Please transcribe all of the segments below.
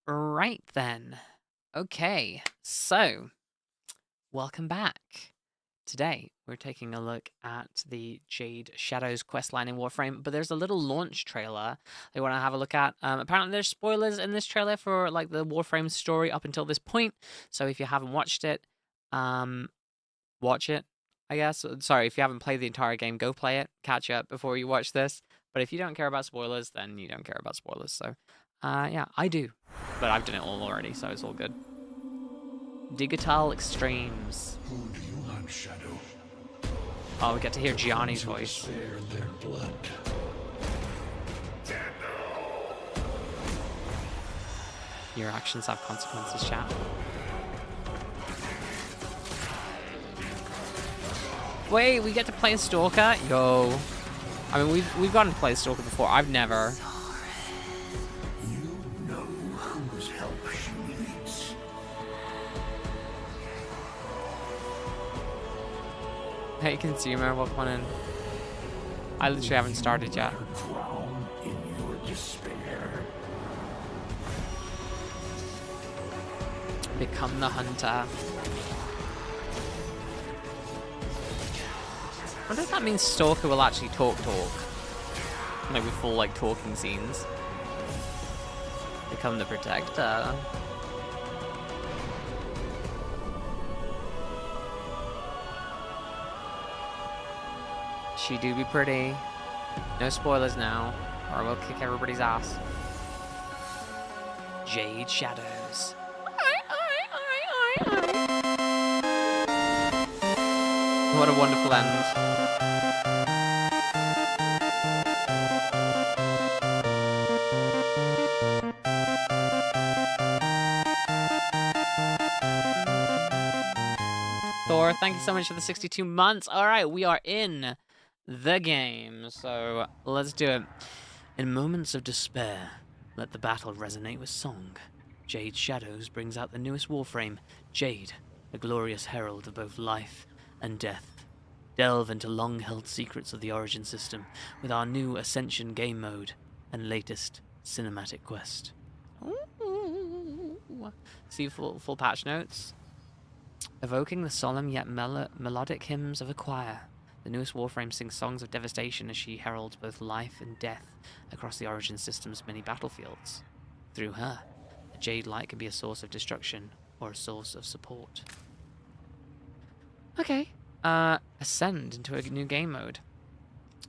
Right then. Okay, so welcome back. Today we're taking a look at the Jade Shadows questline in Warframe, but there's a little launch trailer they want to have a look at. Apparently there's spoilers in this trailer for like the Warframe story up until this point, so if you haven't watched it, watch it, I guess. Sorry, if you haven't played the entire game, go play it, catch up before you watch this. But if you don't care about spoilers, then you don't care about spoilers. So, yeah, I do. But I've done it all already, so it's all good. Digital Extremes. Who do you hunt, Shadow? Oh, we get to hear Gianni's voice. Spare their blood. Your actions have consequences, chat. Wait, we get to play a Stalker? Yo. I mean, we've gotten to play a Stalker before. I've never. You know whose help she needs. Hey, consumer, welcome in. I literally haven't started yet. Drown in your despair. Become the hunter. I wonder if that means Stalker will actually talk. Like with full like talking scenes. Become the protector. She do be pretty. No spoilers now, or we'll kick everybody's ass. Jade Shadows. What a wonderful end. Thor, thank you so much for the 62 months. All right, we are in the game, so let's do it. In moments of despair, let the battle resonate with song. Jade Shadows brings out the newest Warframe, Jade, a glorious herald of both life and death. Delve into long-held secrets of the Origin system with our new Ascension game mode and latest cinematic quest. Ooh. See full patch notes. Evoking the solemn yet melodic hymns of a choir, the newest Warframe sings songs of devastation as she heralds both life and death across the Origin system's many battlefields. Through her, a Jade light can be a source of destruction or a source of support. Okay. Ascend into a new game mode.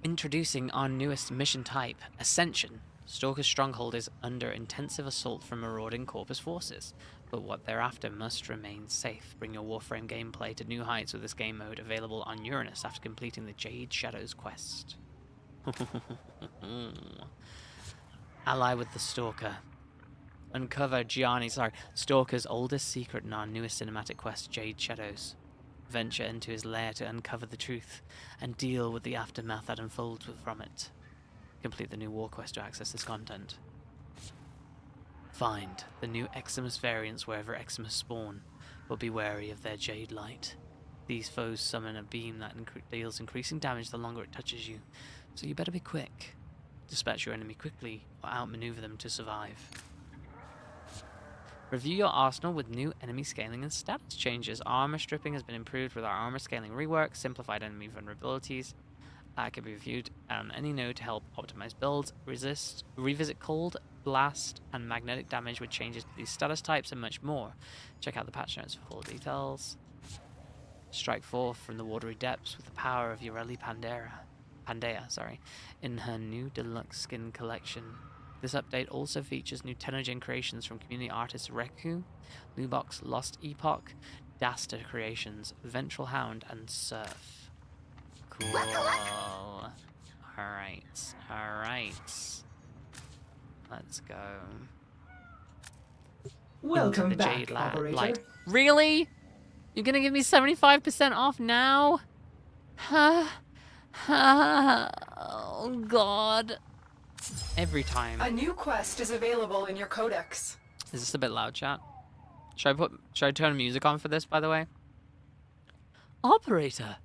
Introducing our newest mission type, Ascension. Stalker's stronghold is under intensive assault from marauding Corpus forces, but what they're after must remain safe. Bring your Warframe gameplay to new heights with this game mode, available on Uranus after completing the Jade Shadows quest. Ally with the Stalker. Uncover Stalker's oldest secret in our newest cinematic quest, Jade Shadows. Venture into his lair to uncover the truth and deal with the aftermath that unfolds from it. Complete the new war quest to access this content. Find the new Eximus variants wherever Eximus spawn, but be wary of their Jade light. These foes summon a beam that deals increasing damage the longer it touches you, so you better be quick. Dispatch your enemy quickly or outmaneuver them to survive. Review your arsenal with new enemy scaling and status changes. Armor stripping has been improved with our armor scaling rework. Simplified enemy vulnerabilities can be reviewed on any node to help optimize builds. Revisit cold, blast, and magnetic damage with changes to these status types and much more. Check out the patch notes for full details. Strike forth from the watery depths with the power of Ureli Pandea, in her new deluxe skin collection. This update also features new Tenogen creations from community artists Reku, Lubox Lost Epoch, Daster Creations, Ventral Hound, and Surf. Cool. Alright. Let's go. Welcome the back, Jade operator. light. Really? You're gonna give me 75% off now? Oh god. Every time. A new quest is available in your codex. Is this a bit loud, chat? Should I turn music on for this, by the way? Operator,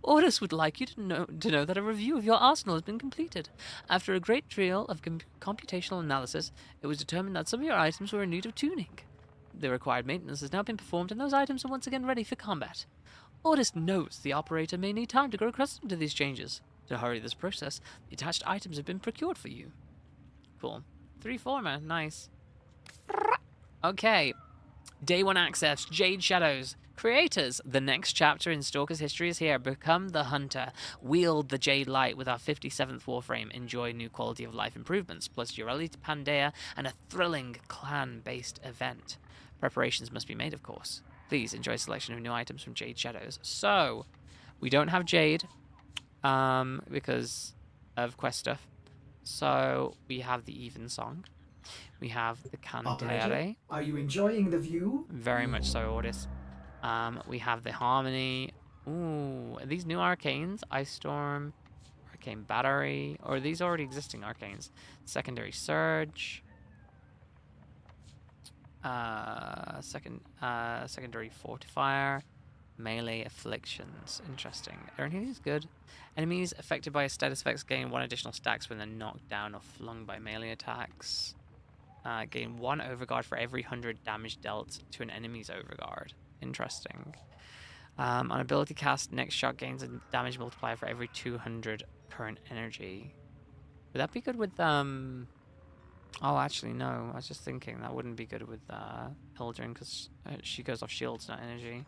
Orders would like you to know that a review of your arsenal has been completed. After a great deal of computational analysis, it was determined that some of your items were in need of tuning. The required maintenance has now been performed, and those items are once again ready for combat. Orders notes the operator may need time to grow accustomed to these changes. To hurry this process, the attached items have been procured for you. Cool. 3-4, nice. Okay. Day 1 access, Jade Shadows. Creators, the next chapter in Stalker's history is here. Become the Hunter. Wield the Jade Light with our 57th Warframe. Enjoy new quality of life improvements, plus Ureli Pandaea and a thrilling clan-based event. Preparations must be made, of course. Please enjoy a selection of new items from Jade Shadows. So, we don't have Jade, because of quest stuff. So, we have the Even Song. We have the Cantere. Are you enjoying the view? Very much so, Ordis. We have the Harmony. Ooh, are these new arcanes? Ice Storm, Arcane Battery, or are these already existing arcanes? Secondary Surge. Secondary Fortifier. Melee Afflictions. Interesting. Are any of these good? Enemies affected by a status effects gain 1 additional stacks when they're knocked down or flung by melee attacks. Gain 1 overguard for every 100 damage dealt to an enemy's overguard. Interesting. On ability cast, next shot gains a damage multiplier for every 200 current energy. Would that be good with Oh, actually no. I was just thinking that wouldn't be good with Hildren because she goes off shields, not energy.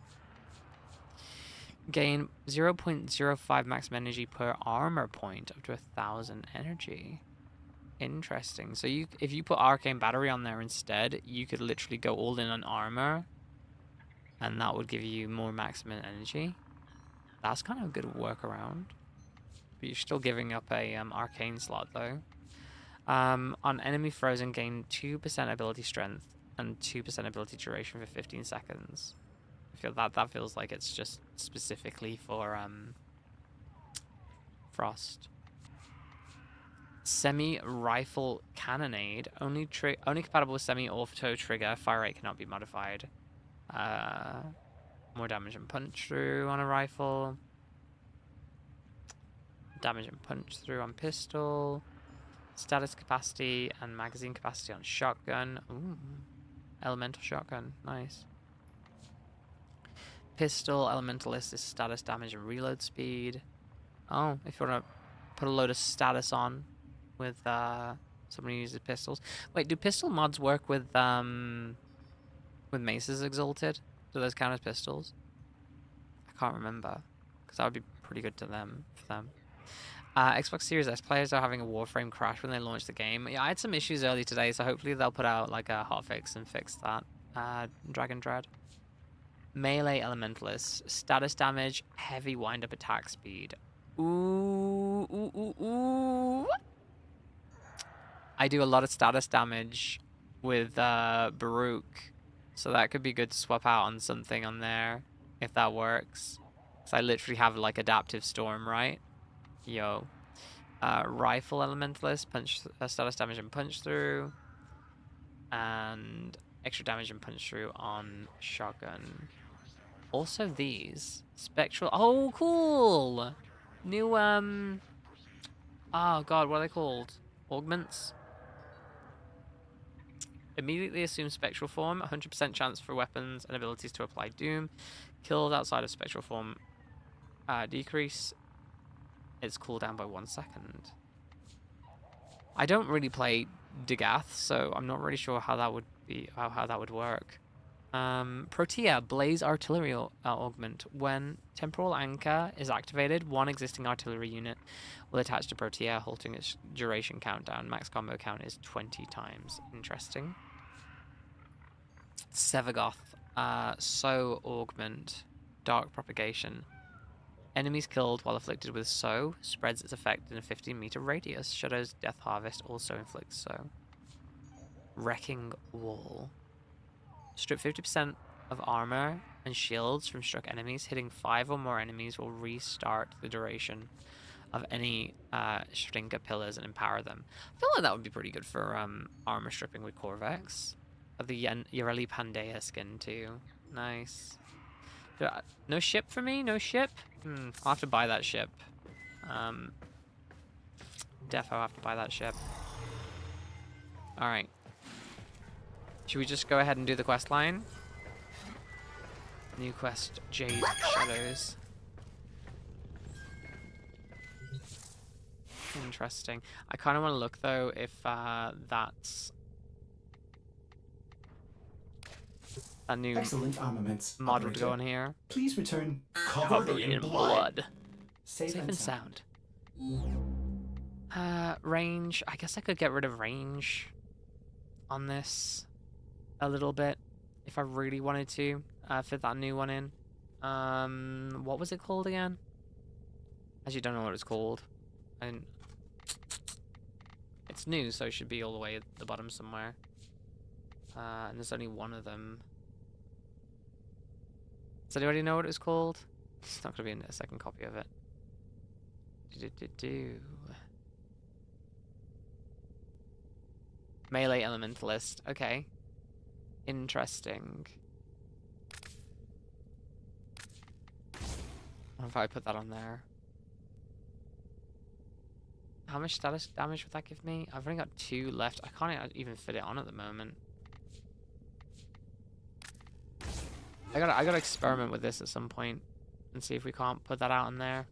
Gain 0.05 maximum energy per armor point, up to 1,000 energy. Interesting. So if you put Arcane Battery on there instead, you could literally go all in on armor, and that would give you more maximum energy. That's kind of a good workaround. But you're still giving up a arcane slot though. On enemy frozen, gain 2% ability strength and 2% ability duration for 15 seconds. I feel that feels like it's just specifically for frost. Semi-rifle cannonade, only compatible with semi-auto trigger. Fire rate cannot be modified. More damage and punch through on a rifle. Damage and punch through on pistol. Status capacity and magazine capacity on shotgun. Ooh. Elemental shotgun, nice. Pistol, elementalist is status damage and reload speed. Oh, if you want to put a load of status on with somebody who uses pistols. Wait, do pistol mods work with maces exalted? Do those count as pistols? I can't remember, because that would be pretty good to them for them. Xbox Series S players are having a Warframe crash when they launch the game. Yeah, I had some issues early today, so hopefully they'll put out like a hotfix and fix that. Dragon Dread. Melee Elementalist. Status damage, heavy wind-up attack speed. Ooh, ooh, ooh, ooh. I do a lot of status damage with Baruch, so that could be good to swap out on something on there, if that works. Because I literally have like Adaptive Storm, right? Yo. Rifle Elementalist, punch status damage and punch through. And extra damage and punch through on shotgun. Also these. Spectral. Oh, cool! New, oh god, what are they called? Augments? Immediately assume spectral form. 100% chance for weapons and abilities to apply doom. Kills outside of spectral form. Decrease its cooldown by 1 second. I don't really play Dagath, so I'm not really sure how that would be, how that would work. Protea, Blaze Artillery Augment. When Temporal Anchor is activated, 1 existing artillery unit will attach to Protea, halting its duration countdown. Max combo count is 20 times. Interesting. Sevagoth, So Augment. Dark Propagation. Enemies killed while afflicted with So spreads its effect in a 15-meter radius. Shadow's Death Harvest also inflicts So. Wrecking Wall. Strip 50% of armor and shields from struck enemies. Hitting 5 or more enemies will restart the duration of any Shrinker pillars and empower them. I feel like that would be pretty good for armor stripping with Corvex. The Ureli Pandaea skin too. Nice. No ship for me? No ship? I'll have to buy that ship. Defo have to buy that ship. Alright. Should we just go ahead and do the quest line? New quest, Jade Shadows. Interesting. I kind of want to look, though, if that's a new Excellent armaments. model to operator. go in here. Please return Covered in blood. Safe, Safe and sound. Range. I guess I could get rid of range on this a little bit if I really wanted to fit that new one in. What was it called again? Actually, don't know what it's called. It's new, so it should be all the way at the bottom somewhere. And there's only one of them. Does anybody know what it's called? It's not going to be in a second copy of it. Melee Elementalist. Okay. Interesting. What if I put that on there? How much status damage would that give me? I've only got 2 left. I can't even fit it on at the moment. I gotta experiment with this at some point and see if we can't put that out on there.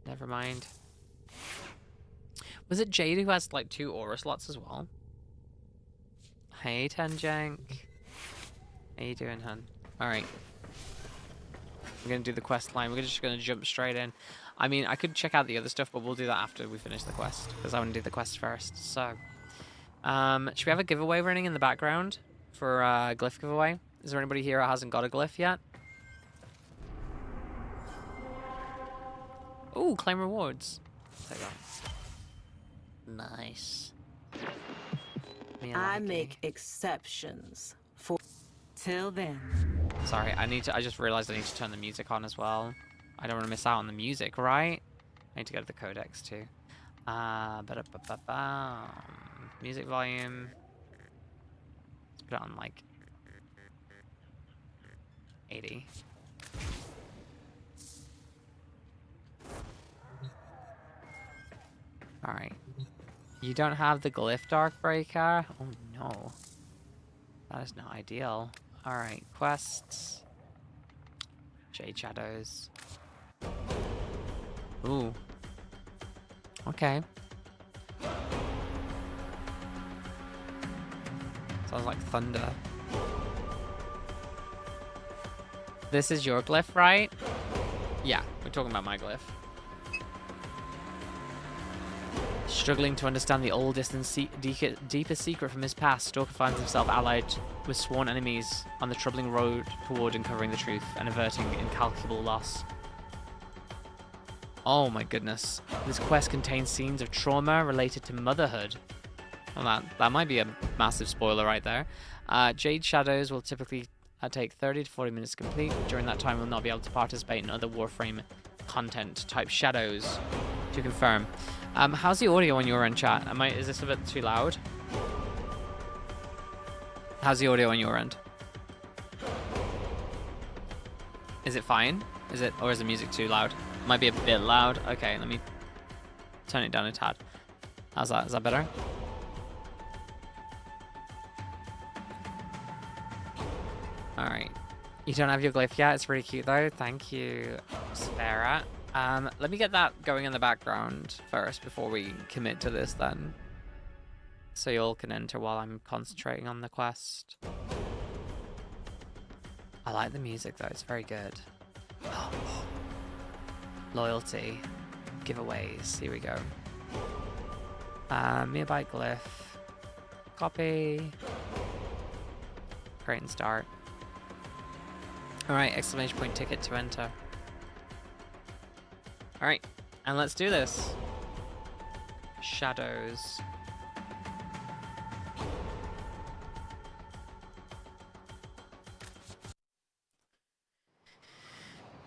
Never mind. Was it Jade who has like 2 aura slots as well? Hey, Tenjank. How you doing, hun? Alright. We're gonna do the quest line. We're just gonna jump straight in. I mean, I could check out the other stuff, but we'll do that after we finish the quest, because I want to do the quest first. So, should we have a giveaway running in the background for a glyph giveaway? Is there anybody here who hasn't got a glyph yet? Ooh, claim rewards. Take that. Nice. I make exceptions for till then. Sorry, I just realized I need to turn the music on as well. I don't want to miss out on the music, right? I need to go to the codex too. Music volume. Let's put it on like 80. Alright. You don't have the glyph Darkbreaker? Oh no. That is not ideal. Alright, quests. Jade Shadows. Ooh. Okay. Sounds like thunder. This is your glyph, right? Yeah, we're talking about my glyph. Struggling to understand the oldest and deepest secret from his past, Stalker finds himself allied with sworn enemies on the troubling road toward uncovering the truth and averting incalculable loss. Oh my goodness. This quest contains scenes of trauma related to motherhood. Well, that might be a massive spoiler right there. Jade Shadows will typically take 30 to 40 minutes to complete. During that time, we'll not be able to participate in other Warframe content. Type Shadows to confirm. How's the audio on your end, chat? Is this a bit too loud? How's the audio on your end? Is it fine? Or is the music too loud? Might be a bit loud. Okay, let me turn it down a tad. How's that? Is that better? Alright. You don't have your glyph yet? It's really cute though. Thank you, Sarah. Let me get that going in the background first before we commit to this then. So you all can enter while I'm concentrating on the quest. I like the music though, it's very good. Loyalty. Giveaways. Here we go. Miabyte glyph. Copy. Create and start. Alright, exclamation point ticket to enter. Alright, and let's do this. Shadows.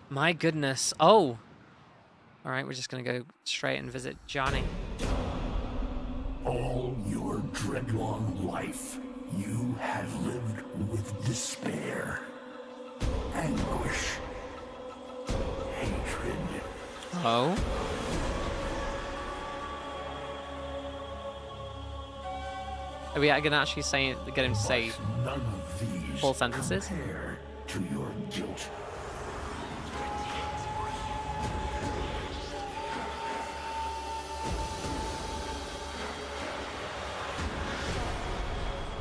My goodness. Oh! Alright, we're just gonna go straight and visit Johnny. All your dreadlong life, you have lived with despair. anguish, hatred. Oh? Are we gonna actually get him to say But none of these full sentences? compare to your guilt.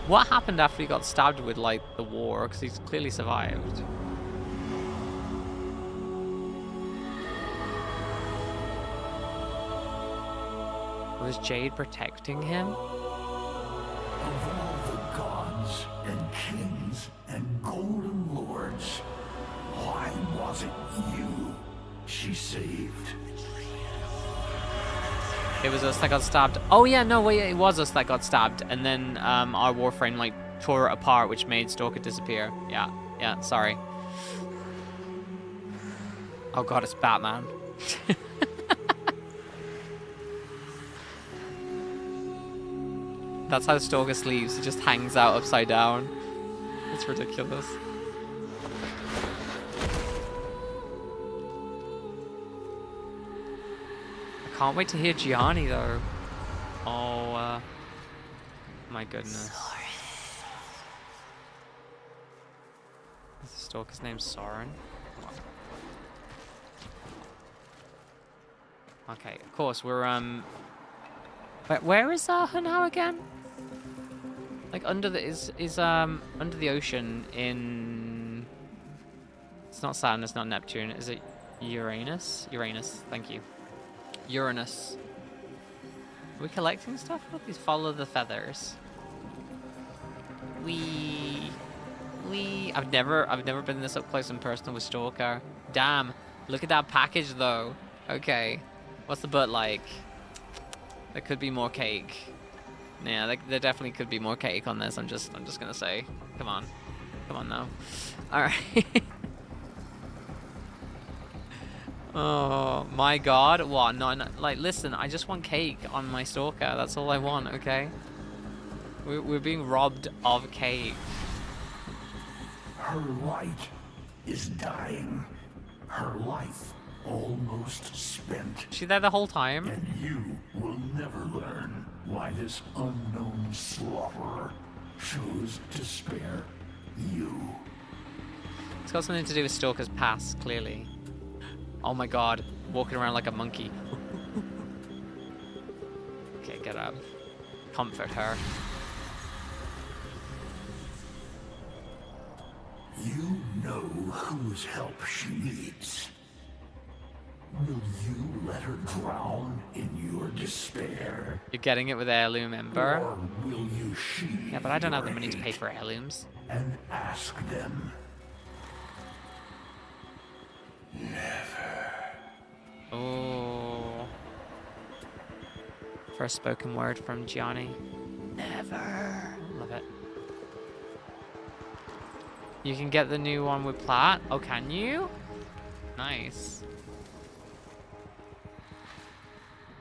What happened after he got stabbed with, like, the war? Because he's clearly survived. Was Jade protecting him? Of all the gods and kings and golden lords, why was it you she saved? It was us that got stabbed. Oh yeah, no, wait, it was us that got stabbed, and then our Warframe like tore it apart, which made Stalker disappear. Yeah, sorry. Oh god, it's Batman. That's how Stalker sleeps. He just hangs out upside down. It's ridiculous. I can't wait to hear Gianni though. Oh, my goodness. Is the Stalker's name Soren? Okay, of course we're where is her now again? Like under the under the ocean in. It's not Saturn. It's not Neptune. Is it Uranus? Uranus. Thank you. Uranus. Are we collecting stuff? Please follow the feathers. I've never been this up close and personal with Stalker. Damn. Look at that package though. Okay. What's the butt like? There could be more cake. Yeah, there definitely could be more cake on this. I'm just gonna say. Come on now. All right. Oh my god, what? No, like, listen, I just want cake on my Stalker. That's all I want, okay? We're being robbed of cake. Her light is dying. Her life almost spent. Is she there the whole time? And you will never learn why this unknown slaughterer chose to spare you. It's got something to do with Stalker's past, clearly. Oh my god, walking around like a monkey. Okay, get up. Comfort her. You know whose help she needs. Will you let her drown in your despair? You're getting it with Heirloom Ember? Or will you sheathe Yeah, but I don't have the your money to pay hate for heirlooms. and ask them? Oh. First spoken word from Gianni. Never. Love it. You can get the new one with Plat. Oh, can you? Nice.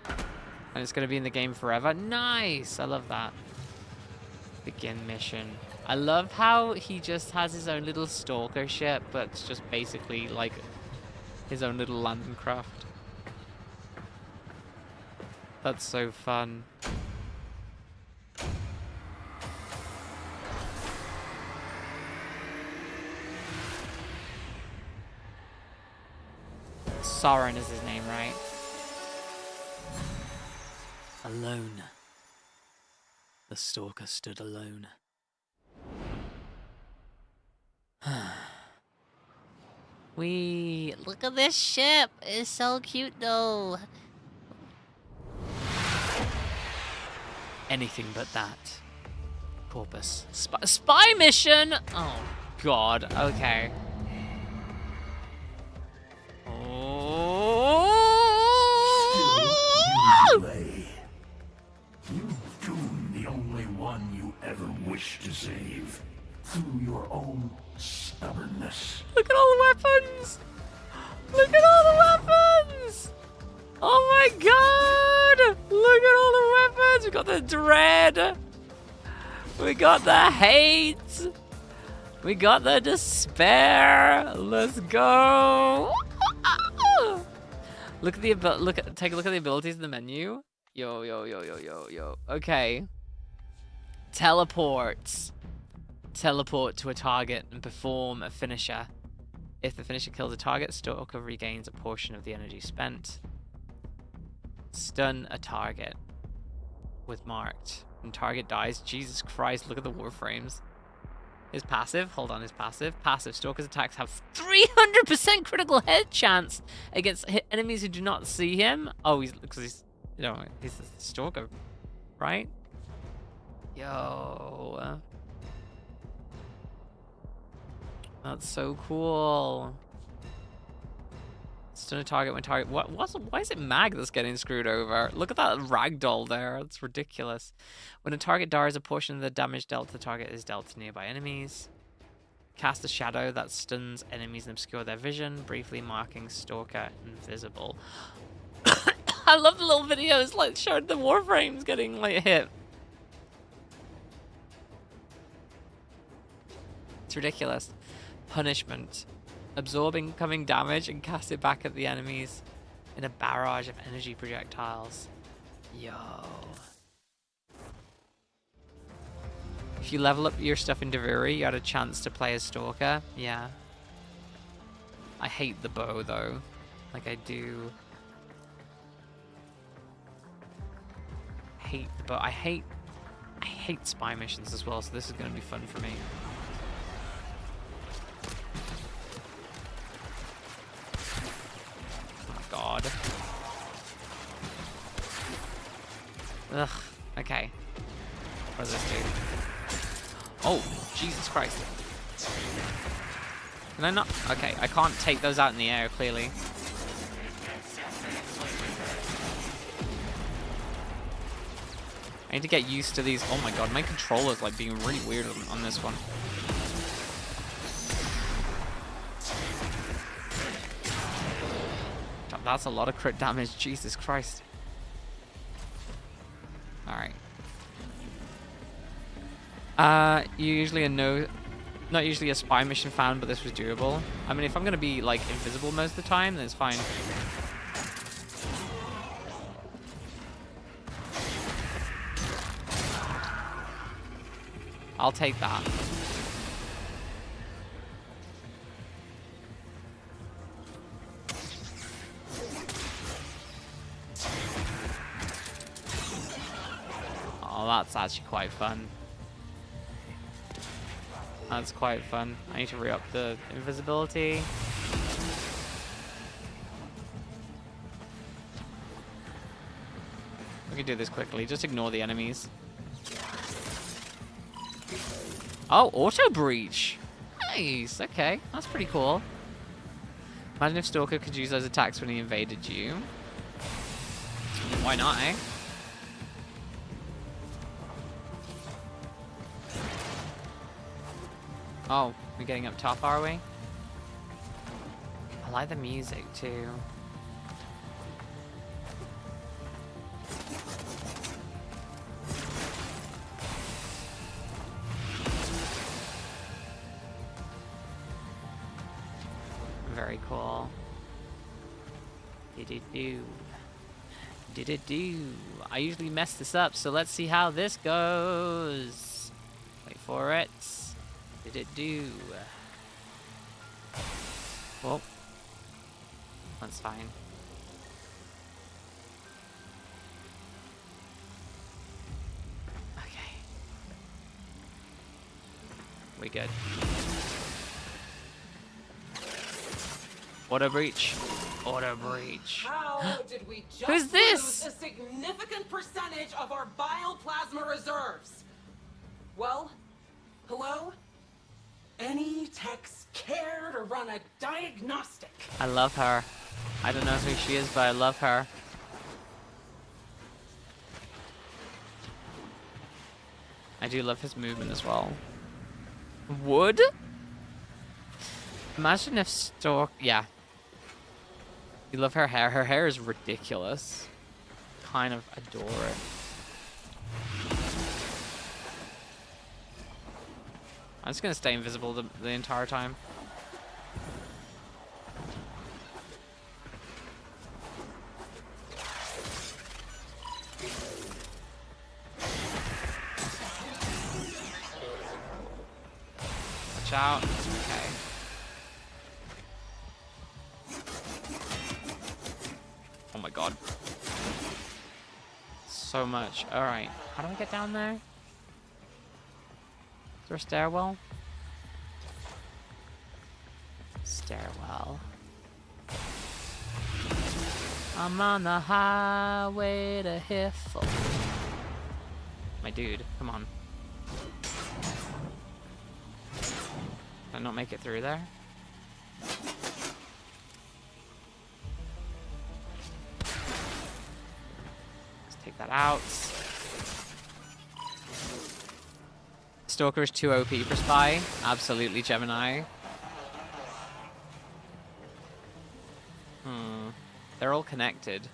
And it's going to be in the game forever. Nice. I love that. Begin mission. I love how he just has his own little Stalker ship, but it's just basically like his own little landing craft. That's so fun. Soren is his name, right? Alone. The Stalker stood alone. Look at this ship. It's so cute though. Anything but that. Corpus. Spy mission? Oh god. Okay. Still, you delay. You doom the only one you ever wished to save through your own stubbornness. Look at all the weapons! Look at all the weapons! Oh my god! Look at all the weapons! We got the dread! We got the hate! We got the despair. Let's go. Look at the take a look at the abilities in the menu. Yo, yo, yo, yo, yo, yo. Okay. Teleports. Teleport to a target and perform a finisher. If the finisher kills a target, Stalker regains a portion of the energy spent. Stun a target with marked. When target dies, Jesus Christ, look at the warframes. His passive, hold on, his passive. Passive, Stalker's attacks have 300% critical hit chance against enemies who do not see him. Oh, because he's, you know, he's the Stalker, right? Yo. That's so cool. Stun a target when target. Why is it Mag that's getting screwed over? Look at that ragdoll there. That's ridiculous. When a target dies, a portion of the damage dealt to the target is dealt to nearby enemies. Cast a shadow that stuns enemies and obscure their vision, briefly marking Stalker invisible. I love the little videos like showing the warframes getting like hit. It's ridiculous. Punishment. Absorb incoming damage and cast it back at the enemies in a barrage of energy projectiles. Yo. If you level up your stuff in Devuri, you had a chance to play as Stalker. Yeah. I hate the bow though. Like I do. Hate the bow. I hate spy missions as well, so this is gonna be fun for me. God. Ugh. Okay. What does this do? Oh, Jesus Christ. Can I not? Okay, I can't take those out in the air, clearly. I need to get used to these. Oh my god, my controller's like being really weird on this one. That's a lot of crit damage, Jesus Christ. Alright. Usually not usually a spy mission found, but this was doable. I mean, if I'm gonna be like invisible most of the time, then it's fine. I'll take that. Oh, that's actually quite fun. That's quite fun. I need to re-up the invisibility. We can do this quickly. Just ignore the enemies. Oh, auto breach. Nice. Okay, that's pretty cool. Imagine if Stalker could use those attacks when he invaded you. Why not, eh? Oh, we're getting up top, are we? I like the music too. Very cool. Did-it-do. Did-it-do. I usually mess this up, so let's see how this goes. Wait for it. Did it do? Well, that's fine. Okay. We good. Auto breach. Auto breach. How did we just Who's this? lose a significant percentage of our bioplasma reserves? Well, hello? Any techs care to run a diagnostic? I love her. I don't know who she is, but I love her. I do love his movement as well. Wood? Imagine if Stalker... Yeah. You love her hair. Her hair is ridiculous. Kind of adore it. I'm just gonna stay invisible the entire time. Watch out. Okay. Oh my god. So much. Alright. How do I get down there? Is there a stairwell? Stairwell. I'm on the highway to Hiffle. My dude, come on. Did I not make it through there? Let's take that out. Stalker is too OP for Spy. Absolutely, Gemini. They're all connected.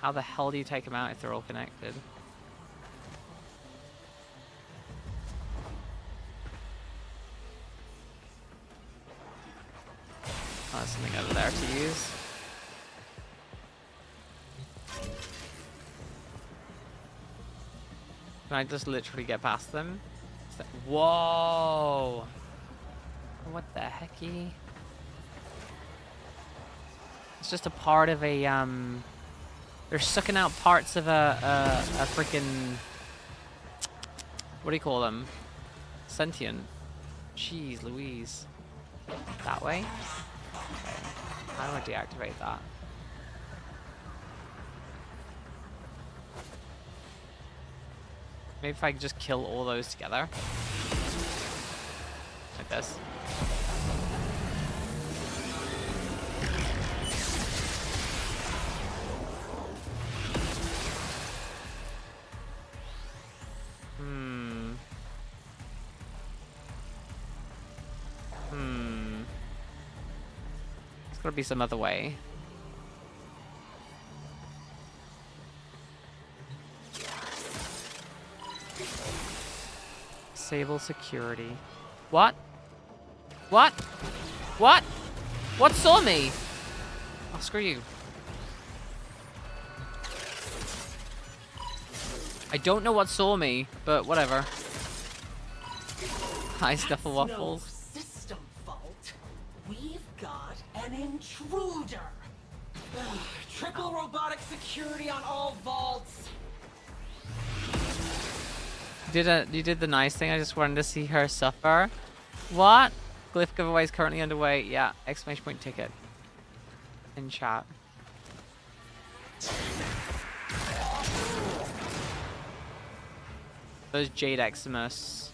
How the hell do you take them out if they're all connected? Oh, there's something over there to use. Can I just literally get past them? Whoa! What the hecky? It's just a part of a, they're sucking out parts of a freaking, what do you call them? Sentient. Jeez Louise. That way? Okay. How do I deactivate that? Maybe if I could just kill all those together. Like this. There's gotta be some other way. Disable security. What? What? What? What saw me? Oh, screw you. I don't know what saw me, but whatever. Hi, Snuffle Waffles. No system fault. We've got an intruder. Ugh, triple robotic security on all vaults. You did the nice thing. I just wanted to see her suffer. What? Glyph giveaway is currently underway. Yeah, exclamation point ticket. In chat. Those Jade Eximus.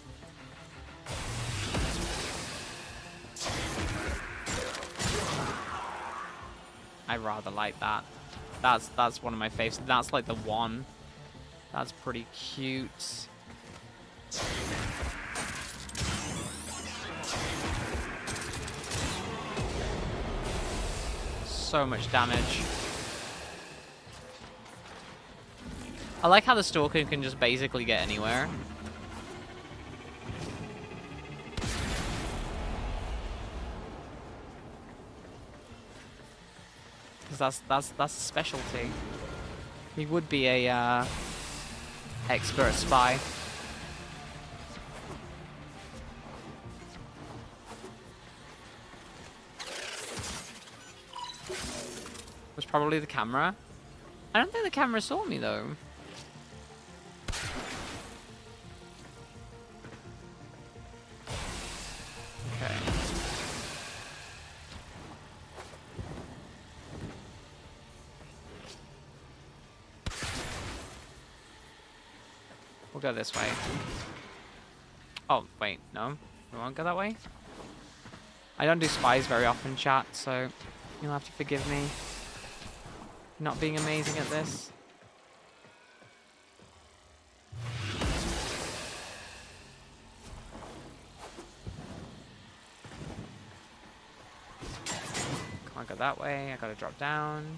I rather like that. That's one of my favorites. That's like the one. That's pretty cute. So much damage. I like how the Stalker can just basically get anywhere. Because that's a specialty. He would be a expert spy. Was probably the camera. I don't think the camera saw me though. Okay. We'll go this way. Oh, wait, no. We won't go that way? I don't do spies very often, chat, so you'll have to forgive me. Not being amazing at this. Can't go that way. I gotta drop down.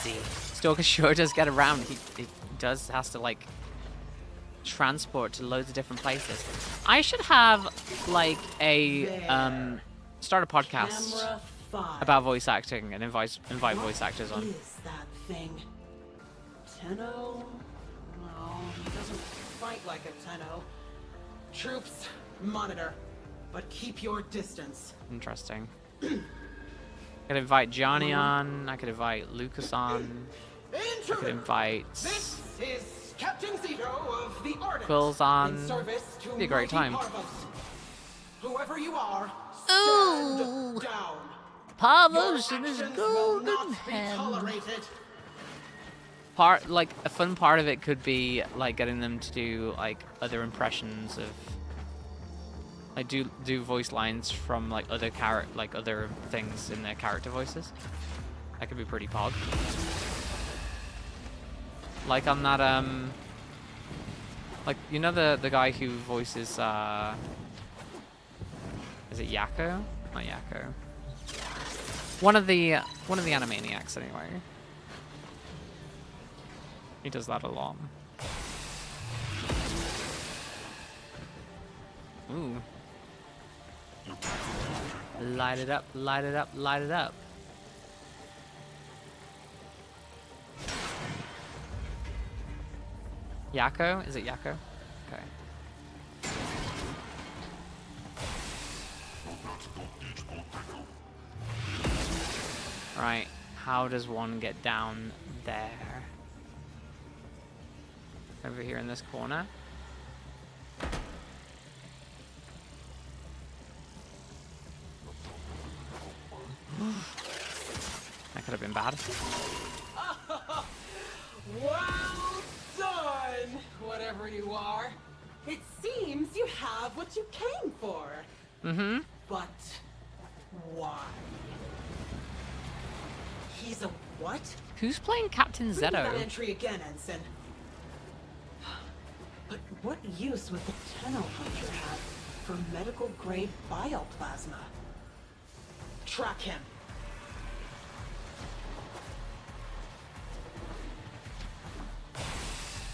easy. Stalker sure does get around. He has to like transport to loads of different places. I should have like a start a podcast Camera 5. about voice acting and invite voice actors on. What is that thing? Tenno? No, he doesn't fight like a Tenno. Troops, monitor, but keep your distance. Interesting. I could invite Johnny on. I could invite Lucas on. I could invite This is Captain Zito of the Ardent. Quills on. In service to Be a great mighty time. Parvos. Whoever you are, Ooh. stand down. Parvos Your in his actions will golden not be hand. tolerated. Like a fun part of it could be like getting them to do like other impressions of like do voice lines from like other other things in their character voices. That could be pretty pog. Like on that like you know the guy who voices is it Yakko? Not Yakko. One of the Animaniacs anyway. He does that a lot. Ooh. Light it up, light it up, light it up. Yakko? Is it Yakko? Okay. Right. How does one get down there? Over here in this corner. That could have been bad. Well done, whatever you are. It seems you have what you came for. Mm-hmm. But why? He's a what? Who's playing Captain Read that Zeto? entry again, Ensign. But what use would the Tenno Hunter have for medical grade bioplasma? Track him.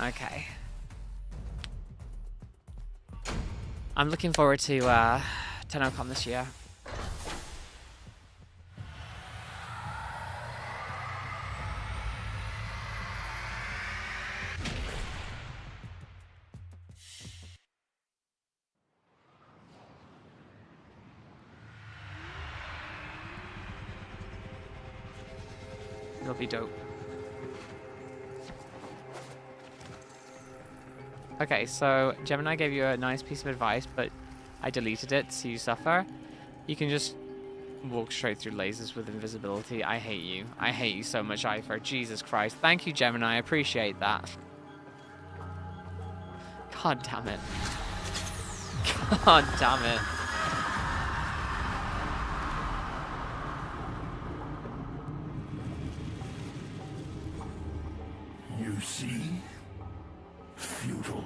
Okay. I'm looking forward to TennoCon this year. It'll be dope. Okay, so Gemini gave you a nice piece of advice, but I deleted it, so you suffer. You can just walk straight through lasers with invisibility. I hate you. I hate you so much, Ifer. Jesus Christ. Thank you, Gemini. I appreciate that. God damn it. God damn it. You see? Futile.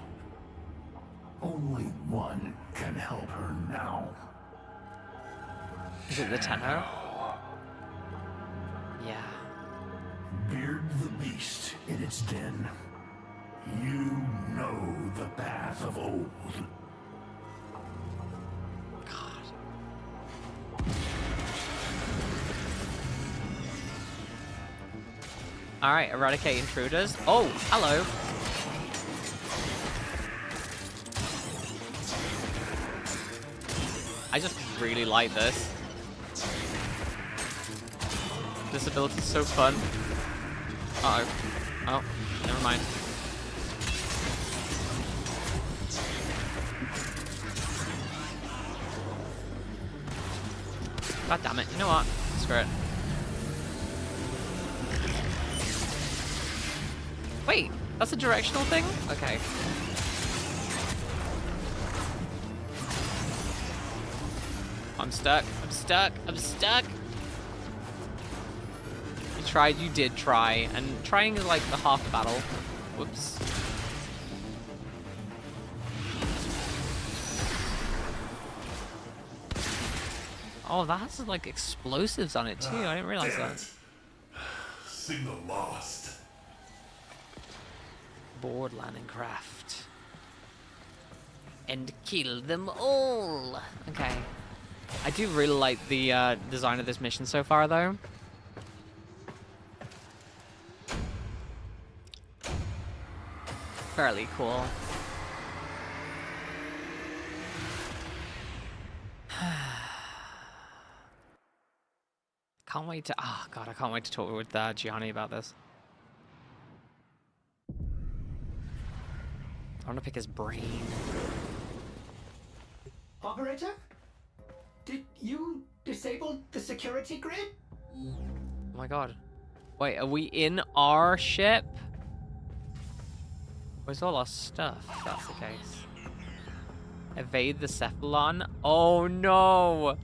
Only one can help her now. Is it the Tenno? Yeah. Beard the beast in its den. You know the path of old. God. Alright, eradicate intruders. Oh, hello. I just really like this. This ability's so fun. Uh-oh. Oh, never mind. God damn it. You know what? Screw it. Wait, that's a directional thing? Okay. I'm stuck. I'm stuck. I'm stuck. You tried. You did try. And trying is like the half the battle. Whoops. Oh, that has like explosives on it too. I didn't realize that. signal lost. Board landing craft. And kill them all. Okay. I do really like the design of this mission so far, though. Fairly cool. Can't wait to... Oh, God, I can't wait to talk with Gianni about this. I want to pick his brain. Operator? Did you disable the security grid? Oh my God. Wait, are we in our ship? Where's all our stuff, if that's the case? Evade the Cephalon? Oh no!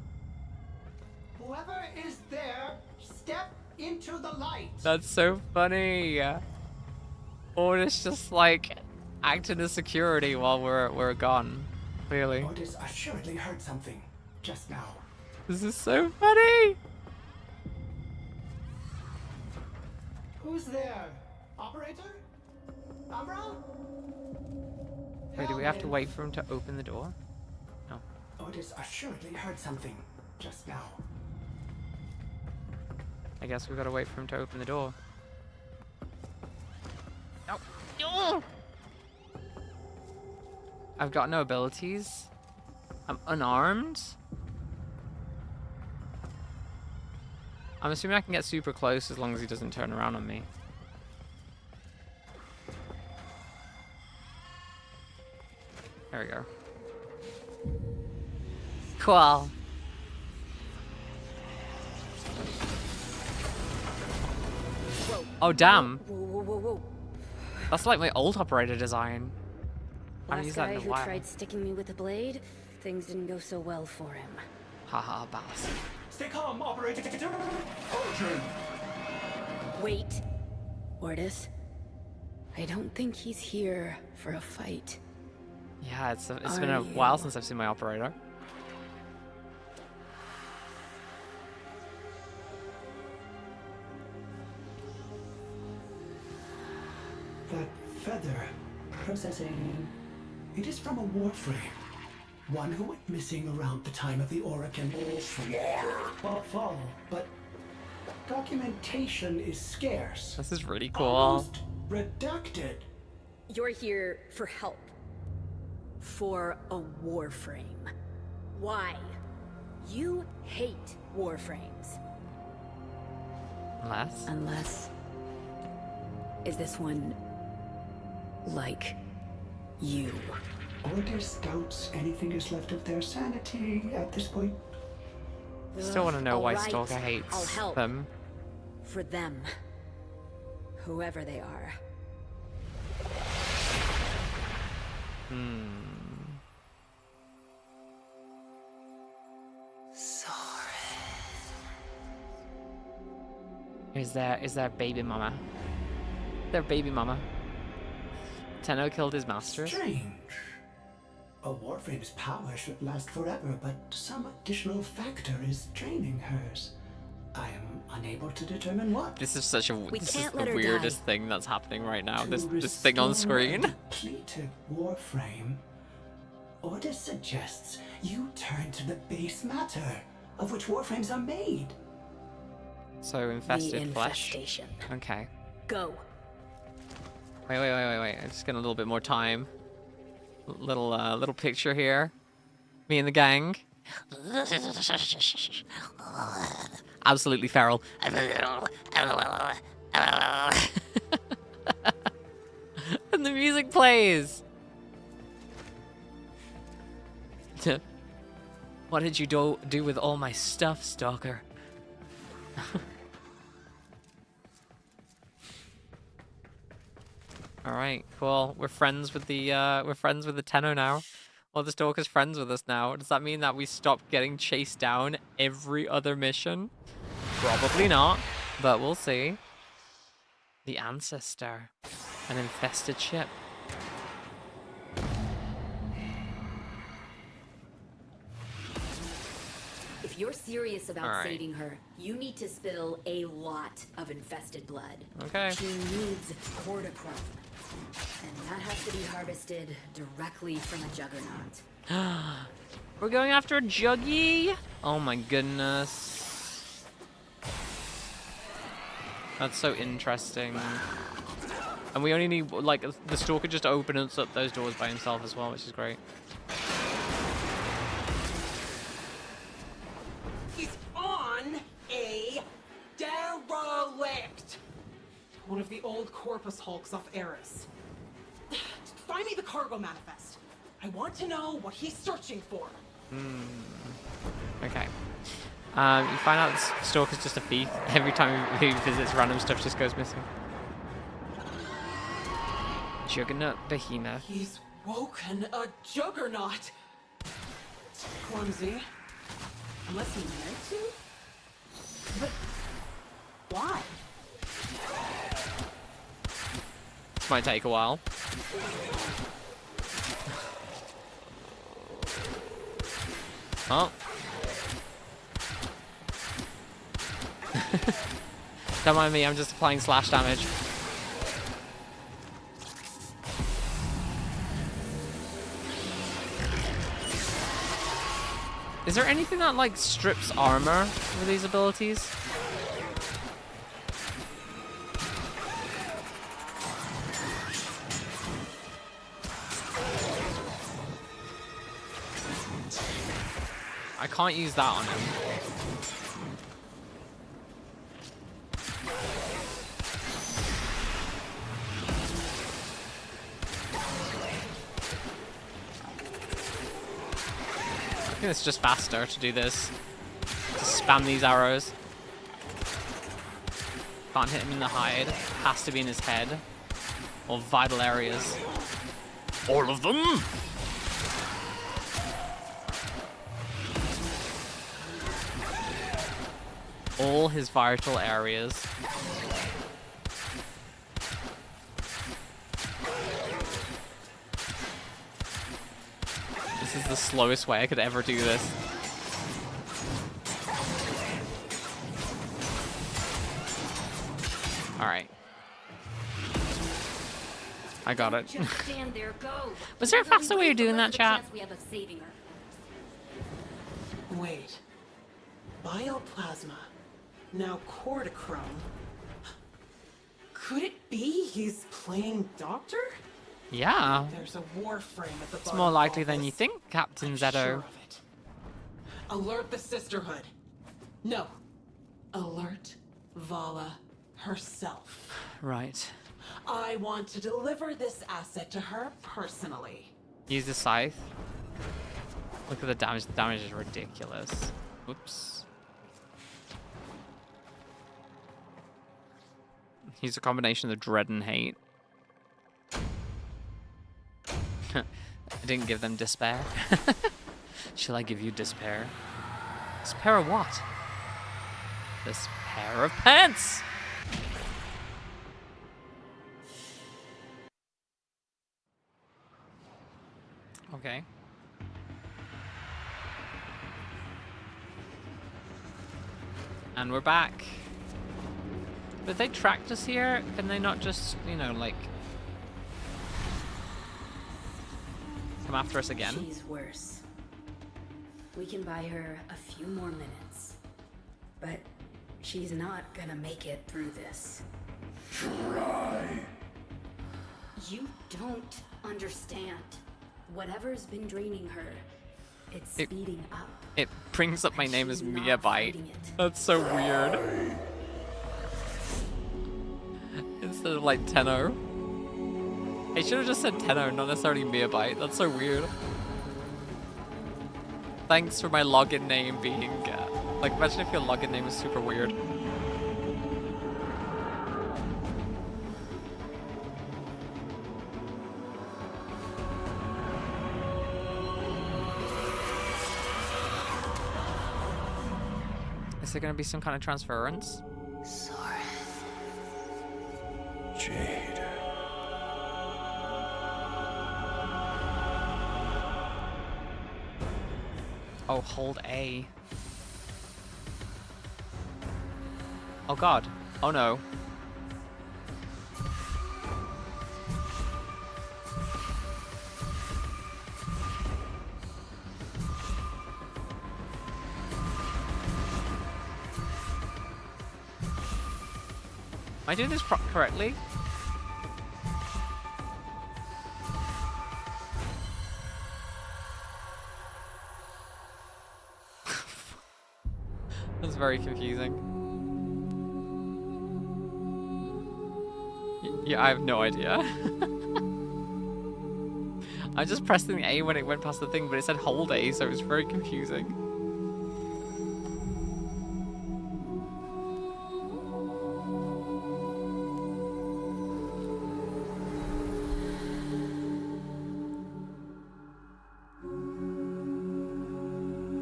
Whoever is there, step into the light. That's so funny. Or it's just like acting as security while we're gone. Clearly. Otis assuredly heard something just now. This is so funny. Who's there? Operator? Umbra? Wait, do we have to wait for him to open the door? No. Otis assuredly heard something just now. I guess we gotta wait for him to open the door. No. No! I've got no abilities. I'm unarmed. I'm assuming I can get super close as long as he doesn't turn around on me. There we go. Cool. Oh, damn. Whoa. That's like my old operator design. I haven't Last used that guy in a who while. tried sticking me with a blade, things didn't go so well for him. Haha, bastard. Stay calm, Operator. Urgent! Wait. Ortis, I don't think he's here for a fight. Yeah, it's been a while since I've seen my operator. That feather. Processing. It is from a warframe. One who went missing around the time of the Oracle fall, but documentation is scarce. This is really cool. Almost redacted. You're here for help. For a warframe. Why? You hate warframes. Unless... Is this one... like... you? Orders doubts anything is left of their sanity at this point. Still want to know why Alright, Stalker I'll hates help. them. For them. Whoever they are. Is there baby mama? Their baby mama. Tenno killed his master. Strange. A warframe's power should last forever, but some additional factor is draining hers. I am unable to determine what. This is such a this is can't the let her weirdest die. thing that's happening right now. To This thing on restore screen. a depleted warframe, Ordis suggests you turn to the base matter of which warframes are made. So The infested flesh. infestation. Okay. Go. Wait. I'm just getting a little bit more time. Little picture here. Me and the gang. Absolutely feral. And the music plays. What did you do with all my stuff, Stalker? All right, cool. We're friends with the Tenno now. Or the Stalker's friends with us now. Does that mean that we stop getting chased down every other mission? Probably not, but we'll see. The Ancestor, an infested ship. If If you're serious about Alright. saving her, you need to spill a lot of infested blood. Okay. She needs cortichrome. And that has to be harvested directly from a juggernaut. We're going after a Juggy? Oh my goodness. That's so interesting. And we only need, like, the Stalker just opens up those doors by himself as well, which is great. He's on a derelict. One of the old Corpus hulks off Eris. Find me the cargo manifest. I want to know what he's searching for. Okay. You find out this Stalker's just a thief. Every time he visits, random stuff just goes missing. Juggernaut Behemoth. He's woken a juggernaut. Clumsy. Unless he meant to? But why? This might take a while. Oh. Don't mind me, I'm just applying slash damage. Is there anything that, like, strips armor with these abilities? I can't use that on him. I think it's just faster to do this. To spam these arrows. Can't hit him in the hide. Has to be in his head. Or vital areas. All of them! All his vital areas. This is the slowest way I could ever do this. Alright. I got it. Just stand there, go. Was there a faster way of doing that, chat? We have of saving her. Wait. Bioplasma. Now cortichrome. Could it be he's playing doctor? Yeah. There's a warframe at the It's more likely than you think, Captain I'm Zedo. sure of it. Alert the sisterhood. No. Alert Vala herself. Right. I want to deliver this asset to her personally. Use the scythe. Look at the damage. The damage is ridiculous. Oops. Use a combination of dread and hate. I didn't give them despair. Shall I give you despair? Despair of what? This pair of pants! Okay. And we're back. But if they tracked us here, can they not just, you know, like, come after us again? She's worse. We can buy her a few more minutes. But she's not gonna make it through this. Try. You don't understand. Whatever's been draining her, it's It- speeding up. It brings up my And name as she's not Miabyte. fighting it. That's so weird. Instead of like Tenno. I should have just said Tenno, not necessarily Miabyte. That's so weird. Thanks for my login name being... like, imagine if your login name is super weird. Is there going to be some kind of transference? Jade. Oh, hold A. Oh god. Oh no. Am I doing this correctly? That's very confusing. Yeah, I have no idea. I just pressed the A when it went past the thing, but it said hold A, so it was very confusing.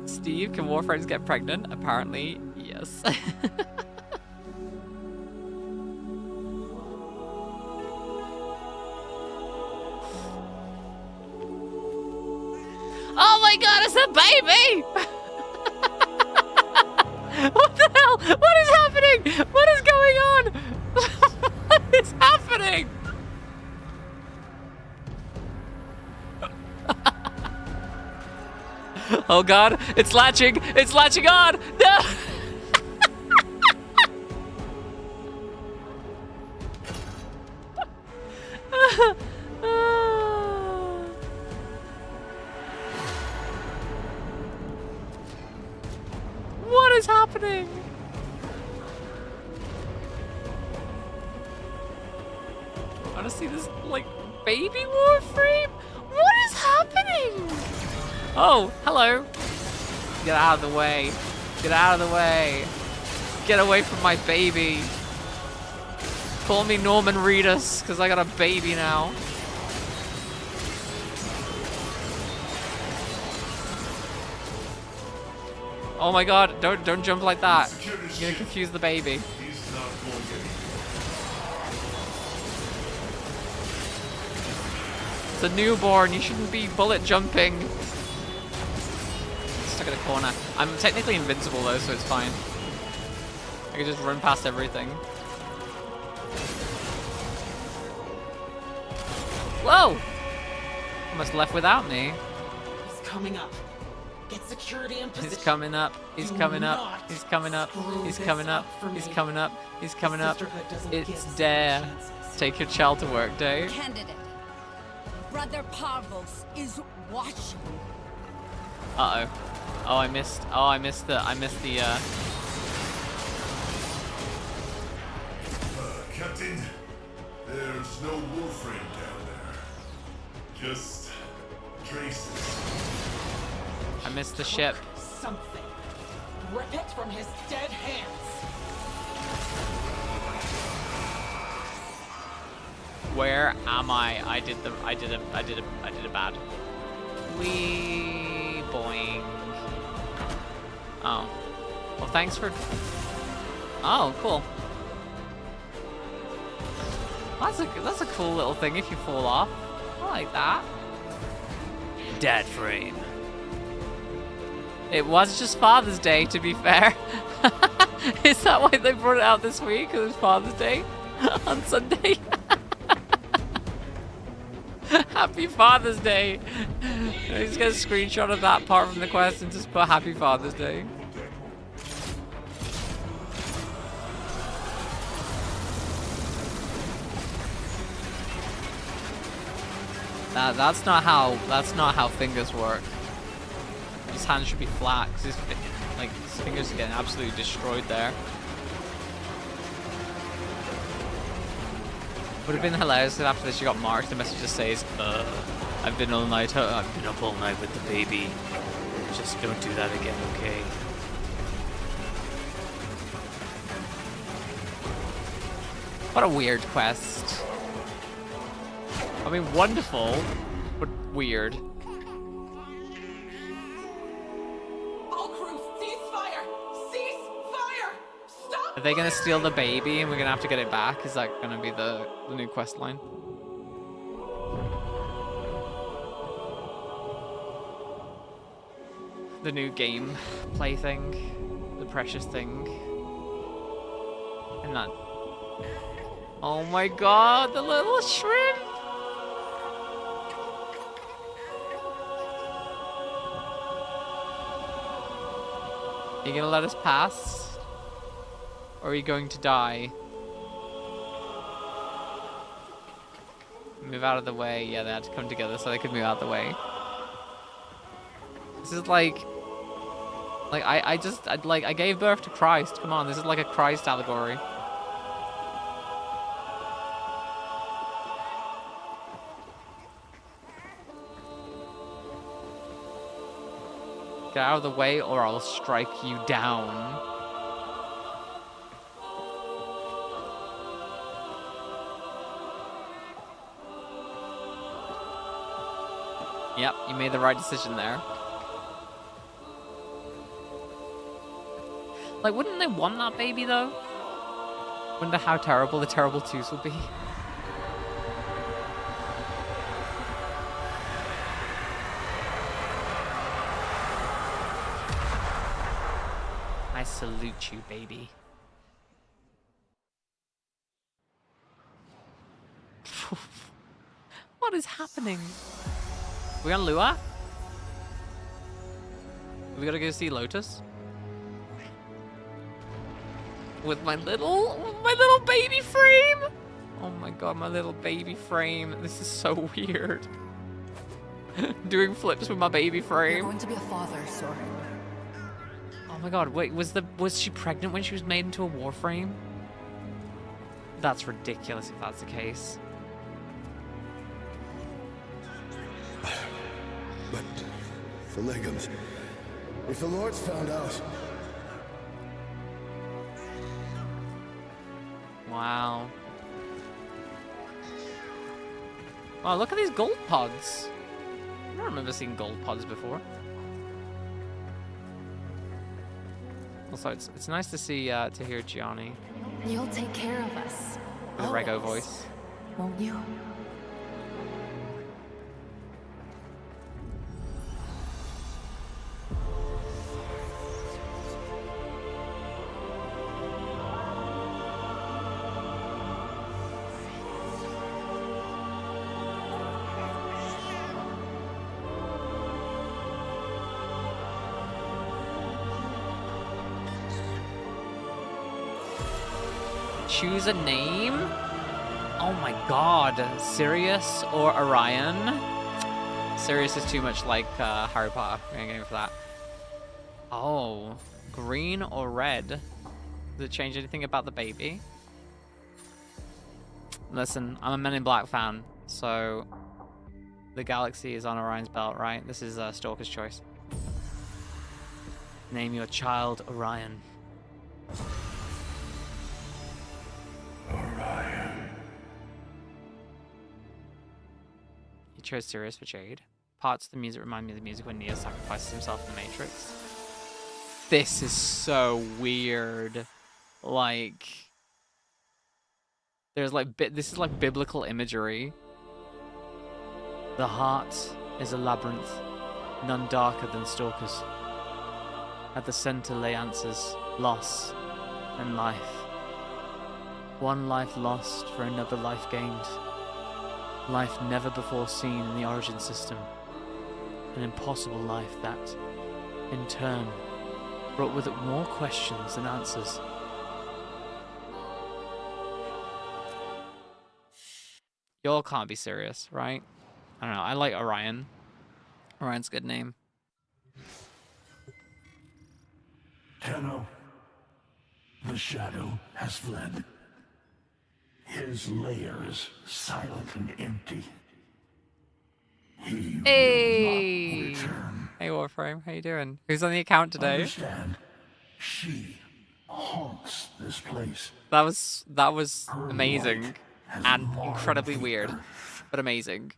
Steve, can warframes get pregnant? Apparently, yes. Oh my god, it's a baby! What the hell? What is happening? What is going on? What is happening? Oh god, it's latching! It's latching on! No! What is happening? I want to see this, like, baby warframe? What is happening? Oh, hello. Get out of the way. Get out of the way. Get away from my baby. Call me Norman Reedus, because I got a baby now. Oh my god, don't jump like that. You're gonna confuse the baby. It's a newborn, you shouldn't be bullet jumping. Stuck in a corner. I'm technically invincible though, so it's fine. I can just run past everything. Whoa! Almost left without me. He's coming up. Get security in position. He's coming up. He's coming up. He's coming up. He's coming up. He's coming up. He's coming up. It's Dare. Take your child to work day. Candidate. Brother Parvos is watching. Uh-oh. Oh, I missed the, Captain, there's no warframe down there. Just traces. I missed the ship. Something. Rip it from his dead hands. Where am I? I did a bad. Wee boing. Oh. Well, thanks for. Oh, cool. That's a cool little thing if you fall off. I like that. Dead frame. It was just Father's Day, to be fair. Is that why they brought it out this week? Because it's Father's Day on Sunday. Happy Father's Day. I just get a screenshot of that part from the quest and just put Happy Father's Day. That's not how fingers work. His hands should be flat because his fingers are getting absolutely destroyed there. Would have been hilarious if after this you got marked. The message just says, I've been up all night with the baby. Just don't do that again, okay? What a weird quest. I mean, wonderful, but weird. All crew, cease fire! Cease fire! Stop! Are they gonna steal the baby and we're gonna have to get it back? Is that gonna be the new quest line? The new game play thing, the precious thing. not. Oh my god, the little shrimp! Are you gonna let us pass? Or are you going to die? Move out of the way. Yeah, they had to come together so they could move out of the way. This is like I gave birth to Christ. Come on, this is like a Christ allegory. Get out of the way or I'll strike you down. Yep, you made the right decision there. Like, wouldn't they want that baby, though? Wonder how terrible the terrible twos will be. I salute you, baby. What is happening? We on Lua? We gotta go see Lotus? With my little baby frame? Oh my god, my little baby frame. This is so weird. Doing flips with my baby frame. You're going to be a father, Soren. Oh my god, wait, was she pregnant when she was made into a warframe? That's ridiculous if that's the case. But, Phillegums, if the Lord's found out... Wow. Wow, look at these gold pods. I don't remember seeing gold pods before. Also, it's nice to see, to hear Gianni. You'll take care of us. With a Rego Always. voice. Won't you? Choose a name? Oh my god. Sirius or Orion? Sirius is too much like Harry Potter. We're gonna go for that. Oh. Green or red? Does it change anything about the baby? Listen, I'm a Men in Black fan, so the galaxy is on Orion's belt, right? This is Stalker's choice. Name your child Orion. Orion. He chose Sirius for Jade. Parts of the music remind me of the music when Neo sacrifices himself in the Matrix. This is so weird. Like, there's like this is like biblical imagery. The heart is a labyrinth, none darker than Stalker's. At the center lay answers, loss, and life. One life lost for another life gained. Life never before seen in the origin system. An impossible life that, in turn, brought with it more questions than answers. Y'all can't be serious, right? I don't know, I like Orion. Orion's a good name. Tenno, the shadow has fled. His lair is silent and empty. He will not return. Hey Warframe, how you doing? Who's on the account today? Understand, she haunts this place. That was Her amazing light has and marred incredibly the weird, earth. but amazing.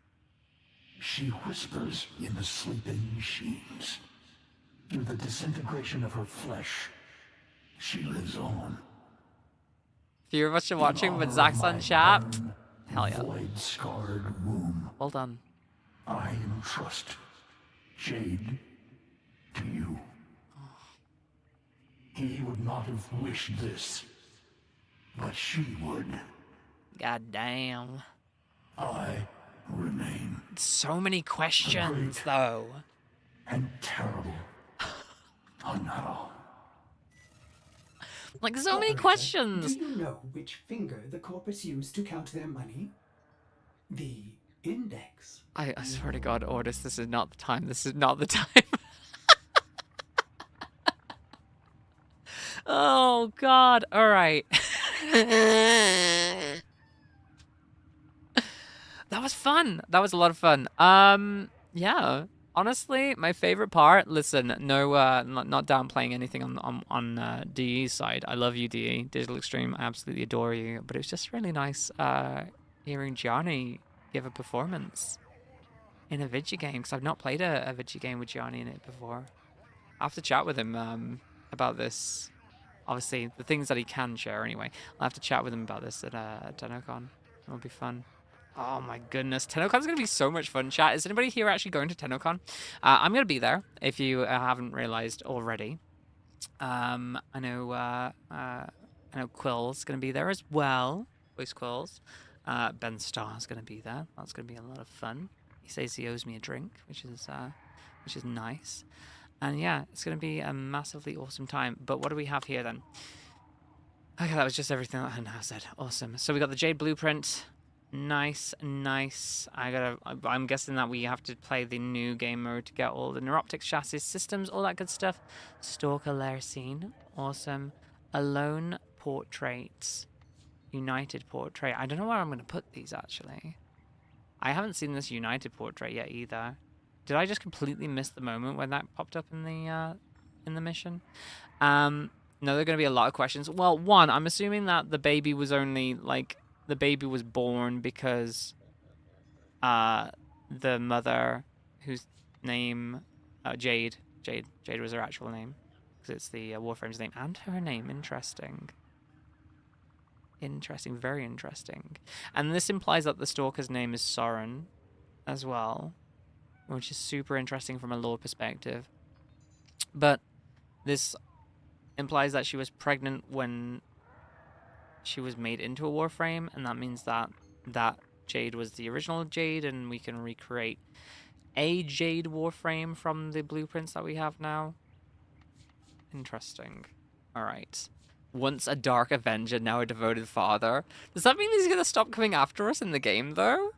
She whispers in the sleeping machines. Through the disintegration of her flesh, she lives on. Few of us are watching, but Zach's on chat. Hell yeah. Void-scarred womb. Well done. I entrust Jade to you. He would not have wished this, but she would. God damn. I remain. So many questions, though. And terrible. Oh no. Like, so many Operator, questions. Do you know which finger the Corpus used to count their money? The index. I swear to God, Ordis, this is not the time. This is not the time. Oh, God. All right. That was fun. That was a lot of fun. Yeah. Honestly, my favorite part. Listen, no, not downplaying anything on DE's side. I love you, DE, Digital Extreme. I absolutely adore you. But it was just really nice hearing Gianni give a performance in a video game, because I've not played a video game with Gianni in it before. I have to chat with him about this. Obviously, the things that he can share anyway. I'll have to chat with him about this at TennoCon. It'll be fun. Oh my goodness. TennoCon's going to be so much fun, chat. Is anybody here actually going to TennoCon? I'm going to be there, if you haven't realized already. I know Quill's going to be there as well. Voice Quills. Ben Starr's going to be there. That's going to be a lot of fun. He says he owes me a drink, which is nice. And yeah, it's going to be a massively awesome time. But what do we have here then? Okay, that was just everything that I now said. Awesome. So we got the Jade blueprint. Nice, nice. I'm guessing that we have to play the new game mode to get all the neuroptics, chassis, systems, all that good stuff. Stalker lair scene. Awesome. Alone portraits. United portrait. I don't know where I'm going to put these, actually. I haven't seen this United portrait yet either. Did I just completely miss the moment when that popped up in the mission? No, there are going to be a lot of questions. Well, one, I'm assuming that the baby was only, like, the baby was born because the mother, whose name, Jade was her actual name, because it's the Warframe's name, and her name. Interesting. Interesting, very interesting. And this implies that the Stalker's name is Soren as well, which is super interesting from a lore perspective. But this implies that she was pregnant when she was made into a Warframe, and that means that Jade was the original Jade, and we can recreate a Jade Warframe from the blueprints that we have now. Interesting. All right. Once a Dark Avenger, now a devoted father. Does that mean he's going to stop coming after us in the game, though?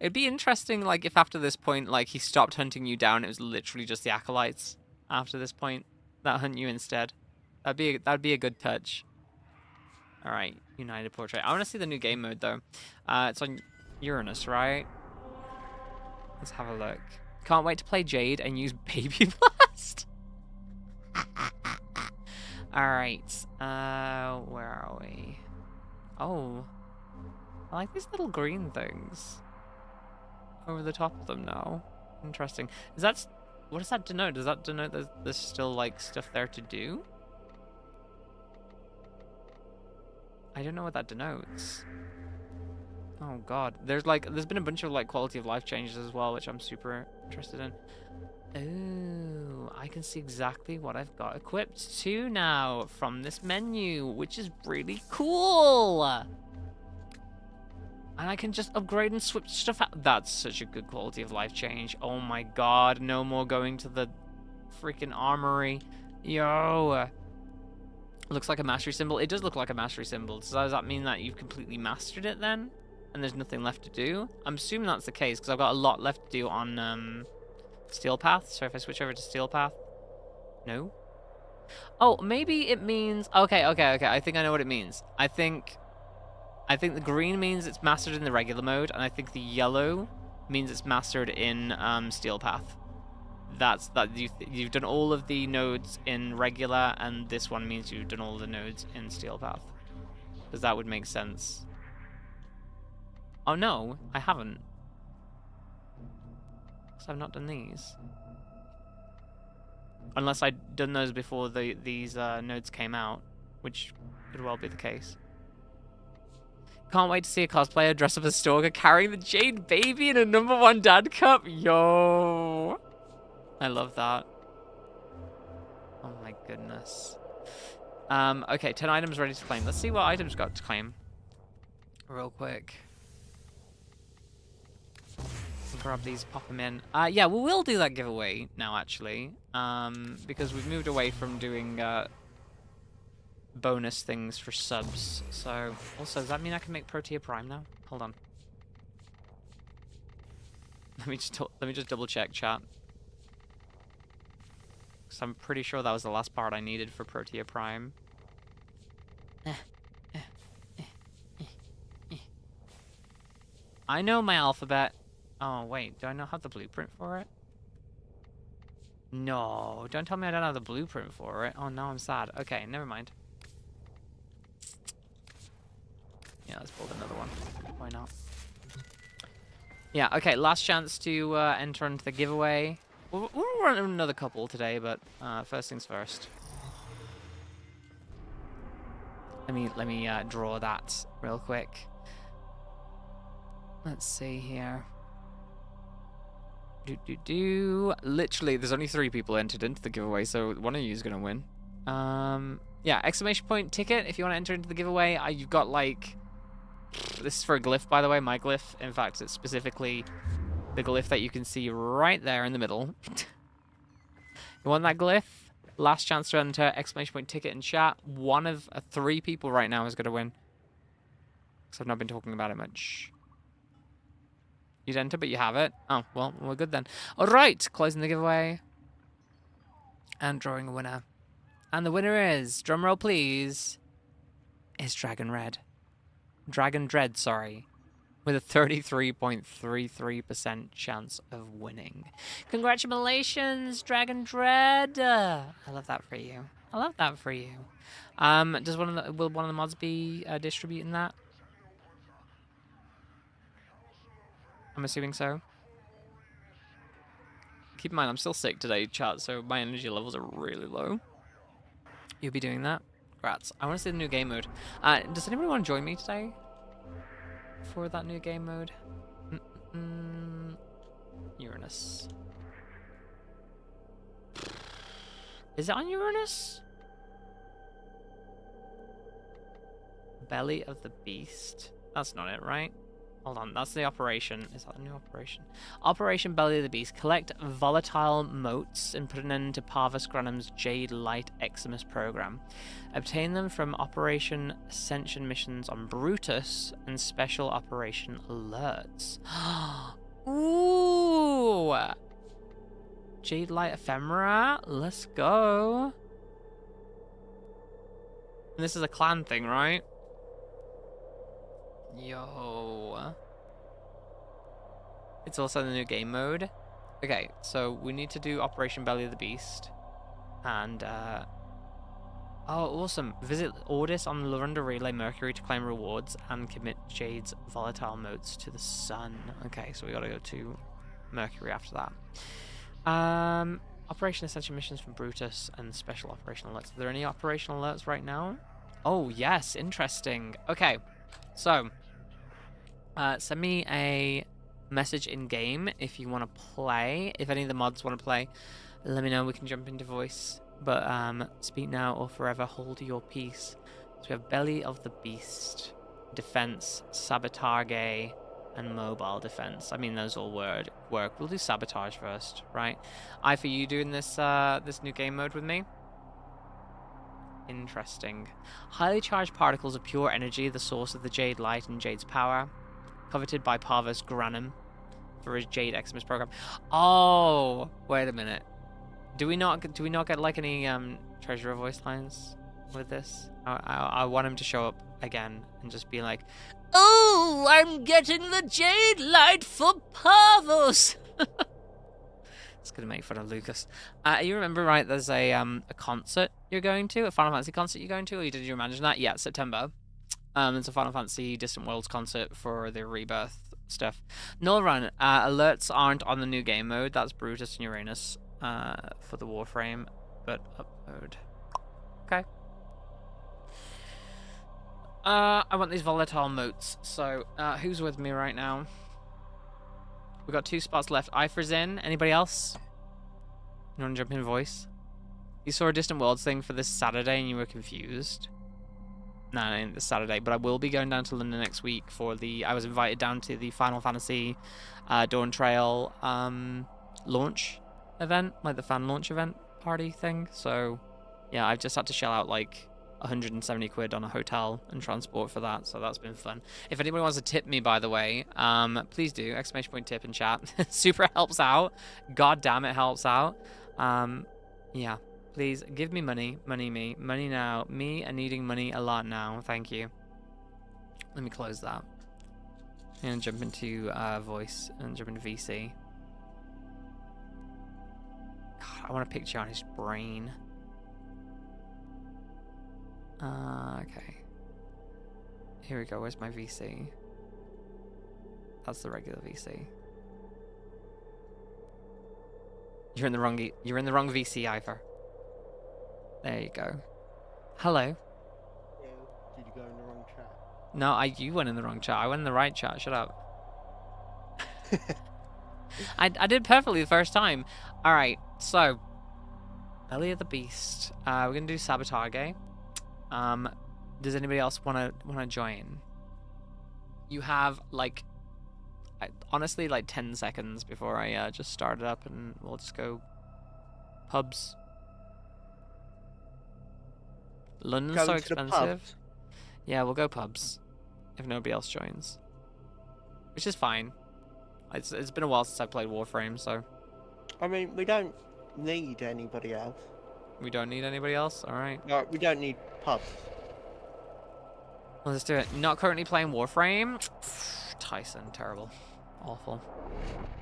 It'd be interesting, like, if after this point, like, he stopped hunting you down, it was literally just the Acolytes after this point that hunt you instead. That'd be a good touch. All right, United Portrait. I want to see the new game mode, though. It's on Uranus, right? Let's have a look. Can't wait to play Jade and use Baby Blast. All right. Where are we? Oh, I like these little green things over the top of them now. Interesting. What does that denote? Does that denote that there's still, like, stuff there to do? I don't know what that denotes. Oh god. There's been a bunch of, like, quality of life changes as well, which I'm super interested in. Oh, I can see exactly what I've got equipped too now from this menu, which is really cool. And I can just upgrade and switch stuff out. That's such a good quality of life change. Oh my god, no more going to the freaking armory. Yo. Looks like a mastery symbol. It does look like a mastery symbol. So does that mean that you've completely mastered it then? And there's nothing left to do? I'm assuming that's the case, because I've got a lot left to do on Steel Path. So if I switch over to Steel Path... No? Oh, maybe it means... Okay. I think I know what it means. I think the green means it's mastered in the regular mode, and I think the yellow means it's mastered in Steel Path. You've done all of the nodes in regular, and this one means you've done all the nodes in Steel Path. Because that would make sense. Oh no, I haven't. So I've not done these. Unless I'd done those before these nodes came out, which could well be the case. Can't wait to see a cosplayer dress up as Stalker carrying the Jade baby in a #1 dad cup. Yo. I love that. Oh my goodness. Okay, 10 items ready to claim. Let's see what items got to claim. Real quick. Grab these, pop them in. Yeah, we will do that giveaway now, actually. Because we've moved away from doing bonus things for subs. So, also, does that mean I can make Protea Prime now? Hold on. Let me just double check, chat. Because I'm pretty sure that was the last part I needed for Protea Prime. I know my alphabet. Oh, wait. Do I not have the blueprint for it? No. Don't tell me I don't have the blueprint for it. Oh, no, I'm sad. Okay, never mind. Yeah, let's build another one. Why not? Yeah, okay. Last chance to enter into the giveaway. We'll run another couple today, but first things first. Let me draw that real quick. Let's see here. Literally, there's only 3 people entered into the giveaway, so one of you is gonna win. Yeah, exclamation point ticket if you want to enter into the giveaway. You've got like, this is for a glyph, by the way, my glyph. In fact, it's specifically the glyph that you can see right there in the middle. You want that glyph? Last chance to enter, exclamation point ticket in chat. One of 3 people right now is gonna win. Because I've not been talking about it much. You'd enter, but you have it. Oh, well, we're good then. All right, closing the giveaway. And drawing a winner. And the winner is, drumroll please, is Dragon Red. Dragon Dread, sorry. With a 33.33% chance of winning. Congratulations, Dragon Dread. I love that for you. I love that for you. Will one of the mods be distributing that? I'm assuming so. Keep in mind, I'm still sick today, chat, so my energy levels are really low. You'll be doing that? Congrats. I want to see the new game mode. Does anybody want to join me today? For that new game mode? Uranus. Is it on Uranus? Belly of the Beast? That's not it, right? Hold on, that's the operation. Is that a new operation? Operation Belly of the Beast. Collect volatile motes and put an end to Parvus Granum's Jade Light Eximus program. Obtain them from Operation Ascension missions on Brutus and Special Operation Alerts. Ooh! Jade Light Ephemera? Let's go. And this is a clan thing, right? Yo. It's also the new game mode. Okay, so we need to do Operation Belly of the Beast. And, oh, awesome. Visit Ordis on the Lorunda Relay Mercury to claim rewards and commit Jade's volatile modes to the sun. Okay, so we gotta go to Mercury after that. Operation Ascension missions from Brutus and Special Operational Alerts. Are there any operational alerts right now? Oh, yes, interesting. Okay, so... send me a message in game if you want to play. If any of the mods want to play, let me know. We can jump into voice. But speak now or forever hold your peace. So we have Belly of the Beast, Defense, Sabotage, and Mobile Defense. I mean, those all work. We'll do Sabotage first, right? For you doing this this new game mode with me. Interesting. Highly charged particles of pure energy, the source of the Jade Light and Jade's power. Coveted by Parvus Granum for his Jade Eximus program. Oh, wait a minute. Do we not get like any treasurer voice lines with this? I want him to show up again and just be like, "Oh, I'm getting the Jade Light for Parvus." It's gonna make fun of Lucas. You remember, right? There's a concert you're going to, a Final Fantasy concert you're going to. Or did you imagine that? Yeah, September. It's a Final Fantasy Distant Worlds concert for the Rebirth stuff. Null Run, alerts aren't on the new game mode. That's Brutus and Uranus for the Warframe, but upload. Okay. I want these volatile motes. So, who's with me right now? We've got 2 spots left. Ifra's in. Anybody else? You want to jump in voice? You saw a Distant Worlds thing for this Saturday and you were confused. No, it ain't this Saturday, but I will be going down to London next week for the... I was invited down to the Final Fantasy Dawn Trail launch event, like the fan launch event party thing. So, yeah, I've just had to shell out like 170 quid on a hotel and transport for that, so that's been fun. If anybody wants to tip me, by the way, please do, !tip in chat. Super helps out. God damn, it helps out. Yeah. Please give me money, money now. Me and needing money a lot now. Thank you. Let me close that. And jump into voice and jump into VC. God, I want a picture on his brain. Okay. Here we go. Where's my VC? That's the regular VC. You're in the wrong VC, Ivor. There you go. Hello. Did you go in the wrong chat? No, you went in the wrong chat. I went in the right chat. Shut up. I did perfectly the first time. All right. So, Belly of the Beast. We're gonna do Sabotage. Does anybody else wanna join? You have like, honestly, like 10 seconds before I just start it up, and we'll just go pubs. London's so expensive. Yeah, we'll go pubs if nobody else joins, which is fine. It's been a while since I played Warframe, so. I mean, we don't need anybody else. We don't need anybody else. All right. No, we don't need pubs. Well, let's do it. Not currently playing Warframe. Tyson, terrible, awful.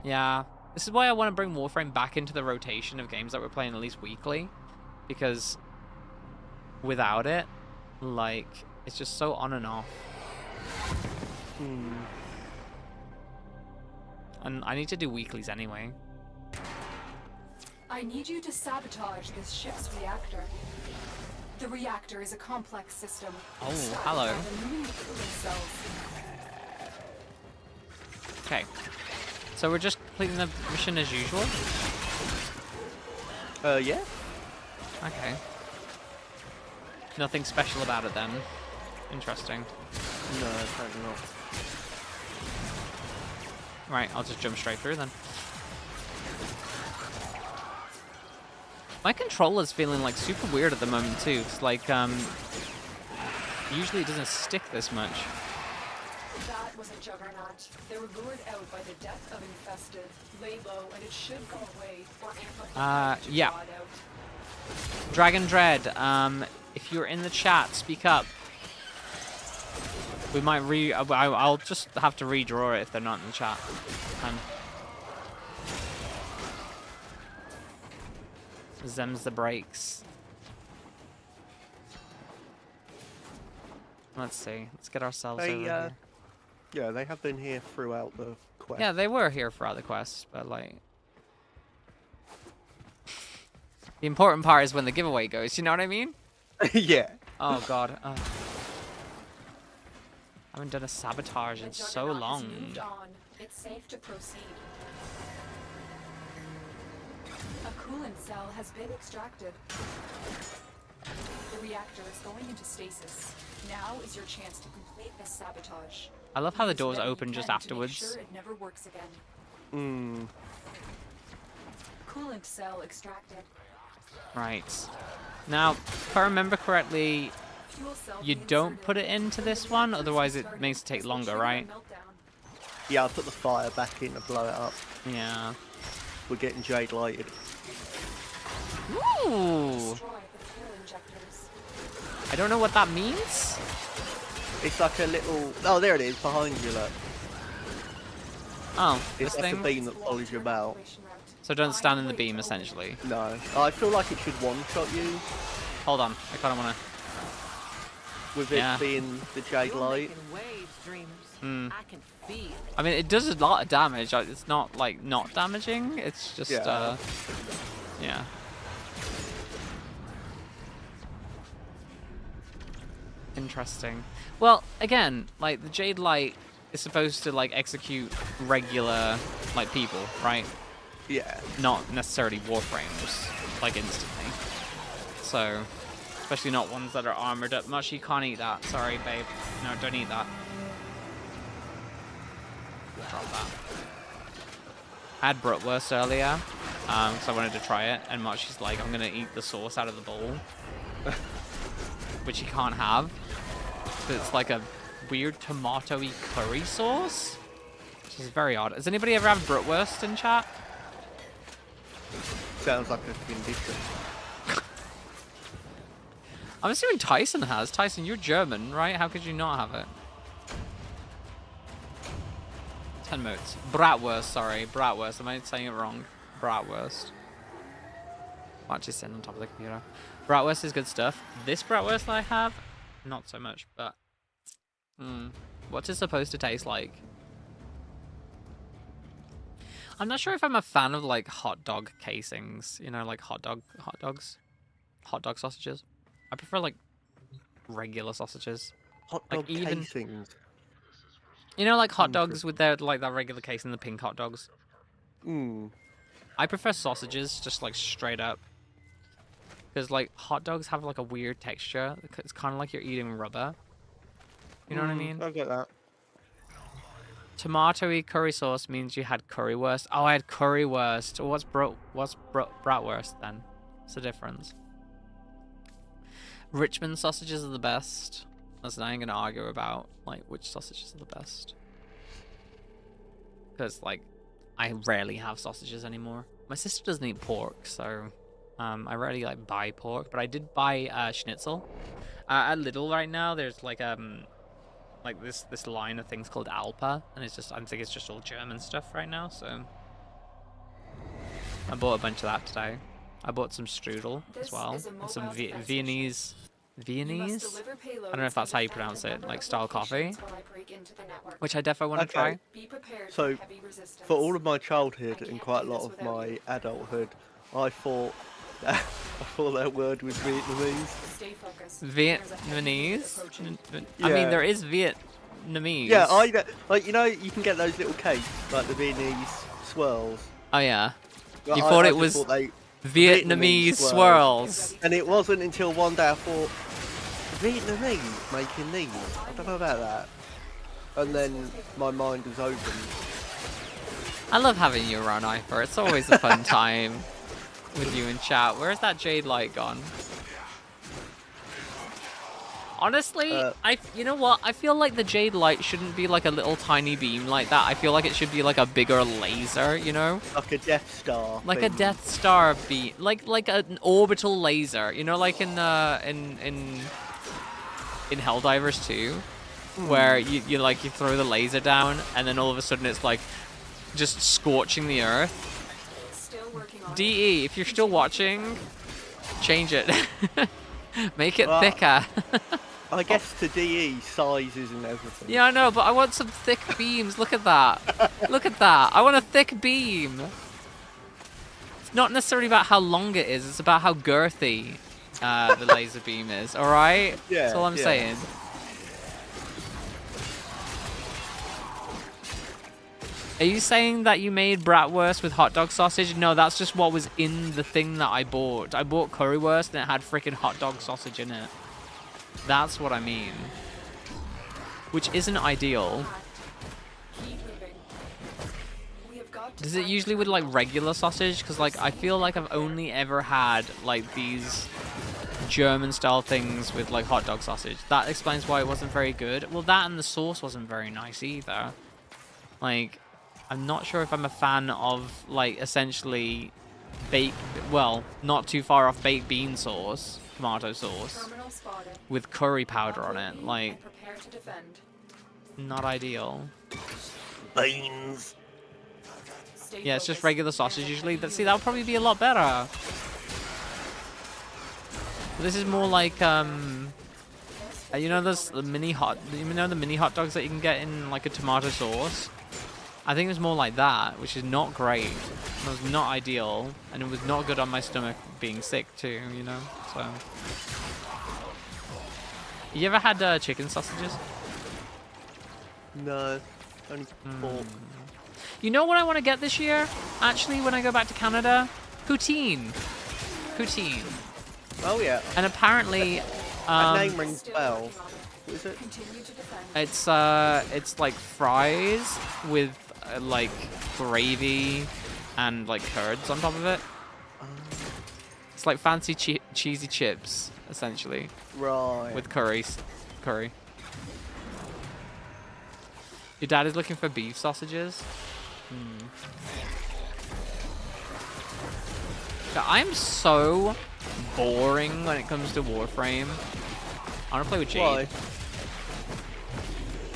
Yeah, this is why I want to bring Warframe back into the rotation of games that we're playing at least weekly, because without it, like, it's just so on and off. And I need to do weeklies anyway. I need you to sabotage this ship's reactor. The reactor is a complex system. Oh, hello. Okay. So we're just completing the mission as usual? Yeah. Okay. Nothing special about it then. Interesting. No, apparently not. Right, I'll just jump straight through then. My controller's feeling like super weird at the moment too. It's like usually it doesn't stick this much. That was a juggernaut. They were lured out by the death of infested. Lay low and it should go away or amplify to yeah. draw it out. Dragon Dread, if you're in the chat, speak up. We might I'll just have to redraw it if they're not in the chat. Zems the brakes. Let's see. Let's get ourselves over here. Yeah, they have been here throughout the quest. Yeah, they were here throughout the quest, but like... the important part is when the giveaway goes, you know what I mean? Yeah. Oh god. I haven't done a sabotage in so long. Moved on. It's safe to proceed. A coolant cell has been extracted. The reactor is going into stasis. Now is your chance to complete this sabotage. I love how the doors open just afterwards. Make sure it never works again. Coolant cell extracted. Right. Now, if I remember correctly, you don't put it into this one, otherwise it makes it take longer, right? Yeah, I'll put the fire back in to blow it up. Yeah. We're getting Jade lighted. Ooh! I don't know what that means. It's like a little... Oh, there it is, behind you, look. Oh, it's this like thing? a beam that follows you about. So don't stand in the beam, essentially. No. I feel like it should one-shot you. Hold on, I kind of want to... With it being the Jade light. I mean, it does a lot of damage. It's not, like, not damaging. It's just, yeah. Interesting. Well, again, like, the Jade Light is supposed to, like, execute regular, like, people, right? Yeah. Not necessarily Warframes, like, instantly. so especially not ones that are armored up much. You can't eat that. Sorry, babe. No, don't eat that. Drop that. I had bratwurst earlier, because I wanted to try it, and Machi's like, I'm gonna eat the sauce out of the bowl, which you can't have. But it's like a weird tomatoey curry sauce, which is very odd. Has anybody ever had bratwurst in chat? Sounds like a condition. I'm assuming Tyson has. Tyson, you're German, right? How could you not have it? 10 modes. Bratwurst, sorry. Bratwurst. Am I saying it wrong? Bratwurst. Watch it sitting on top of the computer. Bratwurst is good stuff. This bratwurst that I have, not so much, but... what's it supposed to taste like? I'm not sure if I'm a fan of, like, hot dog casings. You know, like hot dogs? Hot dog sausages. I prefer, like, regular sausages. Hot like dog casings. You know, like hot dogs with their, like, that regular casing, the pink hot dogs? I prefer sausages, just, like, straight up. Because, like, hot dogs have, like, a weird texture. It's kind of like you're eating rubber. You know what I mean? I get that. Tomatoey curry sauce means you had currywurst. Oh, I had currywurst. What's bratwurst, then? What's the difference? Richmond sausages are the best. That's what I'm going to argue about, like, which sausages are the best. Because, like, I rarely have sausages anymore. My sister doesn't eat pork, so I rarely, like, buy pork. But I did buy schnitzel. At Lidl right now, there's, like this line of things called Alpa. And it's just, I think it's just all German stuff right now, so... I bought a bunch of that today. I bought some strudel as well, and some Viennese. I don't know if that's how you pronounce it, like style coffee, which I definitely want to try. So, for all of my childhood and quite a lot of my adulthood, I thought that word was Vietnamese. Vietnamese? Yeah. I mean, there is Vietnamese. Yeah, like, you know, you can get those little cakes, like the Viennese swirls. Oh yeah. Like, You thought I it was thought Vietnamese swirls. And it wasn't until one day I thought, Vietnamese making these? I don't know about that. And then my mind was open. I love having you around, Iper. It's always a fun time with you in chat. Where's that Jade light gone? Honestly, you know what? I feel like the Jade light shouldn't be like a little tiny beam like that. I feel like it should be like a bigger laser, you know? Like a Death Star. Like a Death Star beam, like an orbital laser, you know, like in Helldivers 2, where you throw the laser down and then all of a sudden it's like just scorching the earth. DE, if you're still watching, change it. Make it thicker. I guess to DE, sizes and everything. Yeah, I know, but I want some thick beams. Look at that. Look at that. I want a thick beam. It's not necessarily about how long it is. It's about how girthy the laser beam is. All right? Yeah, that's all I'm saying. Are you saying that you made bratwurst with hot dog sausage? No, that's just what was in the thing that I bought. I bought currywurst and it had freaking hot dog sausage in it. That's what I mean. Which isn't ideal. Is it usually with like regular sausage? Because like I feel like I've only ever had like these German style things with like hot dog sausage. That explains why it wasn't very good. Well, that and the sauce wasn't very nice either. Like, I'm not sure if I'm a fan of like essentially baked, well, not too far off baked bean sauce, tomato sauce, with curry powder on it. Like, not ideal. Beans. Yeah, it's just regular sausage usually. See, that would probably be a lot better. This is more like, you know, there's the mini hot dogs that you can get in like a tomato sauce. I think it was more like that, which is not great. It was not ideal, and it was not good on my stomach being sick too, you know. So, you ever had chicken sausages? No, only pork. You know what I want to get this year? Actually, when I go back to Canada, poutine. Poutine. Oh yeah. And apparently, that name rings a bell. What is it? It's like fries with like gravy and like curds on top of it. It's like fancy cheesy chips, essentially. Right. With curry. Your dad is looking for beef sausages. Yeah, I'm so boring when it comes to Warframe. I want to play with Jade. Why?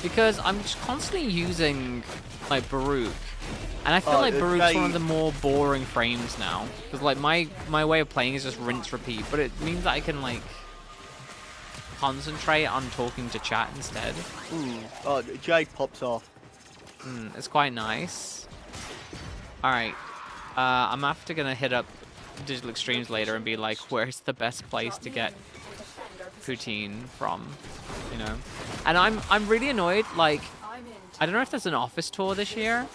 Because I'm just constantly using like Baruch. And I feel like Baruch's one of the more boring frames now. Because like my way of playing is just rinse repeat, but it means that I can like concentrate on talking to chat instead. Oh, Jade pops off. It's quite nice. Alright. I'm after gonna hit up Digital Extremes later and be like, where's the best place to get poutine from? You know? And I'm really annoyed, like, I don't know if there's an office tour this year.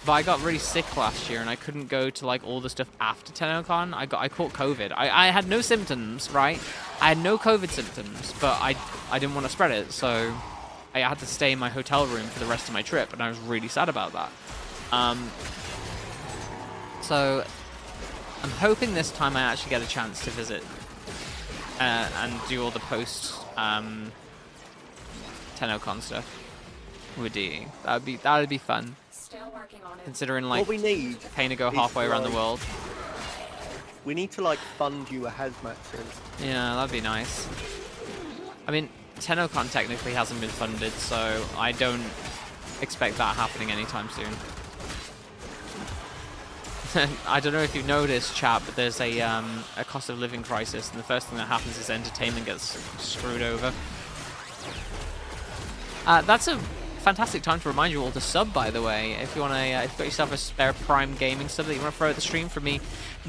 But I got really sick last year and I couldn't go to like all the stuff after TennoCon. I caught COVID. I had no symptoms, right? I had no COVID symptoms, but I didn't want to spread it, so I had to stay in my hotel room for the rest of my trip, and I was really sad about that. So I'm hoping this time I actually get a chance to visit and do all the post TennoCon stuff with DE. That'd be fun. Considering like what we need paying to go halfway around the world. We need to like fund you a hazmat suit. Yeah, that'd be nice. I mean, TennoCon technically hasn't been funded, so I don't expect that happening anytime soon. I don't know if you've noticed, chat, but there's a cost of living crisis, and the first thing that happens is entertainment gets screwed over. That's a fantastic time to remind you all to sub, by the way. If you want to, if you've got yourself a spare Prime Gaming sub that you want to throw at the stream for me,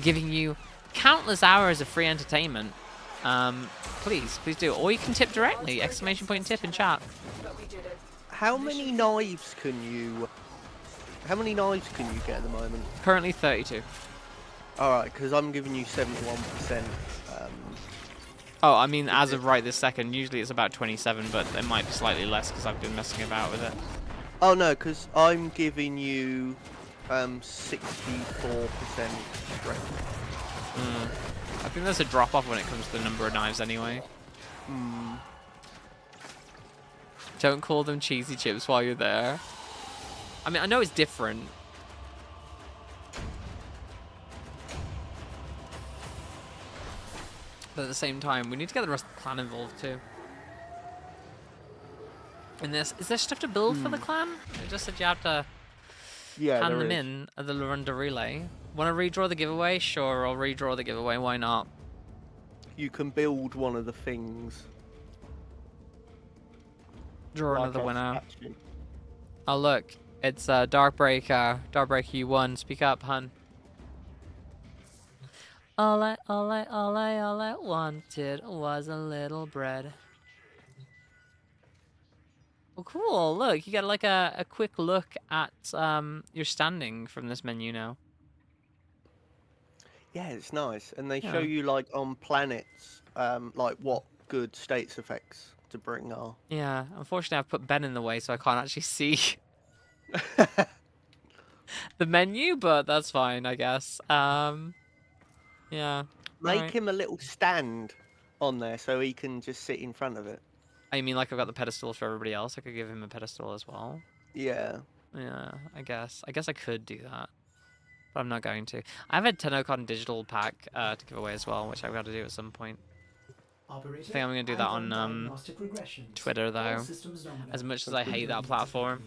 giving you countless hours of free entertainment, please do. Or you can tip directly, exclamation point tip in chat. How many knives can you get at the moment? Currently 32. Alright, because I'm giving you 71%. Oh, I mean, as of right this second, usually it's about 27, but it might be slightly less because I've been messing about with it. Oh no, because I'm giving you 64% strength. I think there's a drop off when it comes to the number of knives anyway. Don't call them cheesy chips while you're there. I mean, I know it's different. But at the same time, we need to get the rest of the clan involved too. In this, is there stuff to build for the clan? It just said you have to hand them in at the Lorunda Relay. Want to redraw the giveaway? Sure, I'll redraw the giveaway. Why not? You can build one of the things. Draw another winner. Oh look, it's Darkbreaker. Darkbreaker, you won. Speak up, hun. All I wanted was a little bread. Well, cool. Look, you get like a quick look at your standing from this menu now. Yeah, it's nice, and they show you like on planets, like what good states effects to bring are. Yeah, unfortunately, I've put Ben in the way, so I can't actually see the menu, but that's fine, I guess. Yeah. Make him a little stand on there so he can just sit in front of it. I mean, like I've got the pedestal for everybody else. I could give him a pedestal as well. Yeah. Yeah, I guess. I could do that. But I'm not going to. I have a TennoCon digital pack to give away as well, which I've got to do at some point. I think I'm going to do that on Twitter, though. As much as I hate that platform,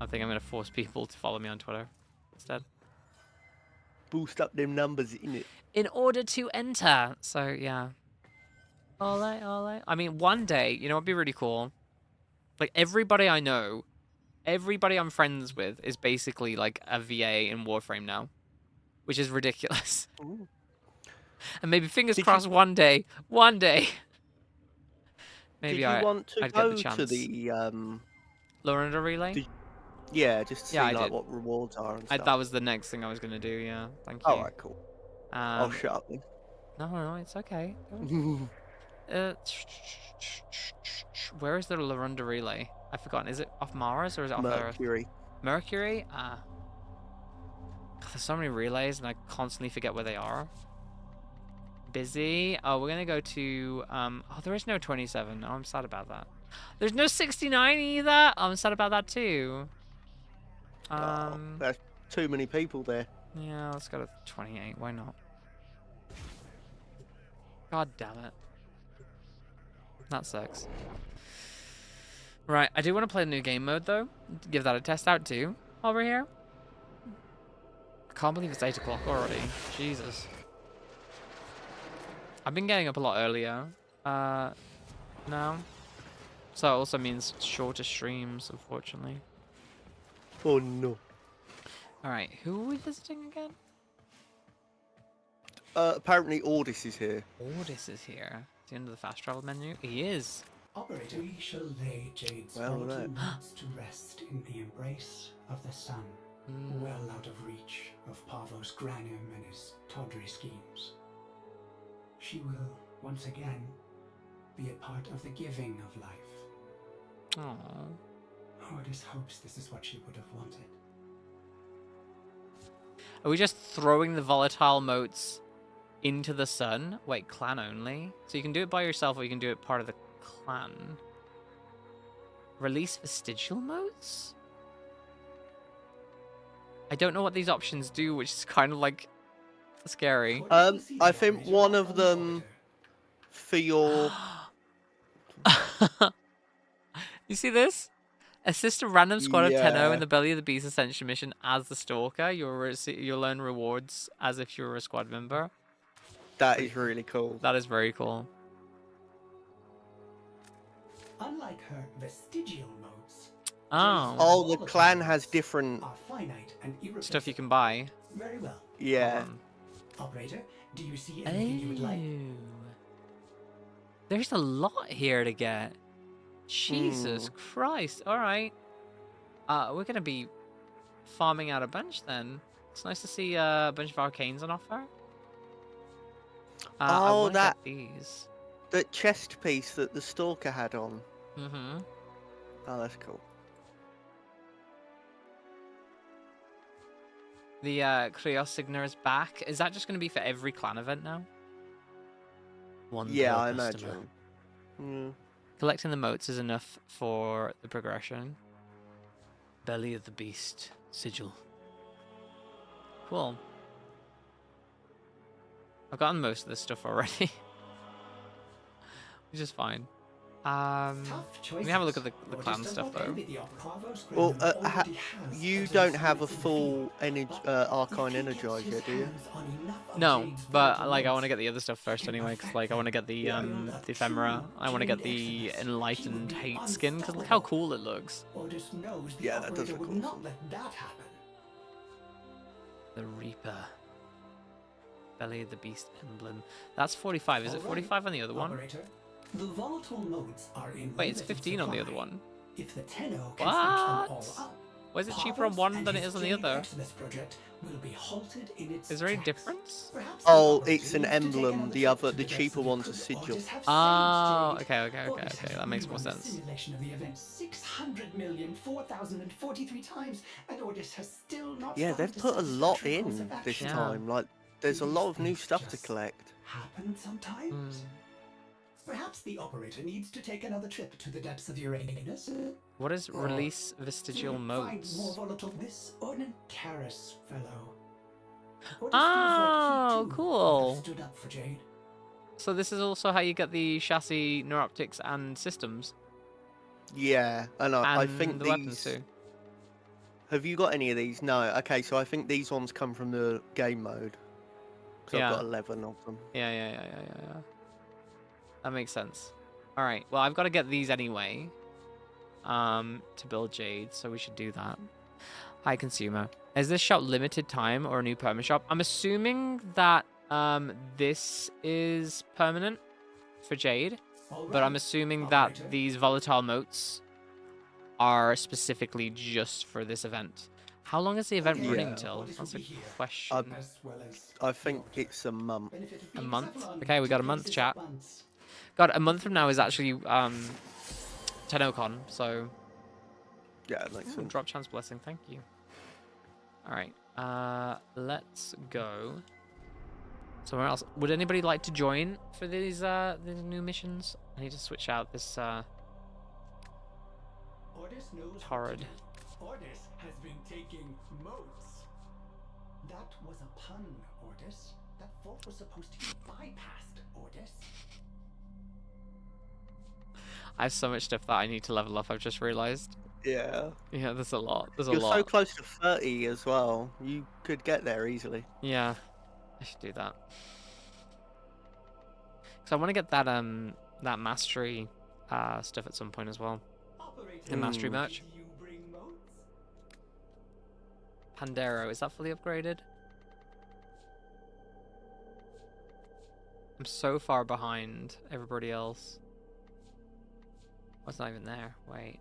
I think I'm going to force people to follow me on Twitter instead. Boost up them numbers, innit? In order to enter. So, yeah. Ole. I mean, one day, you know what'd be really cool? Like, everybody I know, everybody I'm friends with is basically like a VA in Warframe now. Which is ridiculous. Ooh. And maybe fingers crossed one day. Maybe I'd get the chance. To the Lorenda Relay? Yeah, just to see Yeah, I like did. what rewards are and stuff. That was the next thing I was gonna do. Yeah, thank you. Alright, cool. I'll shut up then. No, it's okay. Where is the Larunda relay? I've forgotten. Is it off Mars or is it off Earth? Mercury. Mercury? Ah. God, there's so many relays and I constantly forget where they are. Busy. Oh, we're gonna go to oh, there is no 27. Oh, I'm sad about that. There's no 69 either. I'm sad about that too. There's too many people there. Yeah, let's go to 28. Why not? God damn it. That sucks. Right, I do want to play the new game mode though. Give that a test out too. While we're here. I can't believe it's 8 o'clock already. Jesus. I've been getting up a lot earlier. Now. So it also means shorter streams, unfortunately. Oh no. Alright, who are we visiting again? Apparently Ordis is here. Ordis is here. Is he under the fast travel menu? He is. Operator, we shall lay Jade's Well, mortal that- roots to rest in the embrace of the sun, well out of reach of Pavo's Granum and his tawdry schemes. She will, once again, be a part of the giving of life. Aww. Ordis hopes this is what she would have wanted. Are we just throwing the volatile motes into the sun? Wait, clan only? So you can do it by yourself or you can do it part of the clan. Release vestigial motes? I don't know what these options do, which is kind of like scary. I think one of them for your... You see this? Assist a random squad of 10 Yeah. in the Belly of the Beast Ascension mission as the Stalker. You'll earn rewards as if you were a squad member. That is really cool. That is very cool. Unlike her vestigial modes, Oh, the clan has different... are finite and irreplaceable. Stuff you can buy. Very well. Yeah. Operator, do you see anything you would like? There's a lot here to get. Jesus Christ. Alright. We're going to be farming out a bunch then. It's nice to see a bunch of arcanes on offer. I Oh, wanna that... get these. That chest piece that the Stalker had on. Mm-hmm. Oh, that's cool. The Krios Signer is back. Is that just going to be for every clan event now? One Yeah, per I customer. imagine. Mm. Collecting the motes is enough for the progression. Belly of the Beast sigil. Cool. I've gotten most of this stuff already. Which is fine. Let me have a look at the clan stuff though. Well, you don't have a full Arcane Energize yet, do you? No, but like I want to get the other stuff first anyway, because like I want to get the ephemera. I want to get the enlightened hate skin, because look how cool it looks. Yeah, that does look awesome. The Reaper. Belly of the Beast emblem. That's 45. Is it 45 on the other one? The volatile modes are in Wait, it's 15 on the other one. If the Tenno can snatch them all What? up, Why is it cheaper on Pavos one and than it his is on the Jade other? Exodus project will be halted in its Is there any tracks. difference? Perhaps Oh, the it's an opportunity to take emblem. another The trip other, to the depths cheaper of ones are could sigil. Ordis have Oh, saved okay, Jade. okay. Ordis has That makes more rerun the sense. simulation of the event 600,004,043 times, and Ordis has still not Yeah, found they've a put a lot satisfactory course in of this action. time. Like, there's a lot of new stuff to collect. Happen sometimes. Perhaps the operator needs to take another trip to the depths of Uranus. What is release vestigial Find more modes? volatile this Ornantaris fellow. Ordis feels Oh, like he, too, cool. stood up for Jade. So this is also how you get the chassis, neuroptics, and systems. Yeah, and I And think the weapons these... too. Have you got any of these? No. Okay, so I think these ones come from the game mode. Because Yeah. I've got 11 of them. Yeah. That makes sense. All right. Well, I've got to get these anyway. To build Jade, so we should do that. Hi, consumer. Is this shop limited time or a new perma shop? I'm assuming that this is permanent for Jade, but I'm assuming that these volatile motes are specifically just for this event. How long is the event Okay, running Yeah. till? Orders will That's a be here, question. as well as I think it's a month. benefit of A being month? Cephalon Okay, we got a two month, phases chat. at once. God, a month from now is actually TennoCon, so Yeah, it makes ooh, sense. drop chance blessing, thank you. Alright, let's go somewhere else. Would anybody like to join for these new missions? I need to switch out this Orders knows what to Torrid. do. Orders has been taking modes. That was a pun, Orders. That fault was supposed to be bypassed, Orders. I have so much stuff that I need to level up, I've just realized. Yeah. Yeah, there's a lot. There's a You're lot. so close to 30 as well. You could get there easily. Yeah, I should do that. So I want to get that that mastery stuff at some point as well. The mastery merch. Did you bring modes? Pandero, is that fully upgraded? I'm so far behind everybody else. Oh, it's not even there. Wait.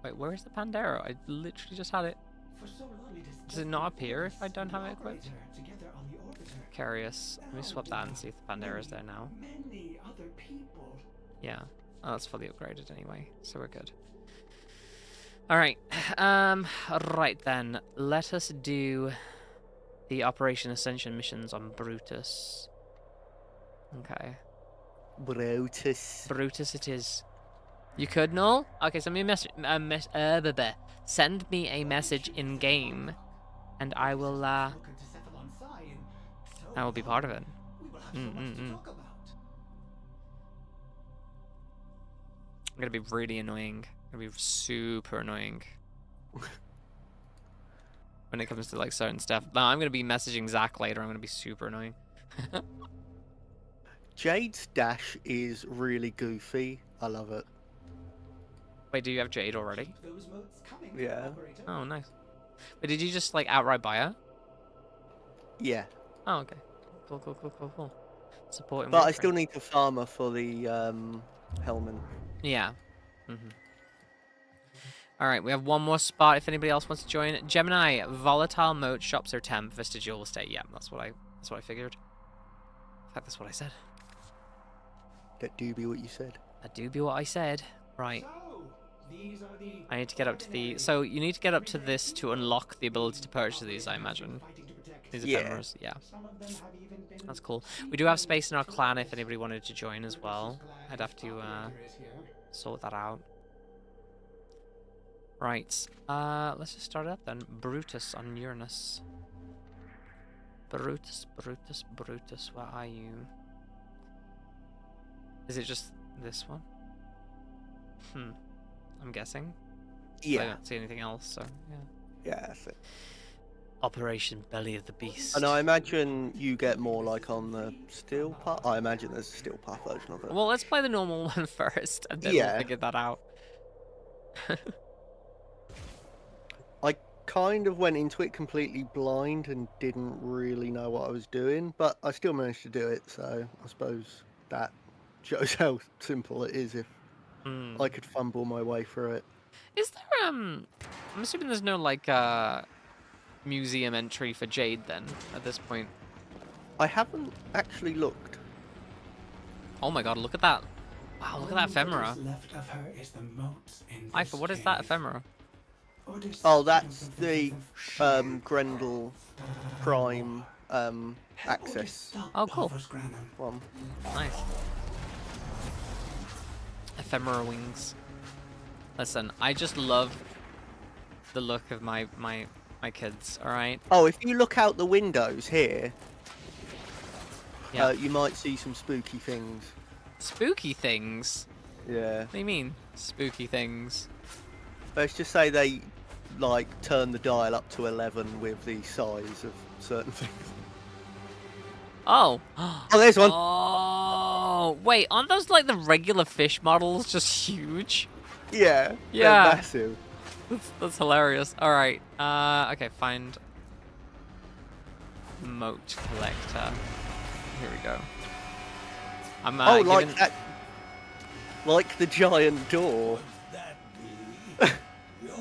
Wait, where is the Pandero? I literally just had it. For so long it is Does it not appear if I don't have it equipped? Together on the orbiter. Curious. Let me swap that and see if the Pandero is there now. Many other people. Yeah. Oh, that's fully upgraded anyway, so we're good. Alright. Right then. Let us do the Operation Ascension missions on Brutus. Okay. Brutus. Brutus it is. You could, Null? Okay, send me a message. Send me a message in game, and I will be part of it. I'm gonna be really annoying. I'm gonna be super annoying when it comes to like certain stuff. No, I'm gonna be messaging Zach later. I'm gonna be super annoying. Jade's dash is really goofy. I love it. Wait, do you have Jade already? Those modes coming, Yeah. operator. Oh, nice. But did you just like outright buy her? Yeah. Oh, okay. Cool. Supporting. But I Warframe. still need to farm her for the Hellman. Yeah. All right, we have one more spot. If anybody else wants to join, Gemini, volatile mode shops are temp. Vestigial will stay. Yeah, that's what I figured. In fact, that's what I said. That do be what you said. That do be what I said. Right. So, these are the I need to get up to the. So you need to get up to this to unlock the ability to purchase these. I imagine. fighting to protect. These Yeah. ephemeras. Yeah. Some of them have even been That's cool. We do have space in our clan if anybody wanted to join as well. I'd have to sort that out. Right. Let's just start it up then. Brutus on Uranus. Brutus. Where are you? Is it just this one? I'm guessing. I Yeah. don't see anything else, so yeah. Yeah, that's it. Operation Belly of the Beast. And I imagine you get more like on the steel path. I imagine there's a steel path version of it. Well, let's play the normal one first, and then Yeah. we'll figure that out. I kind of went into it completely blind and didn't really know what I was doing, but I still managed to do it, so I suppose that shows how simple it is if I could fumble my way through it. Is there I'm assuming there's no like museum entry for Jade then at this point. I haven't actually looked. Oh my god, look at that. Wow, look at that ephemera. Left of her is the motes in Ifa, this what is that cave. ephemera? Orders Oh, that's of the sheer Grendel Prime access stop Oh, cool. Pavos Granum. one. Nice. Ephemera wings. Listen, I just love the look of my kids, alright? Oh, if you look out the windows here, Yeah. you might see some spooky things. Spooky things? Yeah. What do you mean, spooky things? Let's just say they like turn the dial up to 11 with the size of certain things. Oh. Oh, there's one. Oh, wait, aren't those like the regular fish models just huge? Yeah. Yeah. They're massive. That's hilarious. All right. Okay, find moat collector. Here we go. I'm Oh, like giving... that. like the giant door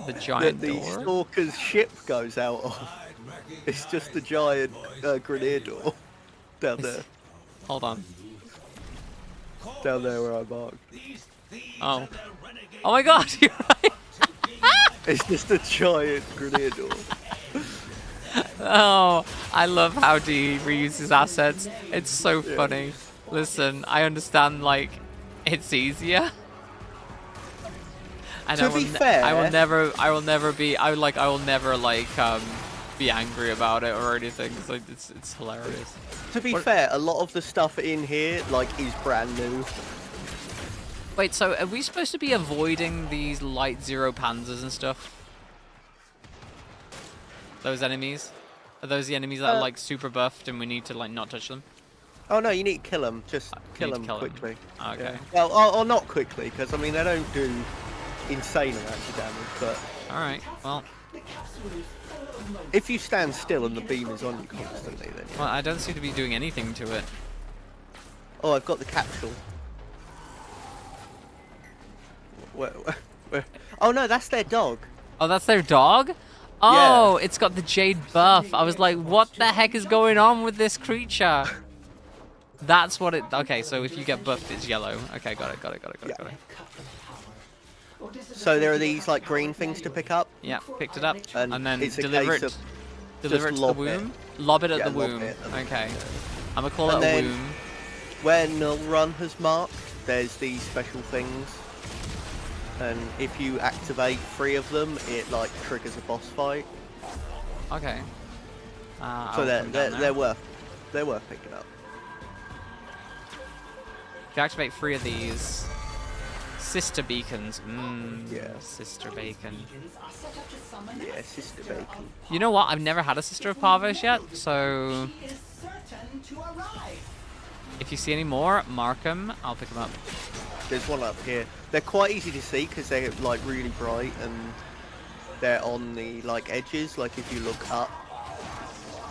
The giant that the door? Stalker's ship goes out of. It's just a giant grenadier door down there. Hold on. Down there where I marked. Oh. Oh my god, you're right. It's just a giant grenadier door. Oh, I love how he reuses assets. It's so funny. Listen, I understand, like, it's easier. And To be fair, I will never be angry about it or anything. It's like, it's hilarious. To be fair, a lot of the stuff in here, like, is brand new. Wait, so are we supposed to be avoiding these light zero panzers and stuff? Those enemies? Are those the enemies that are like super buffed and we need to like not touch them? Oh no, you need to kill them. Just kill need them to kill 'em. quickly. Okay. Yeah. Well, or not quickly, because I mean they don't do insane amounts of damage. But Alright, well. if you stand still and the beam is on you constantly, then. Well, I don't seem to be doing anything to it. Oh, I've got the capsule. Where? Oh no, that's their dog. Oh, that's their dog? Oh, it's got the Jade buff. I was like, what the heck is going on with this creature? That's what it... Okay, so if you get buffed, it's yellow. Okay, got it. So there are these like green things to pick up. Yeah, picked it up. And then it's a deliver case it. of Deliver it just to the lob it. womb? Lob it at Yeah, the lob womb. it. Okay. I'm gonna call And it a then- womb. Where Null Run has marked, there's these special things. And if you activate 3 of them, it like triggers a boss fight. Okay. So I'll come down there. they're worth picking up. If you activate 3 of these sister beacons, Yeah. sister bacon. Yeah, Sister Bacon. You know what? I've never had a sister of Parvos yet, so if you see any more, mark them. I'll pick them up. There's one up here. They're quite easy to see because they're like really bright and they're on the like edges. Like if you look up.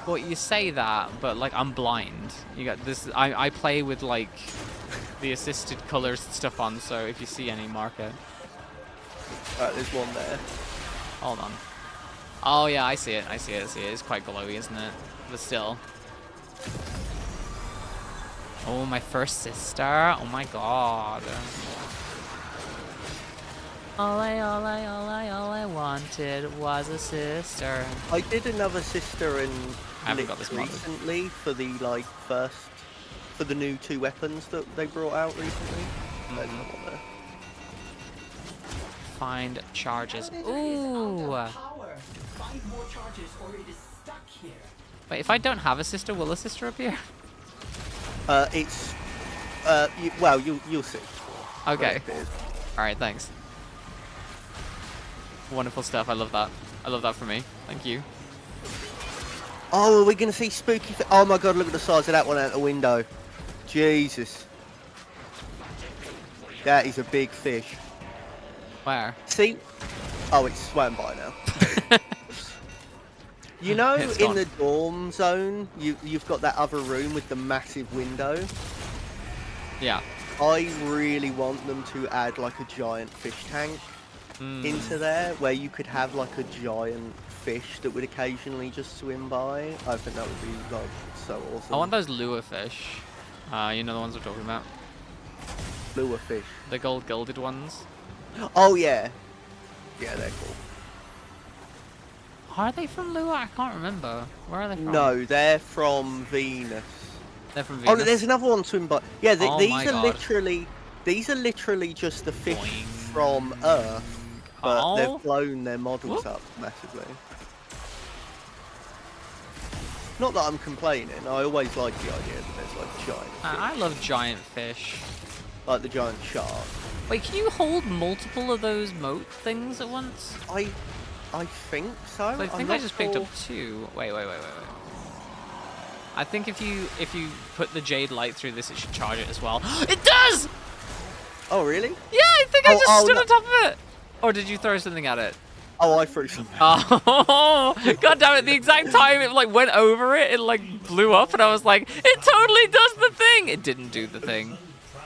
Well, you say that, but like I'm blind. You got this. I play with like the assisted colors and stuff on. So if you see any, mark it. There's one there. Hold on. Oh yeah, I see it. It's quite glowy, isn't it? But still. Oh, my first sister. Oh my god. All I wanted was a sister. I did another sister in I haven't got this modded. recently for the like for the new 2 weapons that they brought out recently. There's another one there. Find charges. Ooh. Wait, if I don't have a sister, will a sister appear? It's you'll see. Okay. All right, thanks. Wonderful stuff. I love that. I love that for me. Thank you. Oh, are we gonna see spooky? Oh my god! Look at the size of that one out the window. Jesus. That is a big fish. Where? See? Oh, it's swam by now. You know, It's in gone. the dorm zone, you've got that other room with the massive window. Yeah. I really want them to add like a giant fish tank into there, where you could have like a giant fish that would occasionally just swim by. I think that would be like so awesome. I want those lure fish. You know the ones we're talking about. Lure fish. The gold gilded ones. Oh yeah. Yeah, they're cool. Are they from Lure? I can't remember. Where are they from? No, they're from Venus. They're from Oh, Venus. no, there's another one swim by. Yeah, Oh these my are God. literally just the fish Boing. from Earth, but Oh. they've blown their models Whoop. up massively. Not that I'm complaining. I always like the idea that there's like giant fish, I love giant fish. like the giant shark. Wait, can you hold multiple of those moat things at once? I think so. I think I just picked up 2. Wait. I think if you put the Jade light through this, it should charge it as well. It does! Oh really? Yeah, I think I just stood no. on top of it. Or did you throw something at it? Oh, I threw something. Oh, god damn it, the exact time it like went over it, it like blew up and I was like, it totally does the thing! It didn't do the thing.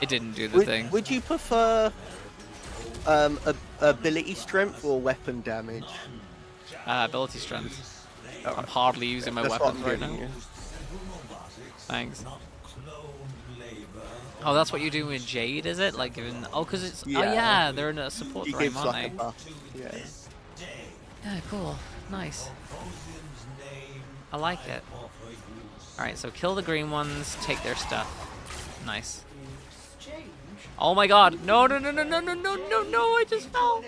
It didn't do the thing. Would you prefer ability strength or weapon damage? Ability strength. I'm hardly using my weapons right now. Thanks. Oh, that's what you do with Jade, is it? Like giving... Oh, because it's... Yeah. Oh, yeah, they're in a support He frame, gives aren't like a they? buff. Yeah. Yeah, cool. Nice. I like it. Alright, so kill the green ones, take their stuff. Nice. Oh my god! No, no, no, no, no, no, no, no, no! I just fell!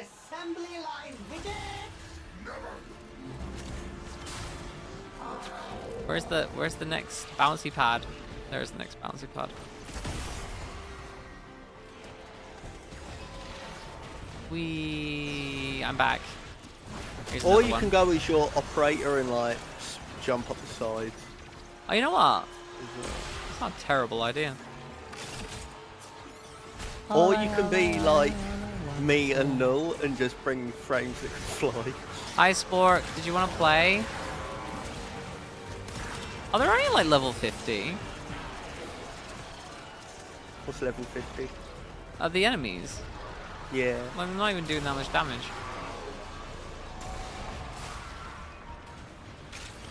Where's the next bouncy pad? There's the next bouncy pad. I'm back. Here's Or you one. can go as your operator and like jump up the sides. Oh, you know what? It's not a terrible idea. Or you can be like me and Null and just bring frames that can fly. Hi, Sport. Did you want to play? Oh, they're only like level 50. What's level 50? The enemies. Yeah. Like, I'm not even doing that much damage.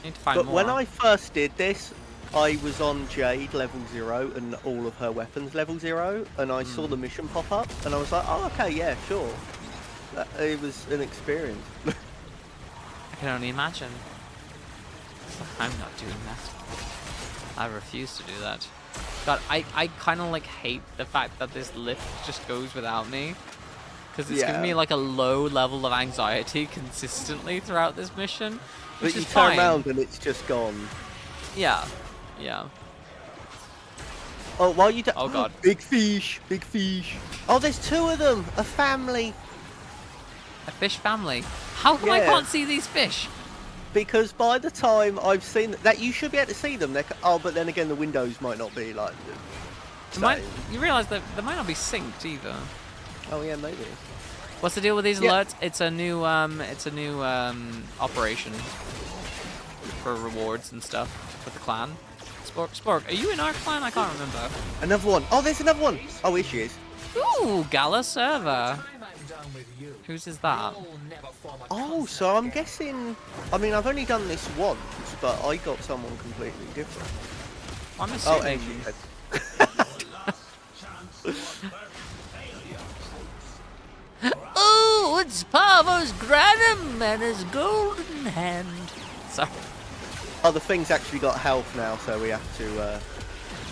Need to find But more. when I first did this, I was on Jade level 0 and all of her weapons level 0, and I saw the mission pop up, and I was like, oh, okay, yeah, sure. It was an experience. I can only imagine. I'm not doing that. I refuse to do that. God, I kind of like hate the fact that this lift just goes without me. Because it's giving me like a low level of anxiety consistently throughout this mission. Which But you is turn fine. around and it's just gone. Yeah. Yeah. Oh, while you do— Oh god. Big fish, big fish. Oh, there's 2 of them. A family. A fish family. How come I Yeah. can't see these fish? Because by the time I've seen that, you should be able to see them. Oh, but then again, the windows might not be like the same. You realise that they might not be synced either. Oh yeah, maybe. What's the deal with these Yeah. alerts? It's a new operation for rewards and stuff with the clan. Spork, are you in our clan? I can't remember. Another one. Oh, there's another one. Oh, here she is. Ooh, Gala server. Whose is that? Oh, so I'm guessing. I mean, I've only done this once, but I got someone completely different. I'm Oh, assuming. Oh, it's Pavo's Granum and his golden hand. Sorry. Oh, the thing's actually got health now, so we have to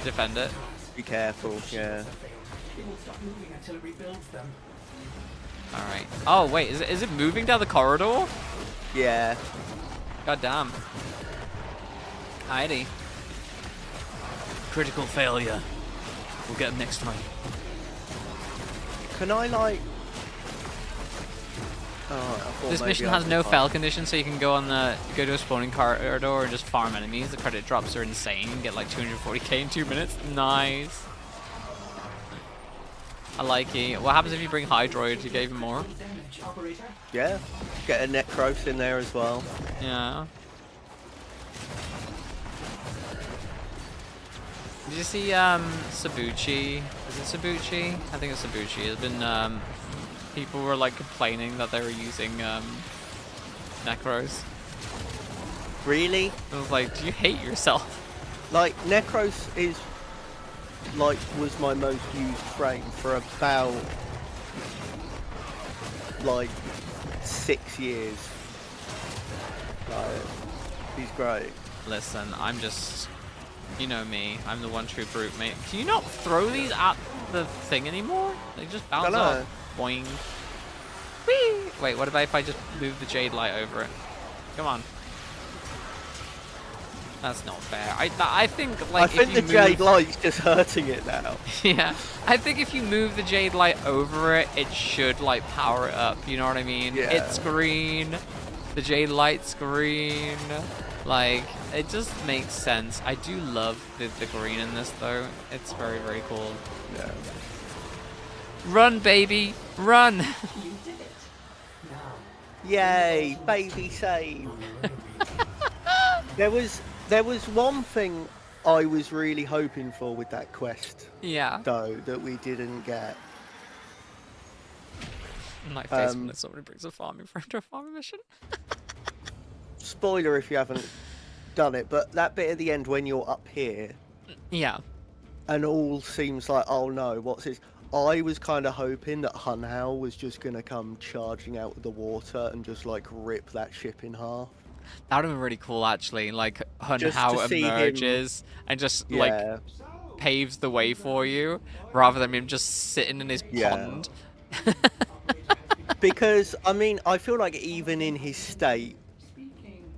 Defend it. be careful. Yeah. Alright. Oh, wait, is it moving down the corridor? Yeah. God damn. Heidi. Critical failure. We'll get him next time. Can I like? Oh, I thought This maybe mission I has could no find- fail condition, so you can go to a spawning corridor and just farm enemies. The credit drops are insane. You get like 240k in 2 minutes. Nice. I like it. What happens if you bring Hydroid? You get even more. Yeah. Get a Necros in there as well. Yeah. Did you see Sabuchi? Is it Sabuchi? I think it's Sabuchi. There's been people were like complaining that they were using Necros. Really? I was like, do you hate yourself? Like Necros is like was my most used frame for about like 6 years. Like, he's great. Listen, I'm just, you know me, I'm the one true brute, mate. Can you not throw these at the thing anymore? They just bounce Dunno. off. Boing. Whee! Wait, what about if I just move the Jade light over it? Come on. That's not fair. I think like I think if you the Jade move... light's just hurting it now. Yeah, I think if you move the Jade light over it, it should like power it up. You know what I mean? Yeah. It's green. The Jade light's green. Like, it just makes sense. I do love the green in this though. It's very, very cool. Yeah. Run, baby, run! Yay, baby save. There was one thing I was really hoping for with that quest, Yeah. though, that we didn't get. My face when somebody brings a farming friend to a farming mission. Spoiler if you haven't done it, but that bit at the end when you're up here, Yeah. and all seems like, oh no, what's this? I was kind of hoping that Hunhao was just gonna come charging out of the water and just like rip that ship in half. That would have been really cool, actually. Like, Just how to it see him- emerges and just, like, Yeah. paves the way for you, rather than him just sitting in his Yeah. pond. Because, I mean, I feel like even in his state,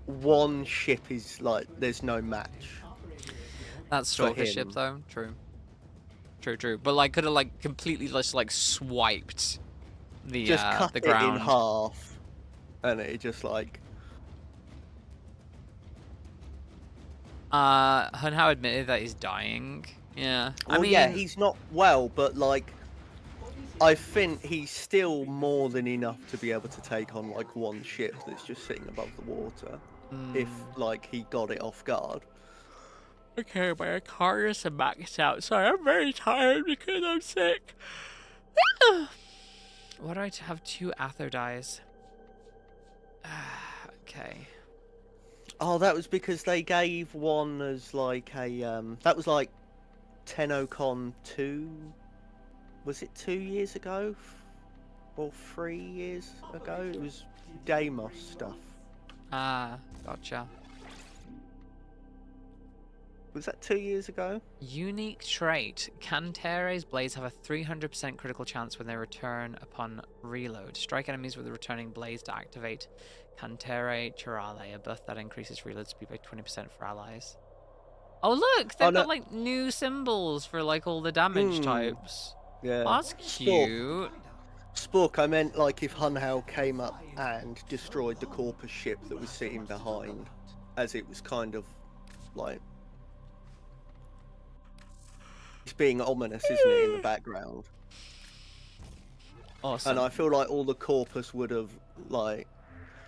one ship is like, there's no match. That's for Stalker ship, him. though. True. True. But, like, could have, like, completely just, like, swiped the, Just cut the it ground. in half, and it just like... Hunhao admitted that he's dying. Yeah. Well, I mean, yeah, he's not well, but like, I think he's still more than enough to be able to take on like one ship that's just sitting above the water, if like he got it off guard. Okay, my car is maxed out. Sorry, I'm very tired because I'm sick. Why do I have 2 Aether dies? Okay. Oh, that was because they gave one as like a that was like TennoCon 2. Was it 2 years ago? Or 3 years ago? It was Deimos stuff. Ah, gotcha. Was that 2 years ago? Unique trait. Cantere's blades have a 300% critical chance when they return upon reload. Strike enemies with the returning blades to activate Cantere Chirale, a buff that increases reload speed by 20% for allies. Oh look! They've got like new symbols for like all the damage types. Yeah. That's cute. Spork, I meant like if Hunhao came up and destroyed the Corpus ship that was sitting behind, as it was kind of like... It's being ominous, isn't it, in the background? Awesome. And I feel like all the Corpus would have like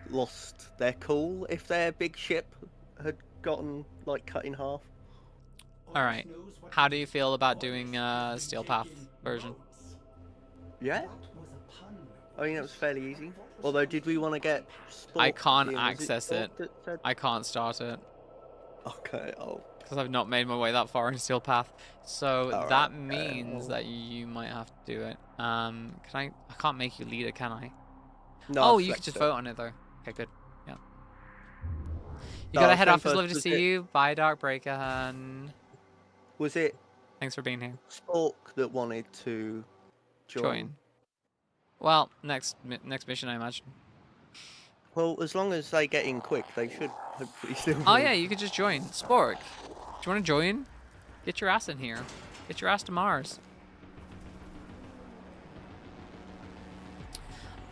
lost their cool if their big ship had gotten like cut in half. Alright. How do you feel about doing Steel Path version? Yeah? I mean, it was fairly easy. Although, did we want to get... I can't in? Was access it. Spork that said- I can't start it. Okay, oh. Because I've not made my way that far in Steel Path. So Alright, that means that you might have to do it. Can I can't make you lead it, can I? No, Oh, I you could flexed just it. vote on it though. Okay, good. Yeah. You No, gotta I was head going off. It's first. lovely to Was see it- you. Bye, Darkbreaker. And Was it thanks for being here. Spork that wanted to join? Well, next mission, I imagine. Well, as long as they get in quick, they should hopefully still... Oh win. yeah, you could just join. Spork, do you want to join? Get your ass in here. Get your ass to Mars.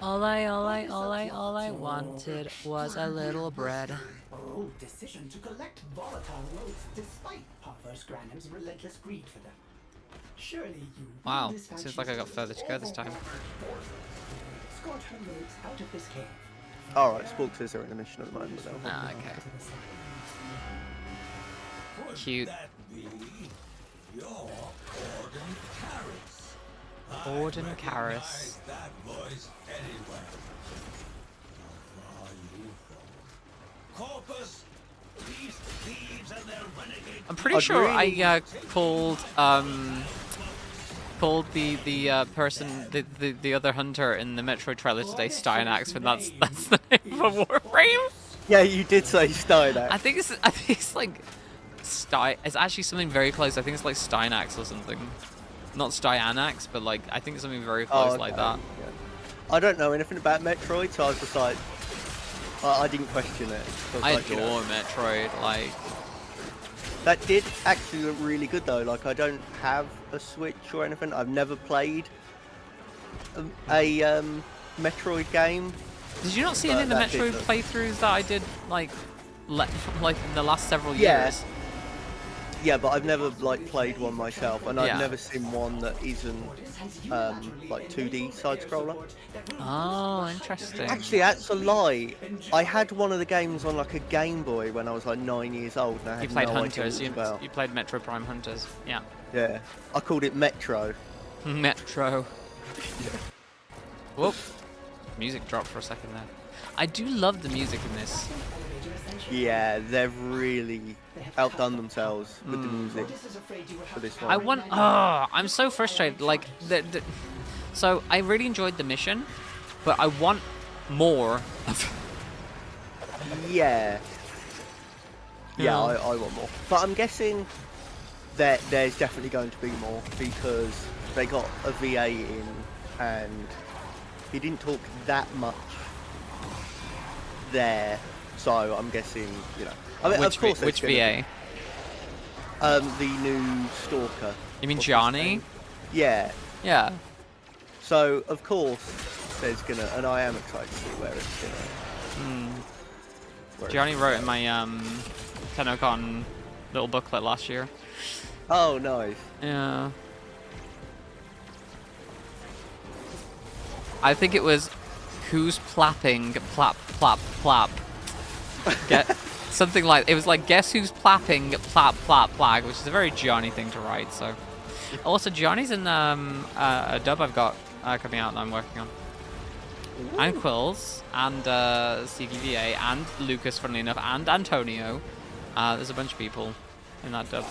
All I wanted was a little bread. Bold decision to collect volatile roads despite Parvus Granham's relentless greed for them. Surely you... Wow, seems like I got further to go this time. Escort her roads out of this cave. Alright, Spork says they're in a mission at the moment, though. Ah, okay. Cute. Gordon Karras. That voice anyway. Corpus, these thieves and their renegade. I'm pretty sure I called the person the other hunter in the Metroid trailer today Steinax, and that's the name of a Warframe. Yeah, you did say Steinax. I think it's like it's actually something very close. I think it's like Steinax or something. Not Styanax, but like I think it's something very close like that. Yeah. I don't know anything about Metroid, so I was just like, I didn't question it. So I like, adore Metroid. Like that did actually look really good though. Like I don't have a Switch or anything. I've never played a Metroid game. Did you not see any of the that did Metroid look- playthroughs that I did like in the last several Yeah. years? Yeah, but I've never like played one myself, and Yeah. I've never seen one that isn't like 2D side scroller. Oh, Interesting. Actually, that's a lie. I had one of the games on like a Game Boy when I was like 9 years old. And I had You played no idea Hunters. what it You, was about. you played Metro Prime Hunters. Yeah. Yeah, I called it Metro. Metro. Whoop. Music dropped for a second there. I do love the music in this. Yeah, they've really outdone themselves with the music for this one. I want. Oh, I'm so frustrated. Like, so I really enjoyed the mission, but I want more. Yeah. Yeah, I want more. But I'm guessing that there's definitely going to be more because they got a VA in and he didn't talk that much there. So I'm guessing, you know. I mean, of course which VA? The new Stalker. You mean Johnny? Yeah. Yeah. So of course there's gonna, and I am excited to see where it's gonna. Johnny wrote in my TennoCon little booklet last year. Oh, nice. Yeah. I think it was who's plapping plap plap plap. Get something like it was like guess who's plapping plap plap plag, which is a very Johnny thing to write. So also Johnny's in a dub I've got coming out that I'm working on. Ooh. And Quills and CGVA and Lucas, funnily enough, and Antonio. There's a bunch of people in that dub.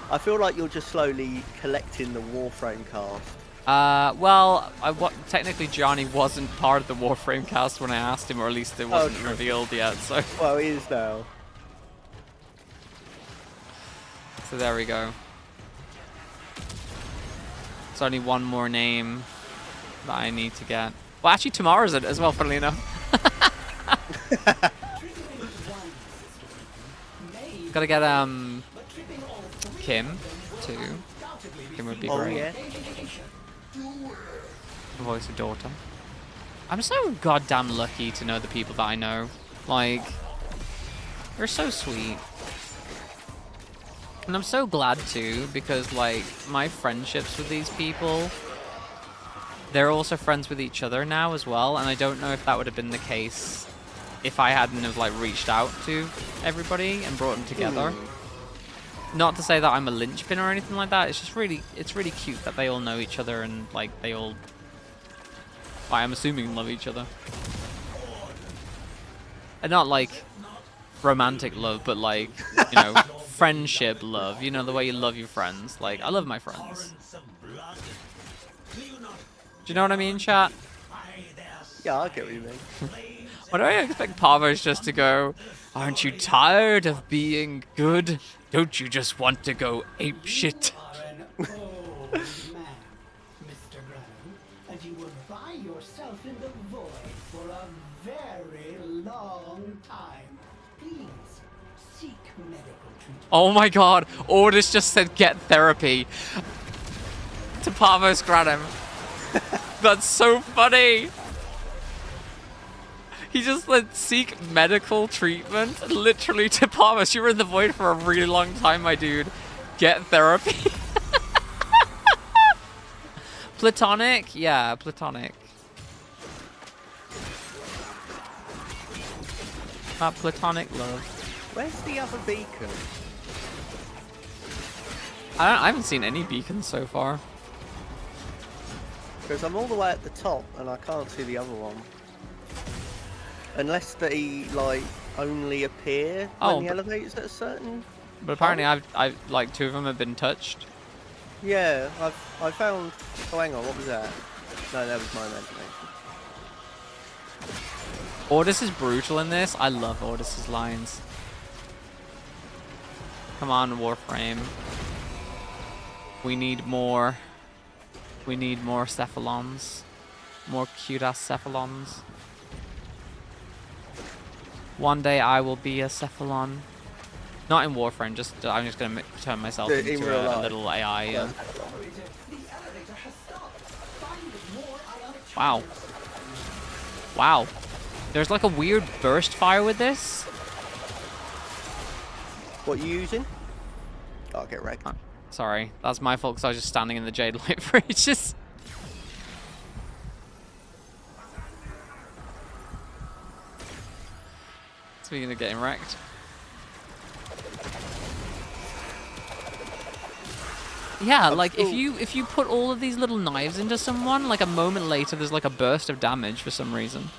I feel like you're just slowly collecting the Warframe cast. Well, technically Johnny wasn't part of the Warframe cast when I asked him, or at least it wasn't revealed yet, so... Well, he is now. So there we go. There's only one more name that I need to get. Well, actually tomorrow's it as well, funnily enough. Gotta get, Kim, too. Kim would be great. Yeah. Voice of daughter. I'm so goddamn lucky to know the people that I know. Like, they're so sweet. And I'm so glad too, because like, my friendships with these people, they're also friends with each other now as well, and I don't know if that would have been the case if I hadn't have like reached out to everybody and brought them together. Not to say that I'm a linchpin or anything like that, it's just really, it's really cute that they all know each other and like they all, I'm assuming, love each other. And not like romantic love, but like, you know, friendship love, you know, the way you love your friends. Like, I love my friends. Do you know what I mean, chat? Yeah, I get what you mean. Why do I expect Pavos just to go, aren't you tired of being good? Don't you just want to go ape shit? Old man, Mr. Grano, and you will find yourself in the void for a very long time. Please seek medical treatment. Oh my god, Ordis just said get therapy to Pavos Granum. That's so funny. He just said seek medical treatment, literally to Pavos. You were in the void for a really long time, my dude. Get therapy. Platonic? Yeah, platonic. Platonic love. Where's the other beacon? I haven't seen any beacons so far. Because I'm all the way at the top and I can't see the other one. Unless they like only appear when the elevator's at a certain. But apparently, I've like 2 of them have been touched. Yeah, I found. Oh, hang on, what was that? No, that was my imagination. Ordis is brutal in this. I love Ordis's lines. Come on, Warframe. We need more. We need more cephalons. More cute-ass cephalons. One day I will be a cephalon. Not in Warframe, just I'm just gonna turn myself into a little AI. Yeah. Wow. Wow. There's like a weird burst fire with this. What are you using? Oh, I'll get wrecked. Oh, sorry, that's my fault because I was just standing in the Jade light for ages. Speaking of getting wrecked. Yeah, like if you put all of these little knives into someone, like a moment later, there's like a burst of damage for some reason.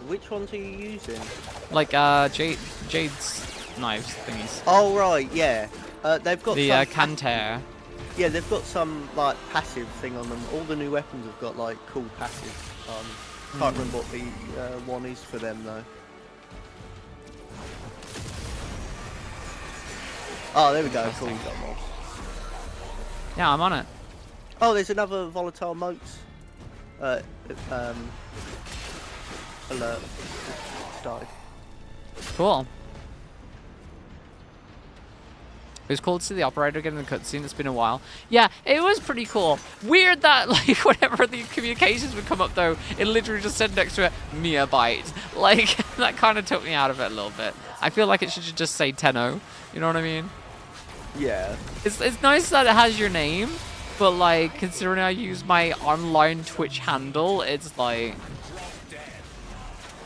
Which ones are you using? Like Jade's knives thingies. Oh right, yeah. They've got the some Canter. Yeah, they've got some like passive thing on them. All the new weapons have got like cool passive. Can't remember what the one is for them though. Oh, there we go. Cool, we got more. Yeah, I'm on it. Oh, there's another volatile motes. Alert. Started. Cool. It was cool to see the operator get in the cutscene. It's been a while. Yeah, it was pretty cool. Weird that, like, whenever the communications would come up, though, it literally just said next to it, Miabyte. Like, that kind of took me out of it a little bit. I feel like it should just say Tenno. You know what I mean? Yeah. It's nice that it has your name, but, like, considering I use my online Twitch handle, it's, like,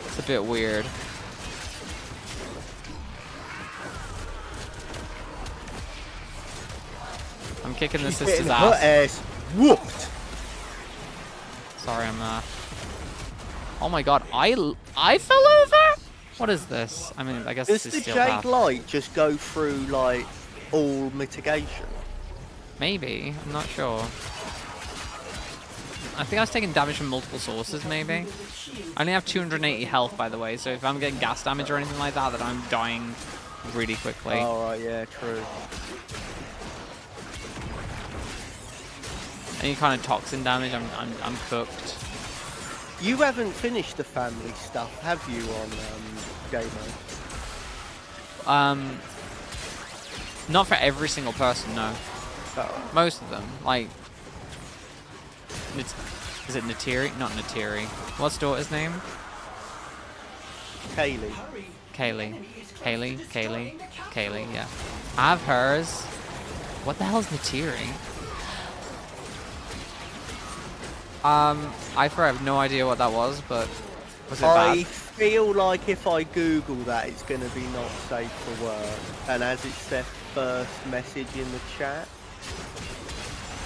it's a bit weird. I'm kicking the sister's ass. Her ass whooped. Sorry, I'm Oh my god, I fell over? What is this? I mean, I guess Does this is the steel Jade path. light just go through like all mitigation? Maybe, I'm not sure. I think I was taking damage from multiple sources, maybe. I only have 280 health, by the way, so if I'm getting gas damage or anything like that, then I'm dying really quickly. Oh, right, yeah, true. Any kind of toxin damage, I'm cooked. You haven't finished the family stuff, have you, on game mode? Not for every single person, no. Oh. Most of them, like, is it Natiri? Not Natiri. What's daughter's name? Kaylee. Kaylee, yeah. I have hers. What the hell is Natiri? I have no idea what that was, but was it bad? I feel like if I Google that, it's going to be not safe for work. And as it's their first message in the chat.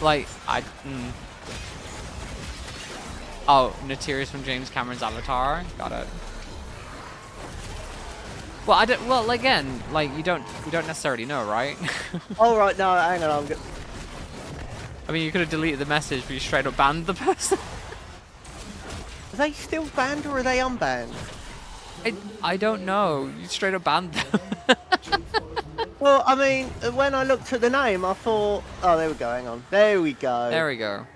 Like, Oh, Natiri's from James Cameron's Avatar. Got it. Well, I don't. Well, again, like you don't necessarily know, right? All right, no, hang on. I mean, you could have deleted the message, but you straight up banned the person. Are they still banned or are they unbanned? I don't know. You straight up banned them. Well, I mean, when I looked at the name, I thought, oh, there we go. Hang on. There we go. There we go.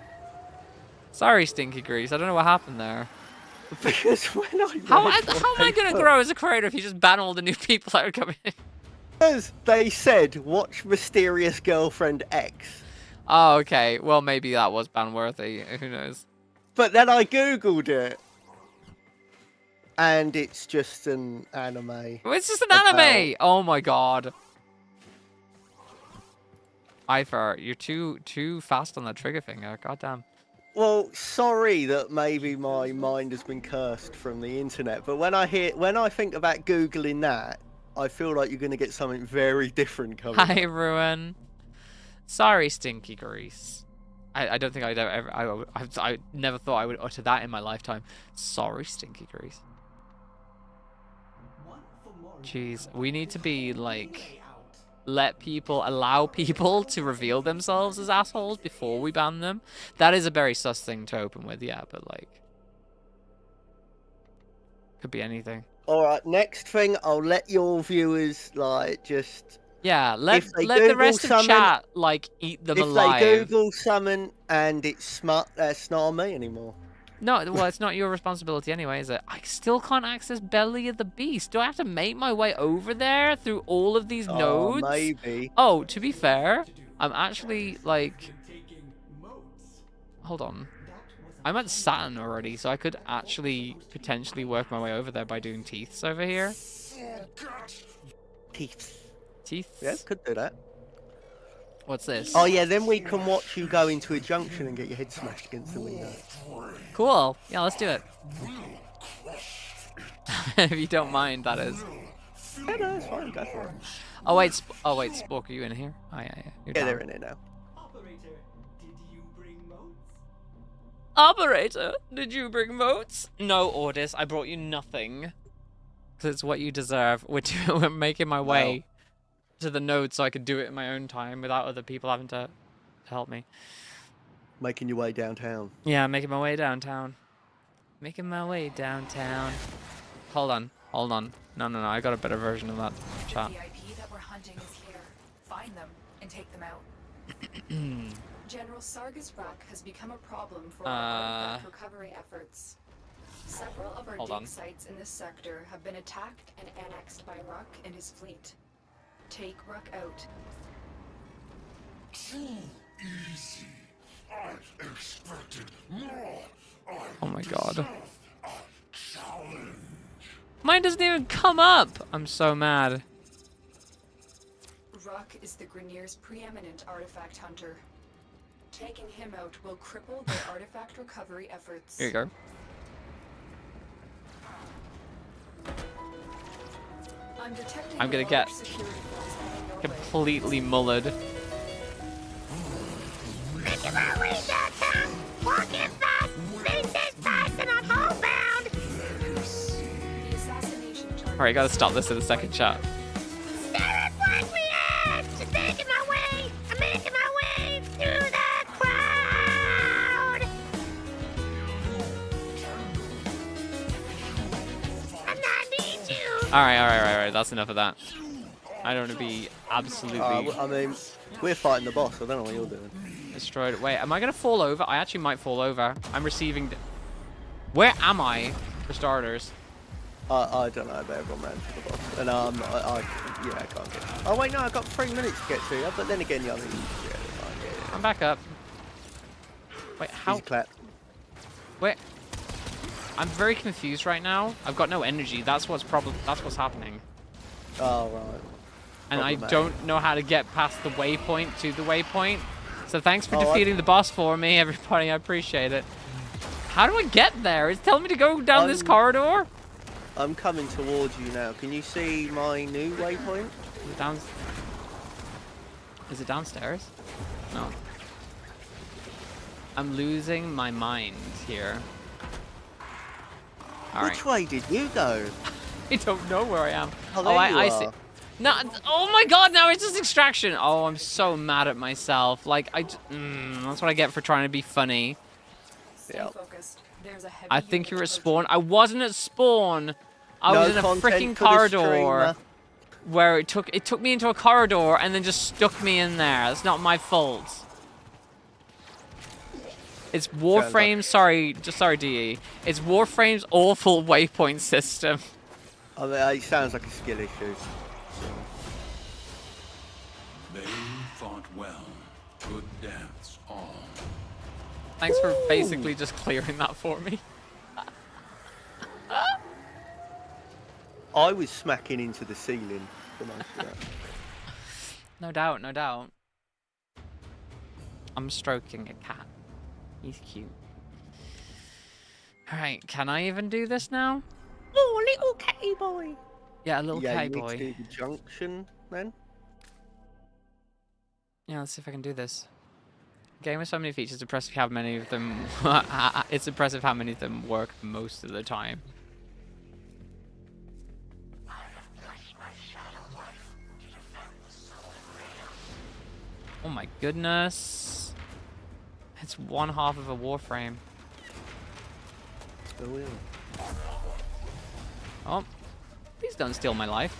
Sorry, Stinky Grease. I don't know what happened there. Because when I how am I going to grow as a creator if you just ban all the new people that are coming in? Because they said, watch Mysterious Girlfriend X. Oh, okay. Well, maybe that was ban worthy. Who knows? But then I Googled it. And it's just an anime. It's just an anime! Oh my god. Ivar, you're too fast on that trigger finger. Goddamn. Well, sorry that maybe my mind has been cursed from the internet, but when I think about Googling that, I feel like you're going to get something very different coming. Hi, everyone. Sorry, Stinky Grease. I don't think I'd ever... I never thought I would utter that in my lifetime. Sorry, Stinky Grease. Jeez, we need to be, like... allow people to reveal themselves as assholes before we ban them. That is a very sus thing to open with, yeah, but, like... Could be anything. Alright, next thing, I'll let your viewers, like, just... Yeah, let the rest of chat, like, eat them alive. If they Google summon and it's that's not on me anymore. No, well, it's not your responsibility anyway, is it? I still can't access Belly of the Beast. Do I have to make my way over there through all of these nodes? Maybe. Oh, to be fair, I'm actually, like... Hold on. I'm at Saturn already, so I could actually potentially work my way over there by doing teeths over here. Teeth. Teeth? Yeah, could do that. What's this? Oh yeah, then we can watch you go into a junction and get your head smashed against the window. Cool. Yeah, let's do it. If you don't mind, that is. Yeah, no, it's fine. Go for it. Oh wait, Spork, are you in here? Oh yeah. You're Yeah, down. they're in it now. Operator, did you bring motes? No, Ordis, I brought you nothing. Because it's what you deserve. We're making my way to the node so I can do it in my own time without other people having to help me. Making your way downtown. Yeah, making my way downtown. Making my way downtown. Hold on. No, I got a better version of that chat. The VIP that we're hunting is here. Find them and take them out. General Sargus Ruck has become a problem for our artifact recovery efforts. Several of our dig sites in this sector have been attacked and annexed by Ruck and his fleet. Take Ruck out. Too easy. I expected more. Oh my god. A challenge. Mine doesn't even come up! I'm so mad. Ruck is the Grineer's preeminent artifact hunter. Taking him out will cripple their artifact recovery efforts. Here you go. I'm gonna get completely mullered. Making my way downtown, walking fast, faces fast and I'm homebound. Alright, gotta stop this in the second shot. Staring blankly at, just making my way, I'm making my way through the crowd. And I need you. Alright, that's enough of that. I don't want to be absolutely I mean, we're fighting the boss. I don't know what you're doing. destroyed. Wait, am I gonna fall over? I actually might fall over. I'm receiving... Where am I, for starters? I don't know, but everyone ran to the boss. And I can't get it. Oh wait, no, I've got 3 minutes to get to you, but then again, yeah, I mean, yeah. I'm back up. Wait, how... Easy clap. Wait. I'm very confused right now. I've got no energy. That's what's happening. Oh, right. And I don't know how to get past the waypoint to the waypoint. So thanks for defeating the boss for me, everybody. I appreciate it. How do I get there? It's telling me to go down this corridor? I'm coming towards you now. Can you see my new waypoint? Is it downstairs? No. I'm losing my mind here. Which way did you go? I don't know where I am. Oh, there I see. No, oh my god, now it's just extraction. Oh, I'm so mad at myself. Like, that's what I get for trying to be funny. Stay focused. There's a heavy I think you're at spawn. I wasn't at spawn. I was in a freaking corridor where it took me into a corridor and then just stuck me in there. That's not my fault. It's Warframe. Sorry, DE. It's Warframe's awful waypoint system. I mean, it sounds like a skill issue. They fought well. Good dance, all. Thanks for basically just clearing that for me. I was smacking into the ceiling for most of that. No doubt, no doubt. I'm stroking a cat. He's cute. Alright, can I even do this now? Oh, little catty boy. Yeah, a little catty boy. Yeah, you need to do the junction then. Yeah, let's see if I can do this. Game with so many features, impressive how many of them... it's impressive how many of them work most of the time. Oh my goodness. It's 1/2 of a Warframe. Oh, please don't steal my life.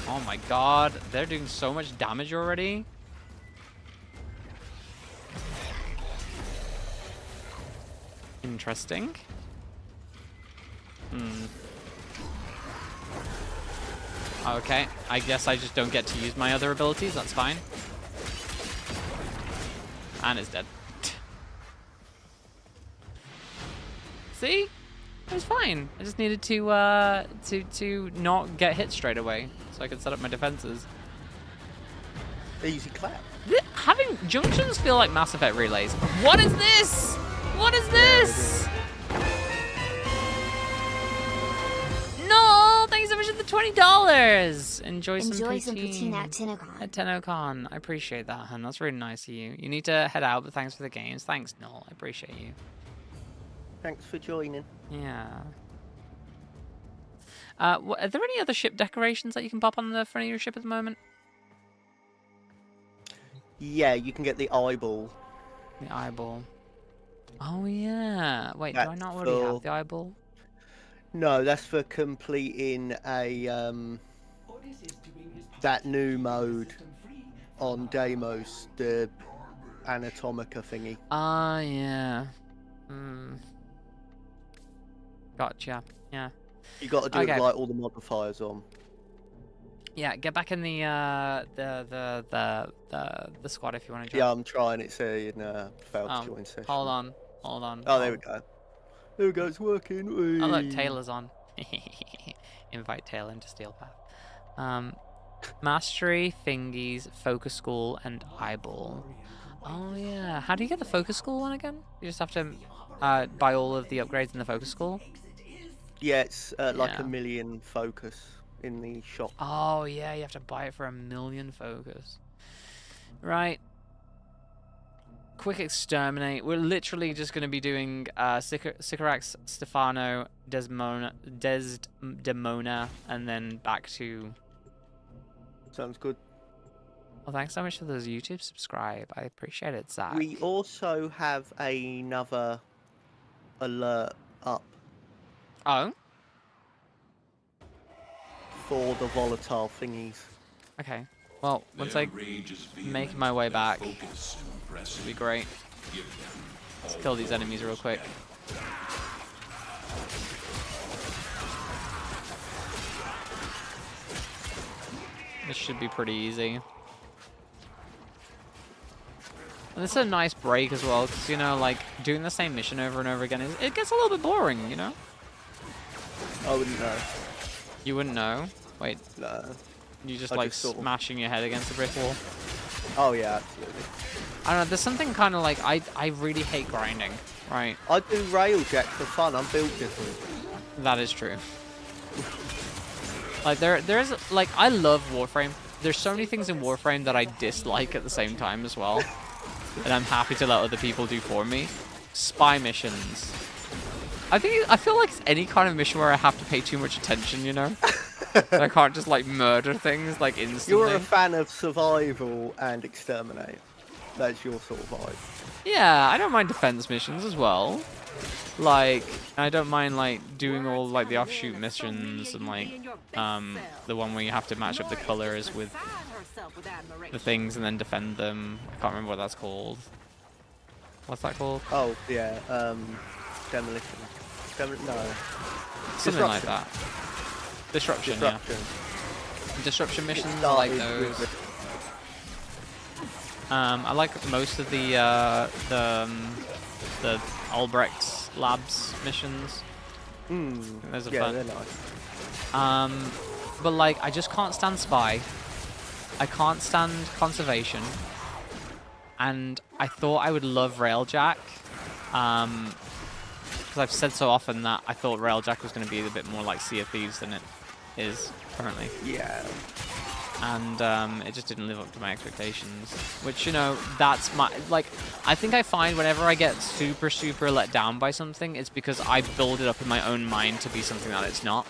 Oh my god, they're doing so much damage already. Interesting. Okay, I guess I just don't get to use my other abilities, that's fine. And it's dead. See? It was fine. I just needed to not get hit straight away, so I could set up my defenses. Easy clap. Having junctions feel like Mass Effect relays. What is this? What is this? No! Thank you so much for the $20. Enjoy some poutine at Tenocon. At Tenocon. I appreciate that, hun. That's really nice of you. You need to head out, but thanks for the games. Thanks, Noel. I appreciate you. Thanks for joining. Yeah. Are there any other ship decorations that you can pop on the front of your ship at the moment? Yeah, you can get the eyeball. The eyeball. Oh, yeah. Wait, do I not already have the eyeball? No, that's for completing a that new mode on Deimos, the Anatomica thingy. Ah, yeah. Gotcha. Yeah. You got to do it with, like all the modifiers on. Yeah, get back in the squad if you want to join. Yeah, I'm trying. It's in failed to join session. Hold on. Oh, there we go. There we go. It's working. Oh look, Taylor's on. Invite Taylor into Steel Path. Mastery, Fingies, Focus School, and Eyeball. Oh yeah. How do you get the Focus School one again? You just have to buy all of the upgrades in the Focus School. Yeah, it's like 1 million focus in the shop. Oh yeah, you have to buy it for 1 million focus. Right. Quick exterminate. We're literally just going to be doing Sycorax, Stefano, Desdemona, and then back to... Sounds good. Well, thanks so much for those YouTube subscribe. I appreciate it, Zach. We also have another alert up. Oh? For the volatile thingies. Okay. Well, once I make my way back, it'll be great. Let's kill these enemies real quick. This should be pretty easy. And this is a nice break as well, because, you know, like, doing the same mission over and over again, it gets a little bit boring, you know? I wouldn't know. You wouldn't know? Wait. No. You just like smashing your head against a brick wall? Oh yeah, absolutely. I don't know, there's something kind of like, I really hate grinding, right? I do railjack for fun, I'm built different. That is true. Like, there's, like, I love Warframe. There's so many things in Warframe that I dislike at the same time as well. And I'm happy to let other people do for me. Spy missions. I feel like it's any kind of mission where I have to pay too much attention, you know? I can't just, like, murder things, like, instantly. You're a fan of survival and exterminate. That's your sort of vibe. Yeah, I don't mind defense missions as well. Like, I don't mind, like, doing all, like, the offshoot missions and, like, the one where you have to match up the colors with the things and then defend them. I can't remember what that's called. What's that called? Oh, yeah, demolition. No. Something like that. Disruption, yeah. Disruption missions, I like those. I like most of the Albrecht Labs missions. Those are fun. They're nice. But like, I just can't stand Spy. I can't stand Conservation. And I thought I would love Railjack. Because I've said so often that I thought Railjack was going to be a bit more like Sea of Thieves than it is currently. Yeah. And it just didn't live up to my expectations. Which, you know, that's my... Like, I think I find whenever I get super let down by something, it's because I build it up in my own mind to be something that it's not.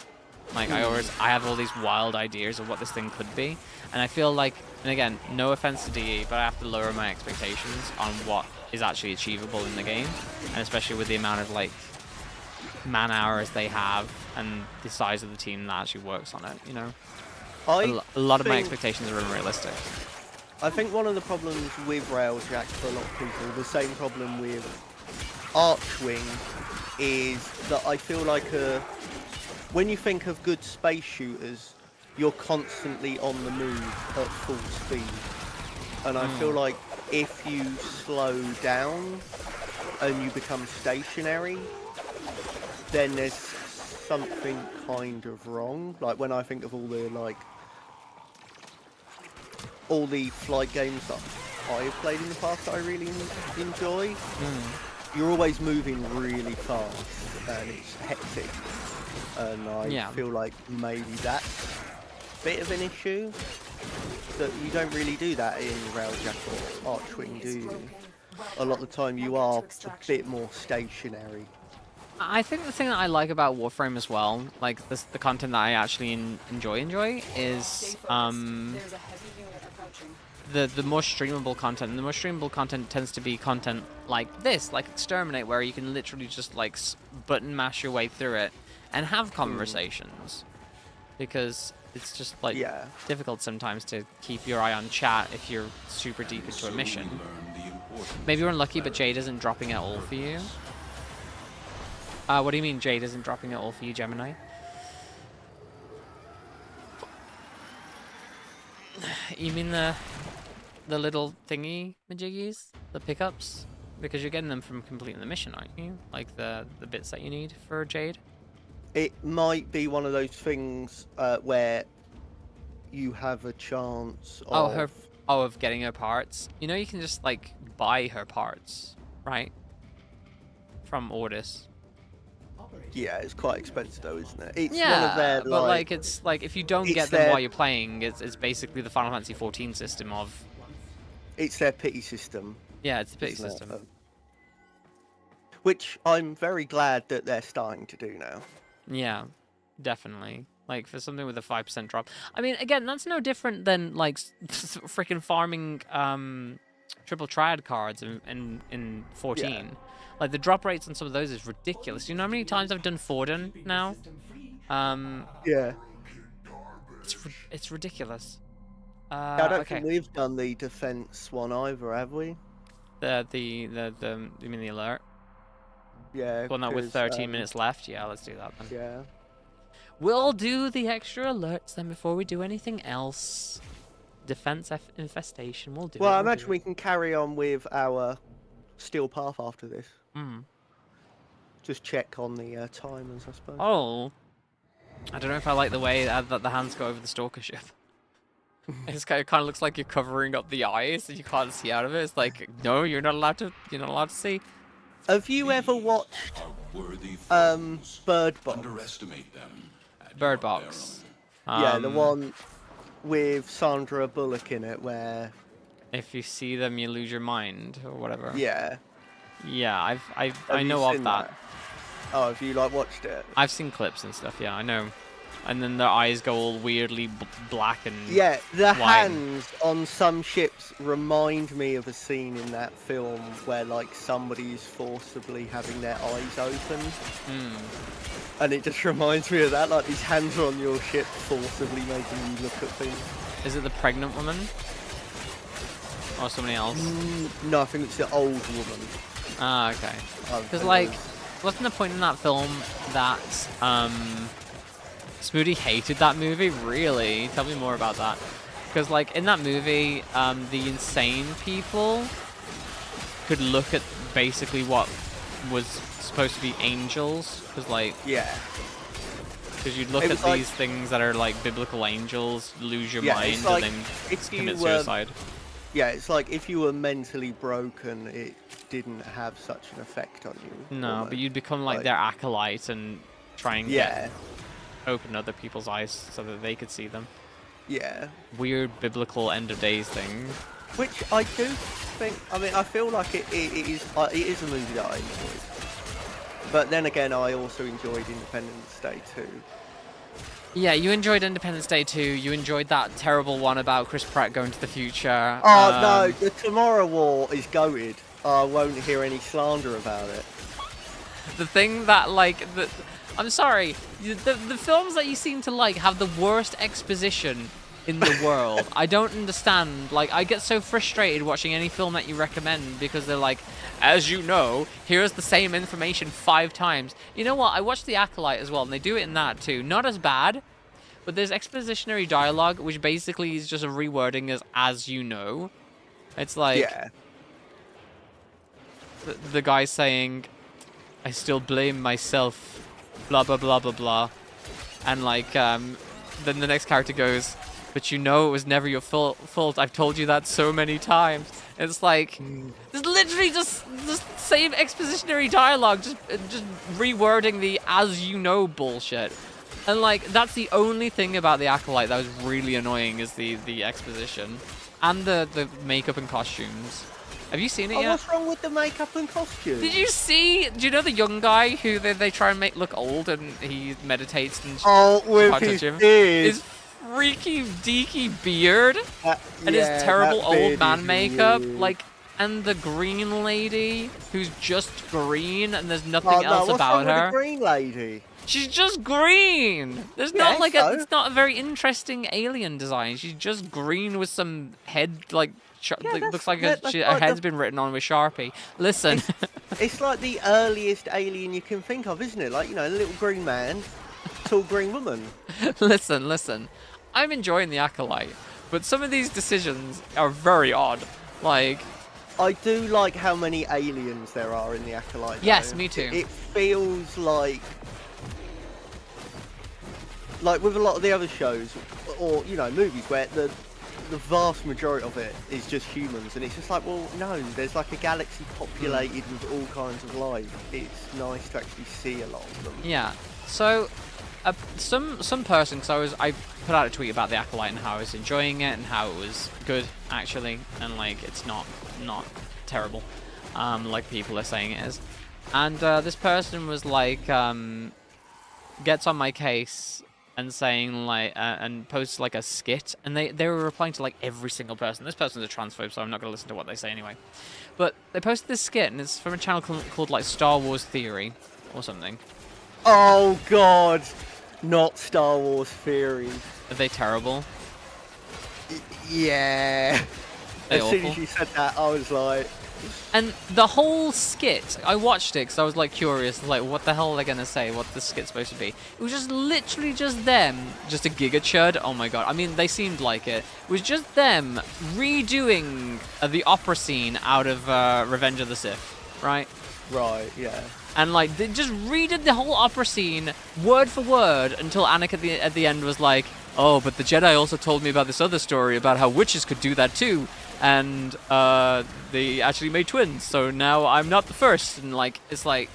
Like, I have all these wild ideas of what this thing could be. And I feel like, and again, no offense to DE, but I have to lower my expectations on what is actually achievable in the game. And especially with the amount of, like, man hours they have and the size of the team that actually works on it, you know? A lot of my expectations are unrealistic. I think one of the problems with Railjack for a lot of people, the same problem with Archwing, is that I feel like when you think of good space shooters, you're constantly on the move at full speed. And I feel like if you slow down and you become stationary, then there's something kind of wrong. Like when I think of all the flight games that I've played in the past that I really enjoy, you're always moving really fast and it's hectic, and I feel like maybe that's a bit of an issue. That you don't really do that in Railjack or Archwing, do you? A lot of the time you are a bit more stationary. I think the thing that I like about Warframe as well, like the content that I actually enjoy is the more streamable content. And the more streamable content tends to be content like this, like Exterminate, where you can literally just like button mash your way through it and have conversations. Because it's just like difficult sometimes to keep your eye on chat if you're super deep into a mission. Maybe you're unlucky, but Jade isn't dropping it all for you. What do you mean Jade isn't dropping it all for you, Gemini? You mean the little thingy majiggies? The pickups? Because you're getting them from completing the mission, aren't you? Like the bits that you need for Jade? It might be one of those things where you have a chance of... of getting her parts. You know, you can just like buy her parts, right? From Ordis. Yeah, it's quite expensive though, isn't it? It's yeah, one of their, but like it's like if you don't get them while you're playing, it's basically the Final Fantasy 14 system of. It's their pity system. Yeah, it's the pity system. Which I'm very glad that they're starting to do now. Yeah, definitely. Like for something with a 5% drop. I mean, again, that's no different than like freaking farming triple triad cards in 14. Yeah. Like the drop rates on some of those is ridiculous. You know how many times I've done Forden now? Yeah. It's ridiculous. I don't think we've done the defense one either, have we? You mean the alert? Yeah. Well, not with 13 minutes left. Yeah, let's do that then. Yeah. We'll do the extra alerts then before we do anything else. Defense infestation. We'll do. Well, I imagine we can carry on with our steel path after this. Just check on the timers, I suppose. Oh, I don't know if I like the way that the hands go over the Stalker ship. It kind of looks like you're covering up the eyes and you can't see out of it. It's like, no, you're not allowed to. You're not allowed to see. Have you ever watched Bird Box? Bird Box. Yeah, the one with Sandra Bullock in it, where if you see them, you lose your mind or whatever. Yeah. Yeah, I know of that. Oh, have you like watched it? I've seen clips and stuff. Yeah, I know. And then their eyes go all weirdly black and yeah, the white. Hands on some ships remind me of a scene in that film where like somebody's forcibly having their eyes open. And it just reminds me of that, like these hands are on your ship forcibly making you look at things. Is it the pregnant woman? Or somebody else? No, I think it's the old woman. Ah, okay. Because like, wasn't the point in that film that Smoody hated that movie? Really? Tell me more about that. Because like in that movie, the insane people could look at basically what was supposed to be angels. Because like because you'd look at these things that are like biblical angels, lose your mind, like and then commit suicide. Yeah, it's like if you were mentally broken, it didn't have such an effect on you. No, almost. But you'd become like their acolyte and try and open other people's eyes so that they could see them. Yeah. Weird biblical end of days thing. Which I do think. I mean, I feel like it is a movie that I enjoyed. But then again, I also enjoyed Independence Day 2. Yeah, you enjoyed Independence Day 2. You enjoyed that terrible one about Chris Pratt going to the future. Oh no, the Tomorrow War is goated. I won't hear any slander about it. The thing that I'm sorry, the films that you seem to like have the worst exposition in the world. I don't understand. Like, I get so frustrated watching any film that you recommend because they're like, as you know, here's the same information 5 times. You know what? I watched The Acolyte as well, and they do it in that too. Not as bad, but there's expositionary dialogue, which basically is just a rewording as you know. It's like the guy saying, I still blame myself, blah, blah, blah, blah, blah. And like, then the next character goes, but you know it was never your fault. I've told you that so many times. It's like, it's literally just the same expositionary dialogue, just rewording the as you know bullshit. And like, that's the only thing about the Acolyte that was really annoying is the exposition. And the makeup and costumes. Have you seen it yet? What's wrong with the makeup and costumes? Did you see? Do you know the young guy who they try and make look old and he meditates and with his beard. His freaky deaky beard and his terrible old man makeup, like, and the green lady who's just green and there's nothing else what's about wrong her. With the green lady? She's just green. There's not like it's not a very interesting alien design. She's just green with some head like. Looks like her head's been written on with Sharpie. Listen. It's like the earliest alien you can think of, isn't it? Like, you know, a little green man, tall green woman. Listen. I'm enjoying the Acolyte, but some of these decisions are very odd. Like, I do like how many aliens there are in the Acolyte. Yes, me too. It feels like with a lot of the other shows, or, you know, movies where the vast majority of it is just humans, and it's just like, well, no, there's like a galaxy populated with all kinds of life. It's nice to actually see a lot of them. Yeah. So, some person, because I put out a tweet about the Acolyte and how I was enjoying it and how it was good actually, and like it's not terrible, like people are saying it is. And this person was like, gets on my case. And saying like and posts like a skit, and they were replying to like every single person. This person's a transphobe, so I'm not going to listen to what they say anyway. But they posted this skit, and it's from a channel called like Star Wars Theory or something. Oh God, not Star Wars Theory. Are they terrible? Yeah. As soon as awful? you said that, I was like. And the whole skit, I watched it because I was like curious, like what the hell are they gonna say? What the skit's supposed to be? It was just literally just them, just a giga chud. Oh my god! I mean, they seemed like it. It was just them redoing the opera scene out of Revenge of the Sith, right? Right. Yeah. And like they just redid the whole opera scene word for word until Anakin at the end was like, "Oh, but the Jedi also told me about this other story about how witches could do that too." And they actually made twins, so now I'm not the first. And like, it's like,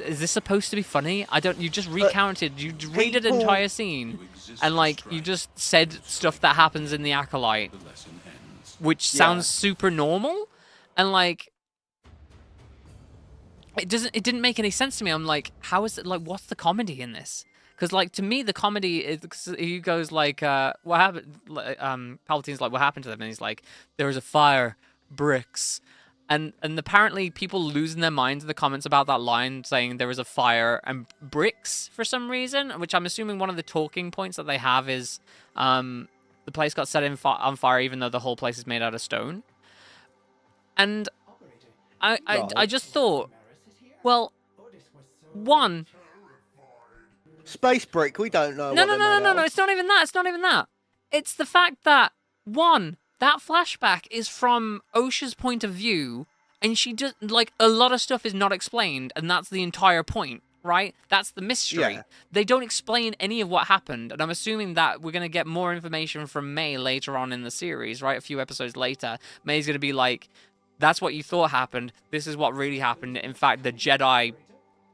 is this supposed to be funny? I don't. You just recounted. You redid an entire scene, and like you just said stuff that happens in the Acolyte, which sounds super normal, and like it doesn't. It didn't make any sense to me. I'm like, how is it? Like, what's the comedy in this? Because, like, to me, the comedy is, he goes, like, what happened, Palpatine's like, what happened to them? And he's like, there was a fire, bricks. And apparently people losing their minds in the comments about that line, saying there was a fire and bricks for some reason, which I'm assuming one of the talking points that they have is the place got set on fire even though the whole place is made out of stone. And I just thought, well, one... Space brick, we don't know. No, it's not even that. It's not even that. It's the fact that, one, that flashback is from Osha's point of view, and she just, like, a lot of stuff is not explained, and that's the entire point, right? That's the mystery. Yeah. They don't explain any of what happened, and I'm assuming that we're going to get more information from May later on in the series, right? A few episodes later. May's going to be like, that's what you thought happened. This is what really happened. In fact, the Jedi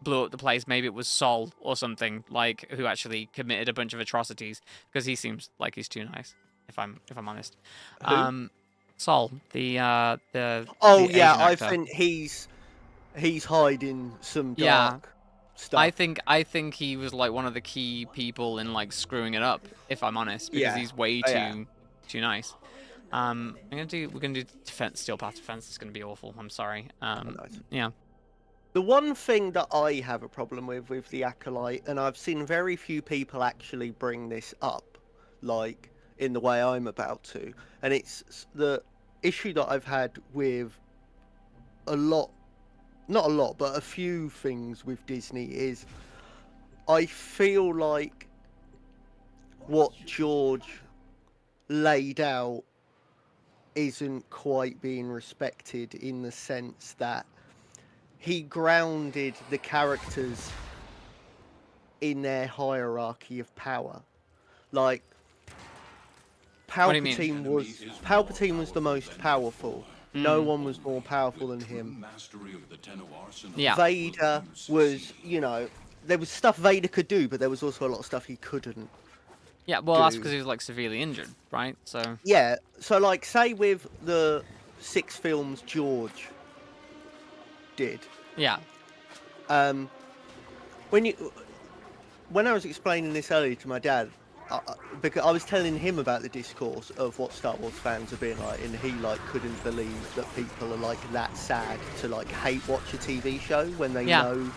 blew up the place. Maybe it was Sol or something, like, who actually committed a bunch of atrocities, because he seems like he's too nice, if I'm honest. Who? Sol, the I Asian think he's hiding some dark stuff. I think he was like one of the key people in like screwing it up, if I'm honest, because he's way too nice. we're gonna do defense, steel path defense. It's gonna be awful. I'm sorry. Yeah. The one thing that I have a problem with the Acolyte, and I've seen very few people actually bring this up, like, in the way I'm about to, and it's the issue that I've had with not a lot, but a few things with Disney is I feel like what George laid out isn't quite being respected, in the sense that he grounded the characters in their hierarchy of power. like What do you mean? Palpatine was the most powerful. No one was more powerful than him. Yeah. Vader was, you know, there was stuff Vader could do, but there was also a lot of stuff he couldn't. Yeah, well, that's because he was like severely injured, right? So. Yeah. So like, say with the 6 films George did. Yeah. When I was explaining this earlier to my dad, because I was telling him about the discourse of what Star Wars fans are being like, and he like couldn't believe that people are like that sad to like hate watch a TV show when they know.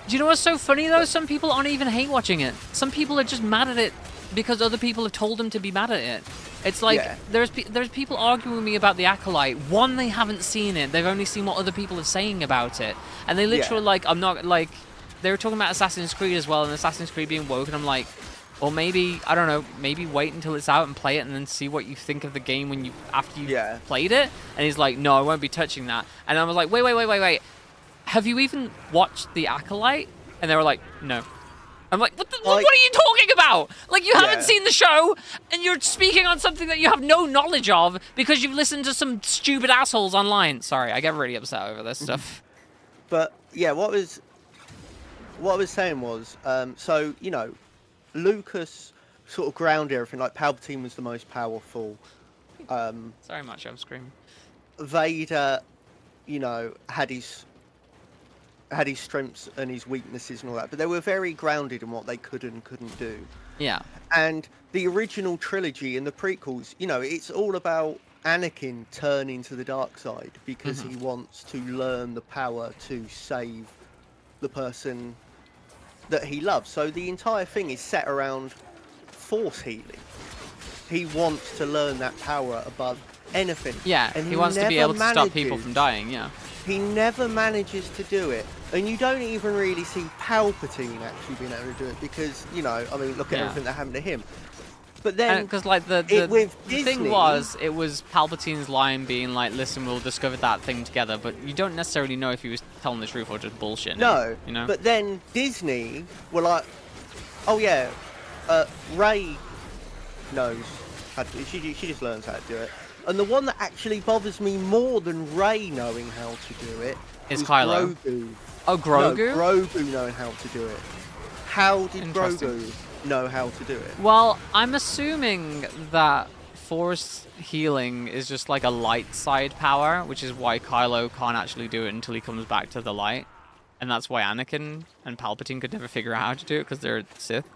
Do you know what's so funny though? Some people aren't even hate watching it. Some people are just mad at it because other people have told them to be mad at it. It's like there's people arguing with me about the Acolyte. One, they haven't seen it. They've only seen what other people are saying about it, and they literally like I'm not like they were talking about Assassin's Creed as well, and Assassin's Creed being woke, and I'm like. Or maybe, I don't know, maybe wait until it's out and play it and then see what you think of the game after you've played it. And he's like, no, I won't be touching that. And I was like, wait. Have you even watched The Acolyte? And they were like, no. I'm like, what are you talking about? Like, you haven't seen the show and you're speaking on something that you have no knowledge of because you've listened to some stupid assholes online. Sorry, I get really upset over this stuff. But, yeah, what I was saying was, so, you know, Lucas sort of grounded everything. Like Palpatine was the most powerful. Sorry, much I'm screaming. Vader, you know, had his strengths and his weaknesses and all that, but they were very grounded in what they could and couldn't do. Yeah. And the original trilogy and the prequels, you know, it's all about Anakin turning to the dark side because he wants to learn the power to save the person that he loves. So the entire thing is set around force healing. He wants to learn that power above anything. Yeah, and he wants to be able to stop people from dying, yeah. He never manages to do it. And you don't even really see Palpatine actually being able to do it because, you know, I mean, look at everything that happened to him. But then, because like the thing was, it was Palpatine's line being like, "Listen, we'll discover that thing together," but you don't necessarily know if he was telling the truth or just bullshit. No, you know. But then Disney were like, "Oh yeah, Rey knows how to. She just learns how to do it." And the one that actually bothers me more than Rey knowing how to do it is Kylo. Grogu. Oh, Grogu. No, Grogu knowing how to do it. How did Grogu know how to do it? Well, I'm assuming that force healing is just like a light side power, which is why Kylo can't actually do it until he comes back to the light. And that's why Anakin and Palpatine could never figure out how to do it because they're Sith.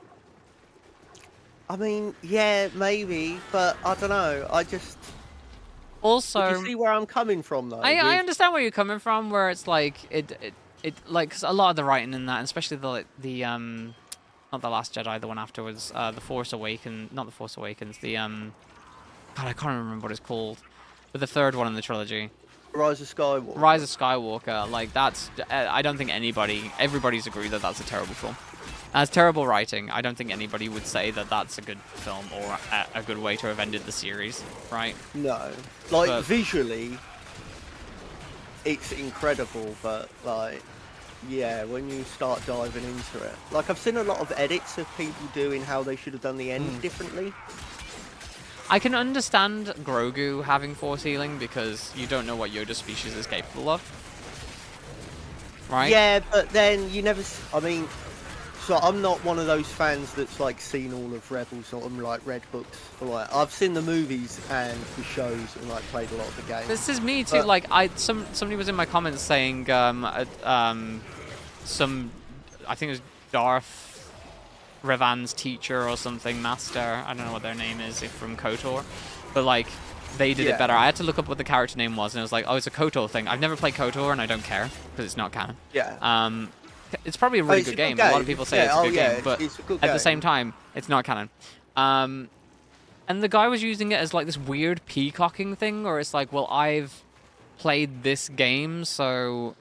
I mean, yeah, maybe, but I don't know. I just... Also... You see where I'm coming from, though? I understand where you're coming from, where it's like... It like, cause a lot of the writing in that, especially the not The Last Jedi, the one afterwards, The Force Awakens, not The Force Awakens, the, God, I can't remember what it's called, but the third one in the trilogy. Rise of Skywalker. Rise of Skywalker, like, that's, I don't think everybody's agreed that that's a terrible film. As terrible writing, I don't think anybody would say that that's a good film or a good way to have ended the series, right? No. Like, visually, it's incredible, but, like... Yeah, when you start diving into it. Like, I've seen a lot of edits of people doing how they should have done the end differently. I can understand Grogu having force healing because you don't know what Yoda species is capable of. Right? Yeah, but then you never... I mean, so I'm not one of those fans that's, like, seen all of Rebels or, like, read books. Or, like, I've seen the movies and the shows and, like, played a lot of the games. This is me, too. But, like, somebody was in my comments saying, I think it was Darth Revan's teacher or something, master, I don't know what their name is from KOTOR, but like they did it better. I had to look up what the character name was and it was like, oh, it's a KOTOR thing. I've never played KOTOR and I don't care because it's not canon. Yeah. It's probably a really good game. A lot of people say it's a good game, but at the same time, it's not canon. And the guy was using it as like this weird peacocking thing, where it's like, well, I've played this game, so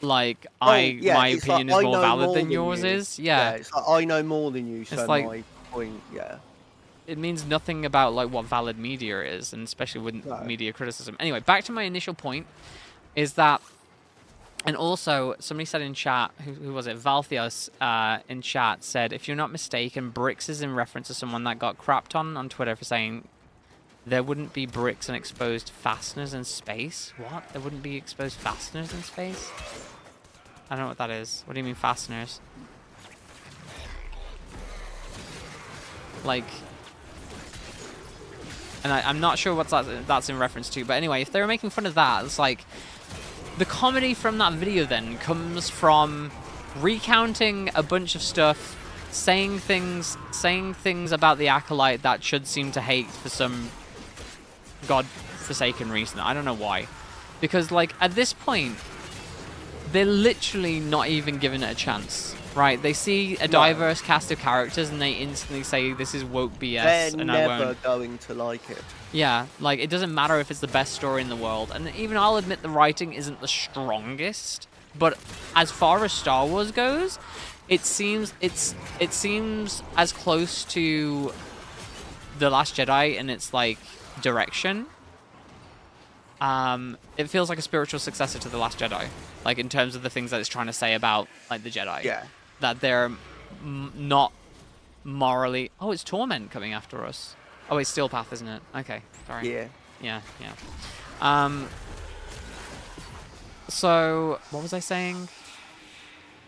like my opinion is more valid than yours is. Yeah, it's like, I know more than you, so like, my point, it means nothing about like what valid media is, and especially with media criticism. Anyway, back to my initial point, is that And also, somebody said in chat, who was it? Valthios in chat said, if you're not mistaken, bricks is in reference to someone that got crapped on Twitter for saying there wouldn't be bricks and exposed fasteners in space. What? There wouldn't be exposed fasteners in space? I don't know what that is. What do you mean fasteners? Like... And I'm not sure what that's in reference to. But anyway, if they were making fun of that, it's like... The comedy from that video then comes from recounting a bunch of stuff, saying things about the Acolyte that should seem to hate for some godforsaken reason. I don't know why. Because, like, at this point, they're literally not even giving it a chance, right? They see a diverse cast of characters and they instantly say, this is woke BS. They're and never I won't. going to like it. Yeah, like, it doesn't matter if it's the best story in the world. And even I'll admit the writing isn't the strongest. But as far as Star Wars goes, it seems as close to The Last Jedi in its, like, direction. It feels like a spiritual successor to The Last Jedi. Like, in terms of the things that it's trying to say about, like, the Jedi. Yeah. That they're not morally... Oh, it's Torment coming after us. Oh, it's Steel Path, isn't it? Okay, sorry. Yeah. Yeah. So, what was I saying?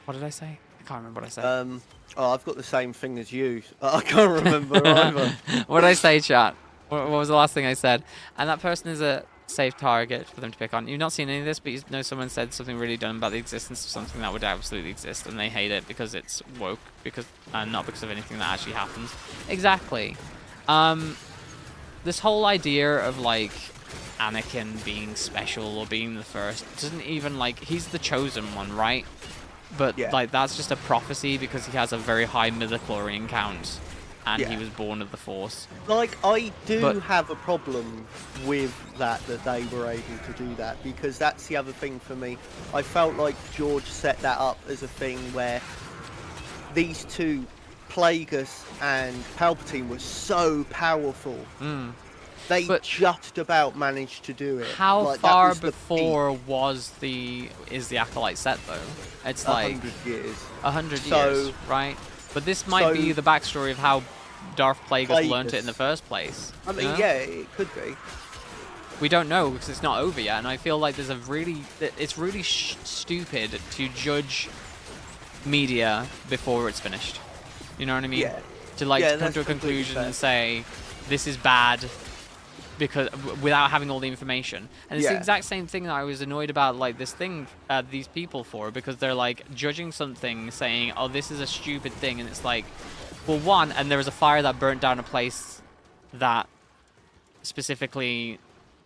What did I say? I can't remember what I said. Oh, I've got the same thing as you. I can't remember either. What did I say, chat? What was the last thing I said? And that person is a safe target for them to pick on. You've not seen any of this, but you know someone said something really dumb about the existence of something that would absolutely exist, and they hate it because it's woke, not because of anything that actually happens. Exactly. This whole idea of, like, Anakin being special or being the first doesn't even, like, he's the chosen one, right? But, yeah. like, that's just a prophecy because he has a very high midichlorian count and he was born of the Force. Like, I do have a problem with that they were able to do that, because that's the other thing for me. I felt like George set that up as a thing where these two, Plagueis and Palpatine, were so powerful. They just about managed to do it. How like, far before is the Acolyte set, though? It's like 100 years. 100 years, right? But this might be the backstory of how Darth Plagueis learned it in the first place. I mean, yeah, it could be. We don't know because it's not over yet, and I feel like it's really stupid to judge media before it's finished. You know what I mean? Yeah. To, like, come to a conclusion and say this is bad because without having all the information. And it's the exact same thing that I was annoyed about, like, these people for, because they're, like, judging something, saying, oh, this is a stupid thing, and it's like, well, one, and there was a fire that burnt down a place that specifically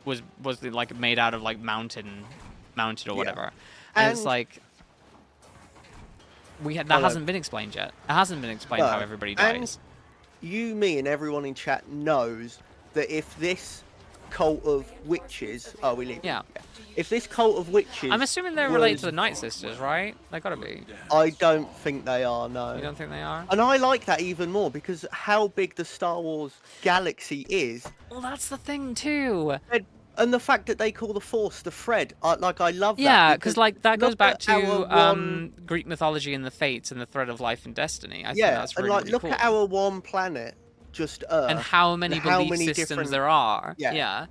was like made out of, like, mounted or whatever. And it's like, that hasn't been explained yet. It hasn't been explained how everybody dies. And you, me, and everyone in chat knows that if this cult of witches... Oh, we leave. Yeah. If this cult of witches... I'm assuming they're related to the Night Sisters, right? They gotta be. I don't think they are, no. You don't think they are? And I like that even more, because how big the Star Wars galaxy is... Well, that's the thing, too. And the fact that they call the Force the thread, I love that. Yeah, because, like, that goes back to Greek mythology and the Fates and the thread of life and destiny. I think that's really, really look cool. at our one planet, just Earth. And how many belief systems there are. Yeah.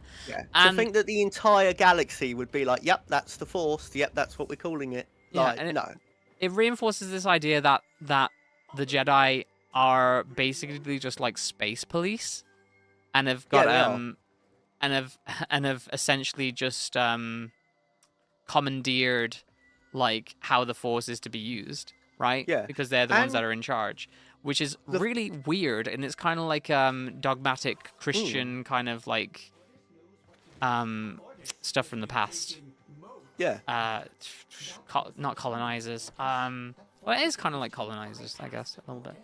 And to think that the entire galaxy would be like, yep, that's the Force. Yep, that's what we're calling it. Like, and no. It reinforces this idea that the Jedi are basically just, like, space police. And have got, and have essentially just commandeered, like, how the Force is to be used, right? Yeah. Because they're the ones that are in charge, which is really weird, and it's kind of like dogmatic Christian kind of, like, stuff from the past. Yeah. Not colonizers. Well, it is kind of like colonizers, I guess, a little bit.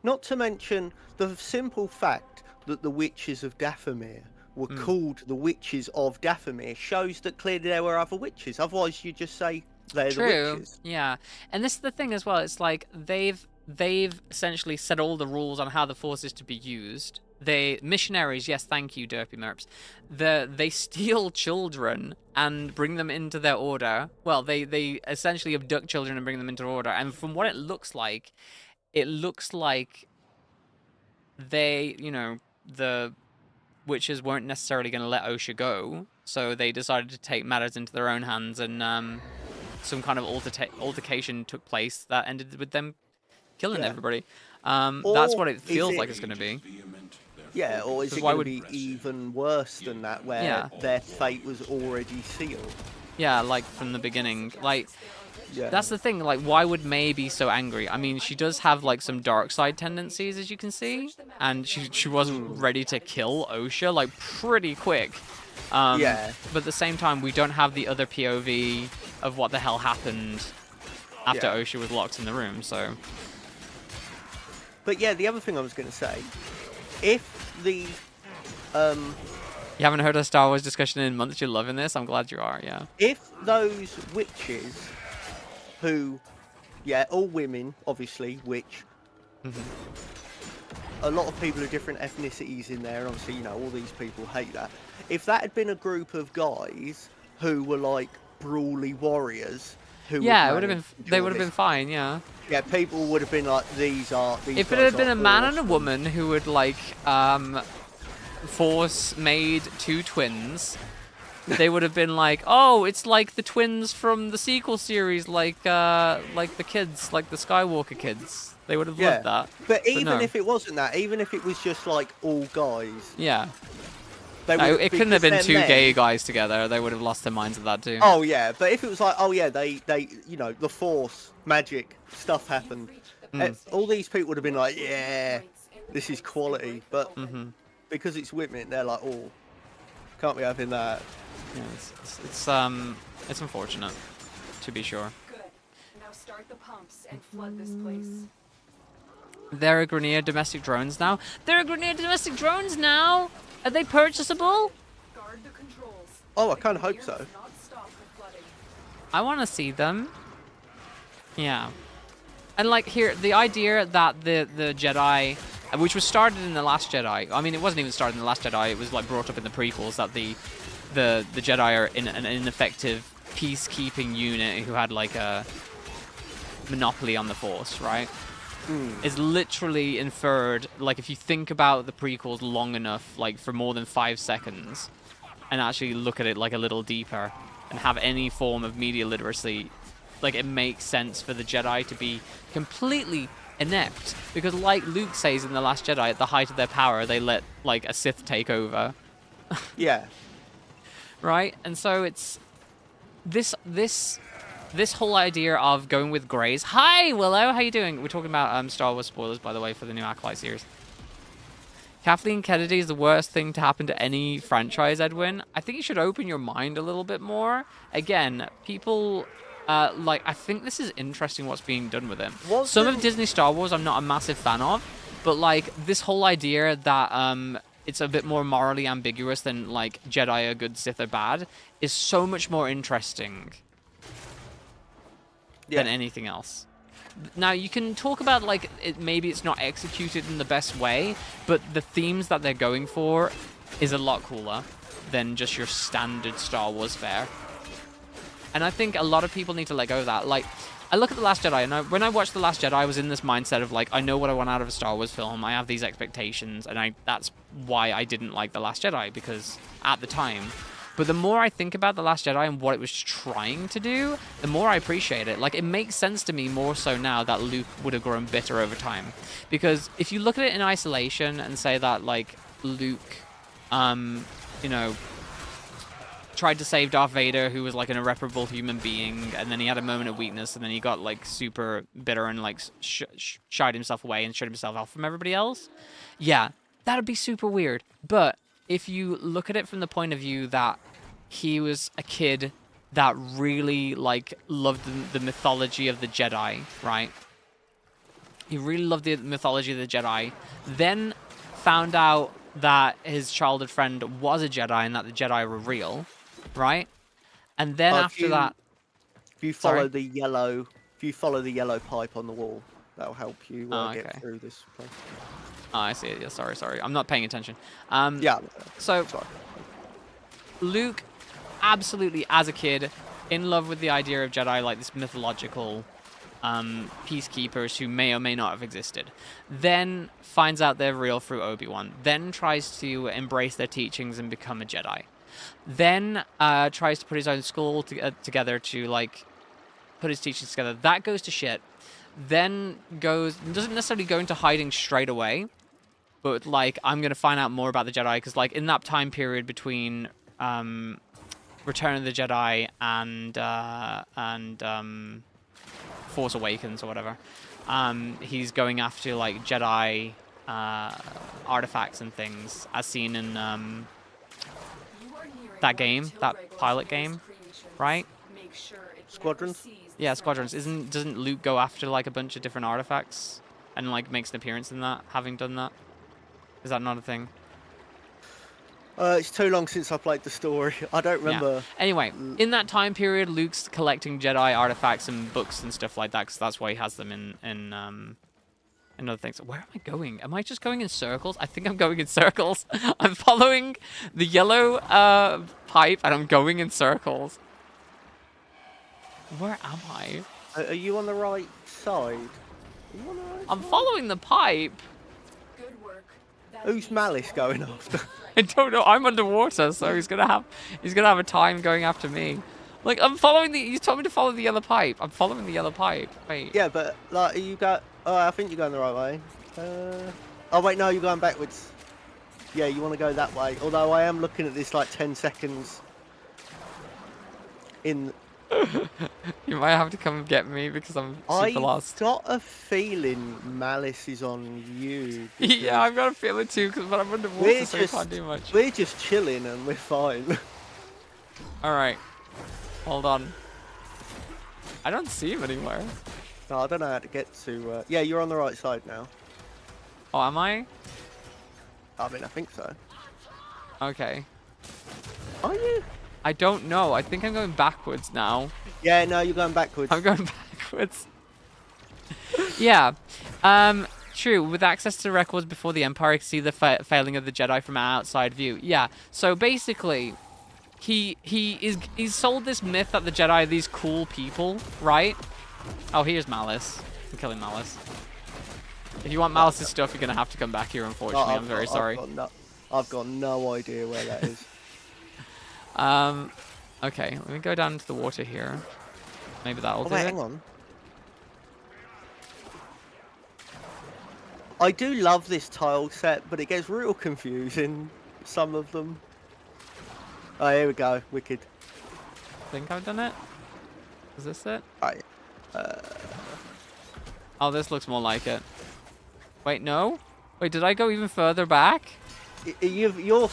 Not to mention the simple fact that the witches of Dathomir were called the witches of Dathomir shows that clearly there were other witches. Otherwise, you just say they're the witches. Yeah, and this is the thing as well. It's like they've essentially set all the rules on how the Force is to be used, missionaries, yes, thank you, Derpy Merps. They steal children and bring them into their order. Well, they essentially abduct children and bring them into order. And from what it looks like they, the witches weren't necessarily going to let Osha go, so they decided to take matters into their own hands, and some kind of altercation took place that ended with them killing everybody. That's what it feels like it's going to be. Yeah, or is it going to be even worse than that, where their fate was already sealed? Yeah, like from the beginning. Like, that's the thing. Like, why would May be so angry? I mean, she does have like some dark side tendencies, as you can see, and she wasn't ready to kill Osha like pretty quick. But at the same time, we don't have the other POV of what the hell happened after Osha was locked in the room. So. But yeah, the other thing I was going to say, if the you haven't heard a Star Wars discussion in months, you're loving this. I'm glad you are. Yeah. If those witches, who, all women, obviously, witch. A lot of people of different ethnicities in there, and obviously, all these people hate that. If that had been a group of guys who were like brawly warriors, who it would have been. They would have been fine. Yeah. Yeah, people would have been like, these if it had been a man and a woman who would like force made two twins, they would have been like, oh, it's like the twins from the sequel series, like the kids, like the Skywalker kids. They would have loved that. But even if it wasn't that, even if it was just like all guys. Yeah. It couldn't have been two gay guys together. They would have lost their minds at that too. Oh yeah, but if it was like, they the Force, magic, stuff happened. All these people would have been like, yeah, this is quality. But because it's women, they're like, oh, can't be having that. Yeah, it's unfortunate, to be sure. Good. Now start the pumps and flood this place. There are Grenier domestic drones now. Are they purchasable? Guard the controls. Oh, I kind of hope so. I want to see them. Yeah. And like here, the idea that the Jedi, which was started in The Last Jedi. I mean, it wasn't even started in The Last Jedi. It was like brought up in the prequels that the Jedi are in an ineffective peacekeeping unit who had like a monopoly on the Force, right? Is literally inferred, like if you think about the prequels long enough, like for more than 5 seconds, and actually look at it like a little deeper and have any form of media literacy, like it makes sense for the Jedi to be completely inept, because like Luke says in The Last Jedi, at the height of their power they let like a Sith take over. Yeah. Right? And so it's this whole idea of going with Greys. Hi, Willow. How you doing? We're talking about Star Wars spoilers, by the way, for the new Acolyte series. Kathleen Kennedy is the worst thing to happen to any franchise, Edwin. I think you should open your mind a little bit more. Again, people... I think this is interesting what's being done with it. Some of Disney Star Wars I'm not a massive fan of, but, like, this whole idea that it's a bit more morally ambiguous than, like, Jedi are good, Sith are bad, is so much more interesting than anything else. Now, you can talk about, like, maybe it's not executed in the best way, but the themes that they're going for is a lot cooler than just your standard Star Wars fare. And I think a lot of people need to let go of that. Like, I look at The Last Jedi, and when I watched The Last Jedi, I was in this mindset of, like, I know what I want out of a Star Wars film, I have these expectations, and that's why I didn't like The Last Jedi, because at the time... But the more I think about The Last Jedi and what it was trying to do, the more I appreciate it. Like, it makes sense to me more so now that Luke would have grown bitter over time. Because if you look at it in isolation and say that, like, Luke, tried to save Darth Vader, who was, like, an irreparable human being, and then he had a moment of weakness, and then he got, like, super bitter and, like, shied himself away and shut himself off from everybody else. Yeah, that'd be super weird. But if you look at it from the point of view that he was a kid that really, like, loved the mythology of the Jedi, right? He really loved the mythology of the Jedi, then found out that his childhood friend was a Jedi and that the Jedi were real, right? And then after that... If you follow the yellow pipe on the wall, that'll help you get through this place. Oh, I see it. Yeah, sorry. I'm not paying attention. Yeah. So, Sorry. Luke, absolutely, as a kid, in love with the idea of Jedi, like this mythological peacekeepers who may or may not have existed. Then finds out they're real through Obi-Wan. Then tries to embrace their teachings and become a Jedi. Then tries to put his own school together to, like, put his teachings together. That goes to shit. Then doesn't necessarily go into hiding straight away, but, like, I'm going to find out more about the Jedi, because, like, in that time period between Return of the Jedi and Force Awakens or whatever, he's going after, like, Jedi artifacts and things, as seen in that game, that pilot game, right? Squadrons? Yeah, Squadrons. Doesn't Luke go after, like, a bunch of different artifacts and, like, makes an appearance in that, having done that? Is that not a thing? It's too long since I played the story. I don't remember. Yeah. Anyway, in that time period, Luke's collecting Jedi artifacts and books and stuff like that, because that's why he has them in other things. Where am I going? Am I just going in circles? I think I'm going in circles. I'm following the yellow pipe, and I'm going in circles. Where am I? Are you on the right side? I'm following the pipe. Good work. Who's Malice going after? I don't know. I'm underwater, so he's gonna have a time going after me. Like, I'm following the. You told me to follow the yellow pipe. I'm following the yellow pipe. Wait. Yeah, but like you got. Oh, I think you're going the right way. Oh wait, no, you're going backwards. Yeah, you want to go that way. Although I am looking at this like 10 seconds. In. You might have to come and get me because I'm super lost. I got a feeling Malice is on you. Yeah, I've got a feeling too, but I'm underwater, so I can't do much. We're just chilling and we're fine. Alright. Hold on. I don't see him anywhere. No, I don't know how to get to... Yeah, you're on the right side now. Oh, am I? I mean, I think so. Okay. Are you? I don't know. I think I'm going backwards now. Yeah, no, you're going backwards. I'm going backwards. Yeah. True. With access to records before the Empire, you can see the failing of the Jedi from our outside view. Yeah. So basically, he's sold this myth that the Jedi are these cool people, right? Oh, here's Malice. I'm killing Malice. If you want Malice's stuff, you're gonna have to come back here. Unfortunately, I'm very sorry. I've got no idea where that is. Okay, let me go down into the water here. Maybe that'll do wait, it. hang on. I do love this tile set, but it gets real confusing, some of them. Oh, here we go. Wicked. Think I've done it? Is this it? Right. Oh, this looks more like it. Wait, no? Wait, did I go even further back? You're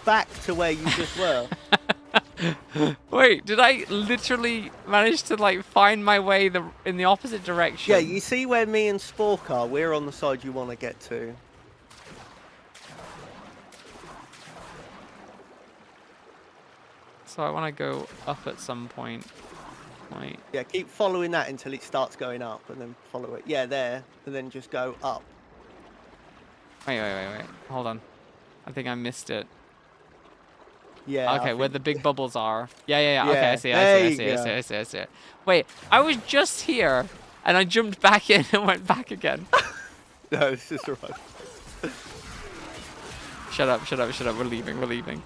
back to where you just were. Wait, did I literally manage to, like, find my way in the opposite direction? Yeah, you see where me and Spork are? We're on the side you want to get to. So I want to go up at some point. Wait. Yeah, keep following that until it starts going up, and then follow it. Yeah, there, and then just go up. Wait. Hold on. I think I missed it. Yeah. Okay, where the big bubbles are. Yeah. Okay, I see it. Wait, I was just here, and I jumped back in and went back again. No, it's just alright. Shut up. We're leaving.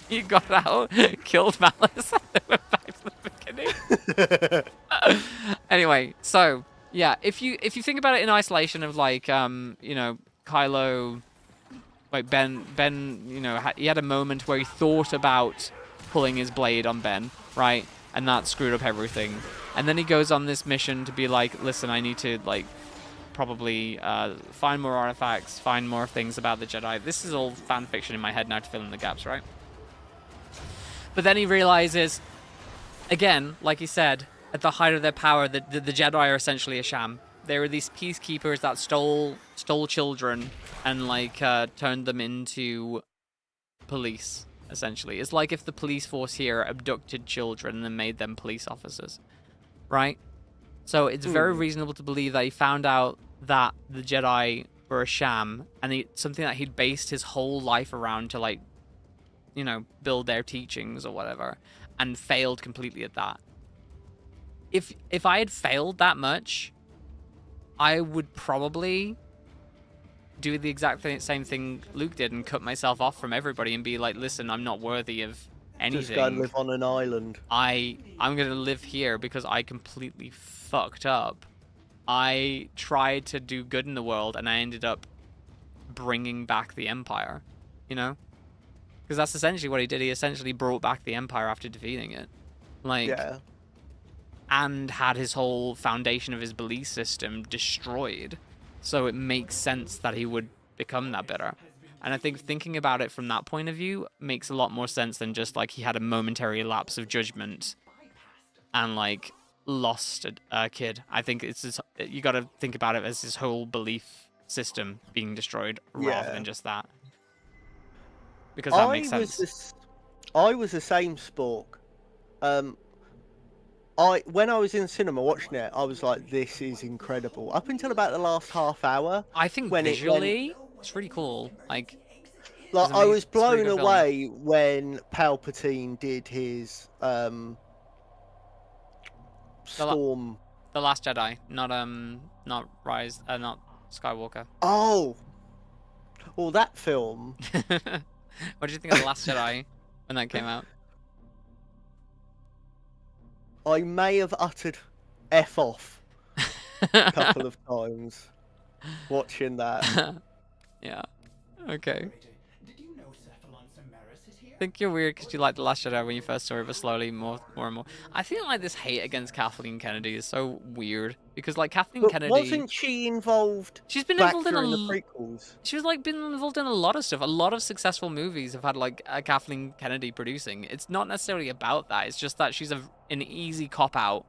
You got out, killed Malice, and went back to the beginning. Anyway, so yeah, if you think about it in isolation of, like, you know, Kylo, like Ben, you know, he had a moment where he thought about pulling his blade on Ben, right, and that screwed up everything. And then he goes on this mission to be like, listen, I need to, like, probably find more artifacts, find more things about the Jedi. This is all fan fiction in my head now to fill in the gaps, right? But then he realizes, again, like he said, at the height of their power, the Jedi are essentially a sham. They were these peacekeepers that stole children and, like, turned them into police, essentially. It's like if the police force here abducted children and made them police officers, right? So it's very reasonable to believe that he found out that the Jedi were a sham, and something that he'd based his whole life around to, like, you know, build their teachings or whatever, and failed completely at that. If I had failed that much, I would probably do the exact same thing Luke did and cut myself off from everybody and be like, listen, I'm not worthy of anything. Just go and live on an island. I'm going to live here because I completely fucked up. I tried to do good in the world and I ended up bringing back the Empire, you know? Because that's essentially what he did. He essentially brought back the Empire after defeating it. Like, yeah. And had his whole foundation of his belief system destroyed. So it makes sense that he would become that bitter. And I think thinking about it from that point of view makes a lot more sense than just, like, he had a momentary lapse of judgment and, like, lost a kid. I think it's just, you got to think about it as his whole belief system being destroyed rather than just that. Because that makes sense. I was the same, Spork. When I was in the cinema watching it, I was like, this is incredible. Up until about the last half hour. I think visually, it's really cool. Like I was blown away when Palpatine did his Storm. The Last Jedi, not Rise, not Skywalker. Oh, well, that film. What did you think of The Last Jedi when that came out? I may have uttered F off a couple of times watching that. Yeah. Okay. I think you're weird because you liked The Last Jedi when you first saw it, but slowly more and more. I feel like this hate against Kathleen Kennedy is so weird because, like, Kathleen Kennedy wasn't she involved? She's been involved in the prequels. She was like been involved in a lot of stuff. A lot of successful movies have had like a Kathleen Kennedy producing. It's not necessarily about that. It's just that she's an easy cop out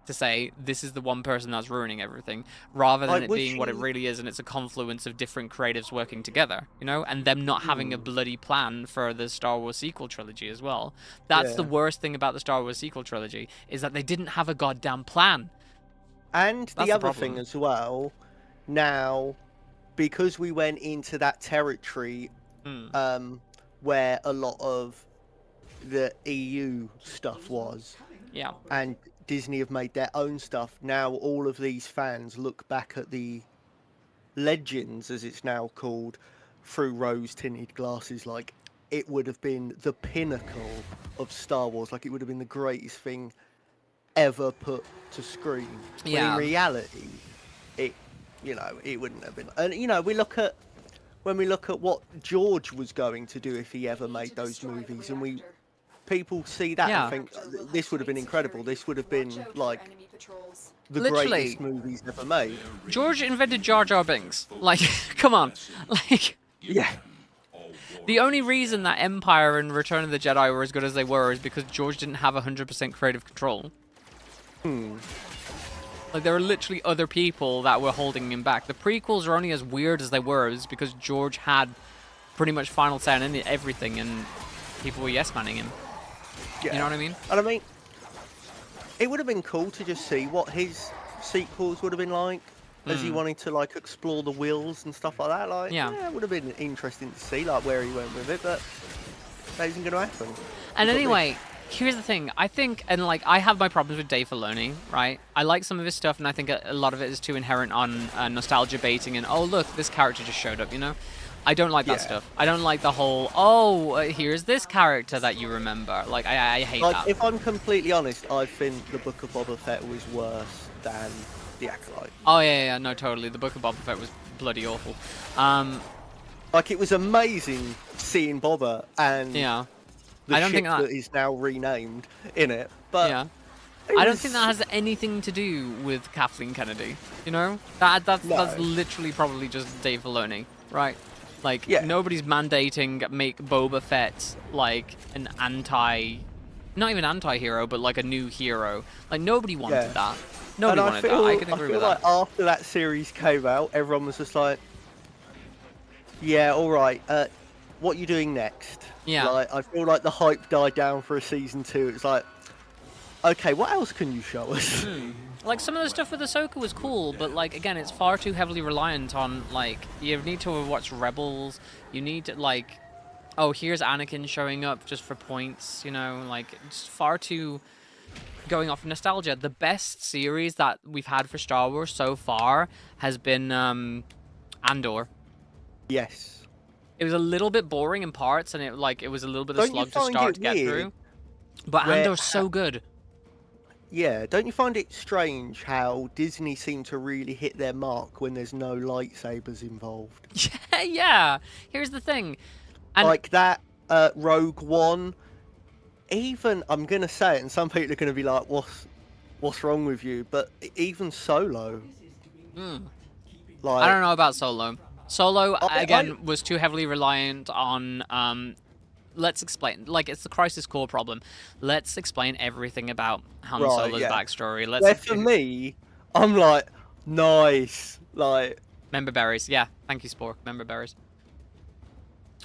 to say this is the one person that's ruining everything, rather than it being what it really is, and it's a confluence of different creatives working together, you know, and them not having a bloody plan for the Star Wars sequel trilogy as well. That's the worst thing about the Star Wars sequel trilogy, is that they didn't have a goddamn plan. And the other thing as well, now, because we went into that territory where a lot of the EU stuff was, and Disney have made their own stuff. Now all of these fans look back at the Legends, as it's now called, through rose-tinted glasses, like it would have been the pinnacle of Star Wars. Like it would have been the greatest thing ever put to screen. Yeah. When in reality, it wouldn't have been. And when we look at what George was going to do if he ever made those movies, and people see that and think this would have been incredible. This would have been like the greatest movies ever made. George invented Jar Jar Binks. Like, come on. Like, the only reason that Empire and Return of the Jedi were as good as they were is because George didn't have 100% creative control. Like, there were literally other people that were holding him back. The prequels are only as weird as they were is because George had pretty much final say on everything, and people were yes-manning him. You know what I mean? And I mean, it would have been cool to just see what his sequels would have been like, as he wanted to like explore the wills and stuff like that. Like, it would have been interesting to see like where he went with it, but that isn't going to happen. And anyway, here's the thing. I think, and like, I have my problems with Dave Filoni, right? I like some of his stuff, and I think a lot of it is too inherent on nostalgia baiting and, oh, look, this character just showed up, you know? I don't like that stuff. I don't like the whole, here's this character that you remember. Like, I hate that. Like, if I'm completely honest, I think the Book of Boba Fett was worse than The Acolyte. Oh, yeah, no, totally. The Book of Boba Fett was bloody awful. Like, it was amazing seeing Boba and the ship that is now renamed in it. But I don't think that has anything to do with Kathleen Kennedy, you know? That's literally probably just Dave Filoni, right? Like, nobody's mandating make Boba Fett, like, an not even anti-hero, but, like, a new hero. Like, nobody wanted that. Nobody wanted that. I can agree with that. Like after that series came out, everyone was just like, yeah, all right, what are you doing next? Yeah. Like, I feel like the hype died down for a season 2. It's like, Okay, what else can you show us? Like, some of the stuff with Ahsoka was cool, but, like, again, it's far too heavily reliant on, like, you need to watch Rebels, you need to, like, oh, here's Anakin showing up just for points, you know, like, it's far too going off nostalgia. The best series that we've had for Star Wars so far has been, Andor. Yes. It was a little bit boring in parts, and it was a little bit of a slog to start to get through. But Andor's so good. Yeah, don't you find it strange how Disney seem to really hit their mark when there's no lightsabers involved? Yeah. Here's the thing. And like that Rogue One, even, I'm going to say it, and some people are going to be like, what's wrong with you? But even Solo. I don't know about Solo. Solo, again, was too heavily reliant on... let's explain. Like, it's the Crisis Core problem. Let's explain everything about Han Solo's backstory. For me, I'm like, nice. Like, member berries. Yeah, thank you, Spork. Member berries.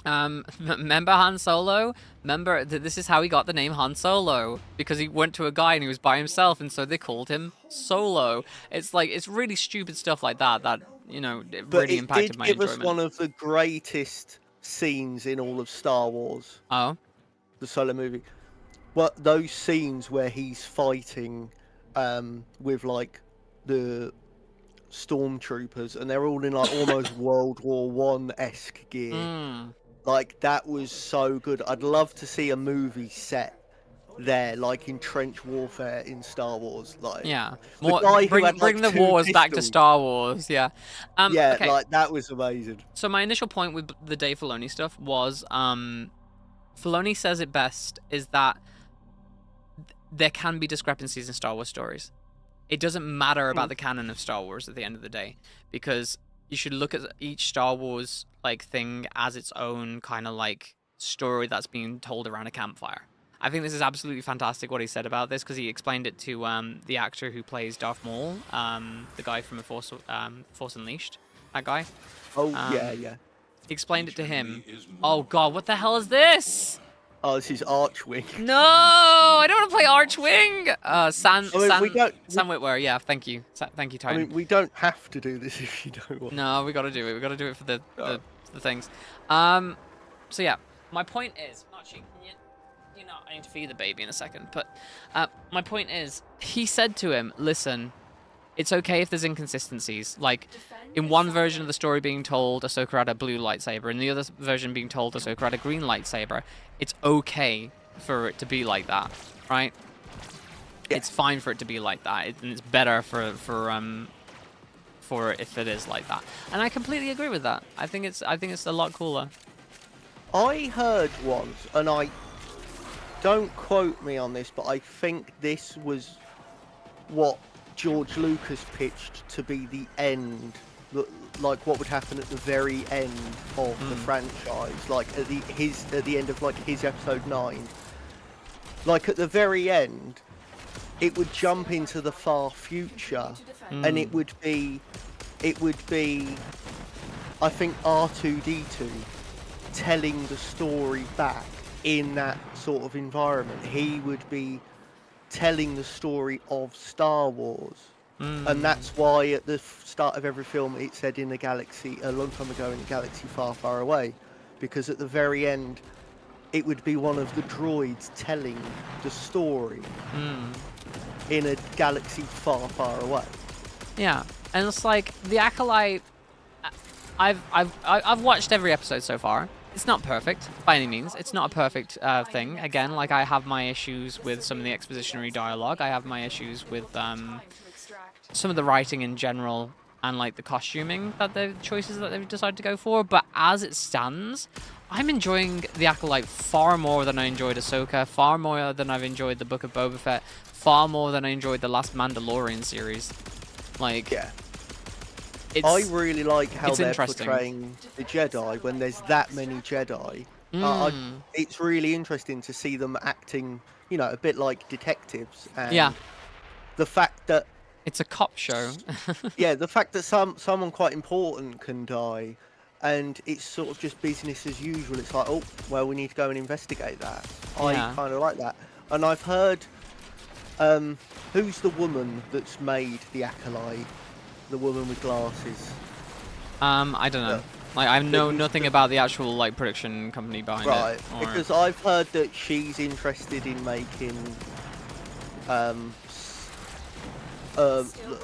Remember Han Solo? Remember, this is how he got the name Han Solo. Because he went to a guy and he was by himself, and so they called him Solo. It's like, it's really stupid stuff like that that, you know, it really impacted my enjoyment. It was one of the greatest scenes in all of Star Wars. Oh, the Solo movie. Well, those scenes where he's fighting with like the stormtroopers, and they're all in like almost World War One-esque gear. Like, that was so good. I'd love to see a movie set there, like in trench warfare in Star Wars. Like, yeah, more bring the wars back to Star Wars. Yeah, yeah, okay. like that was amazing. So my initial point with the Dave Filoni stuff was, Filoni says it best, is that there can be discrepancies in Star Wars stories. It doesn't matter about the canon of Star Wars at the end of the day, because you should look at each Star Wars like thing as its own kind of like story that's being told around a campfire. I think this is absolutely fantastic what he said about this, because he explained it to the actor who plays Darth Maul, the guy from Force Unleashed, that guy. Oh, yeah. He explained it to him. Oh god, what the hell is this? Oh, this is Archwing. No, I don't want to play Archwing. Sam Witwer, yeah, thank you. Thank you, Tony. I mean, we don't have to do this if you don't want. No, we got to do it. We got to do it for the things. So yeah, my point is, you know, I need to feed the baby in a second, but my point is, he said to him, listen, it's okay if there's inconsistencies. Like, in one version of the story being told, Ahsoka had a blue lightsaber, and the other version being told, Ahsoka had a green lightsaber. It's okay for it to be like that, right? Yeah. It's fine for it to be like that, and it's better for if it is like that. And I completely agree with that. I think it's a lot cooler. I heard once, and I don't quote me on this, but I think this was what George Lucas pitched to be the end, like what would happen at the very end of the franchise, like at the end of like his episode 9. Like at the very end, it would jump into the far future, and it would be, I think, R2-D2 telling the story back in that sort of environment. He would be telling the story of Star Wars. And that's why at the start of every film it said in a galaxy, a long time ago in a galaxy far, far away. Because at the very end, it would be one of the droids telling the story in a galaxy far, far away. Yeah, and it's like, the Acolyte, I've watched every episode so far. It's not perfect, by any means. It's not a perfect thing. Again, like, I have my issues with some of the expositionary dialogue. I have my issues with some of the writing in general, and like the costuming that the choices that they've decided to go for. But as it stands, I'm enjoying the Acolyte far more than I enjoyed Ahsoka, far more than I've enjoyed the Book of Boba Fett, far more than I enjoyed the last Mandalorian series. Like, yeah. I really like how they're portraying the Jedi when there's that many Jedi. It's really interesting to see them acting, you know, a bit like detectives. And the fact that it's a cop show. Yeah, the fact that someone quite important can die, and it's sort of just business as usual. It's like, oh, well, we need to go and investigate that. I kind of like that. And I've heard Who's the woman that's made the acolyte? The woman with glasses. I don't know. Like, I know nothing about the actual like production company behind it. Right, because I've heard that she's interested in making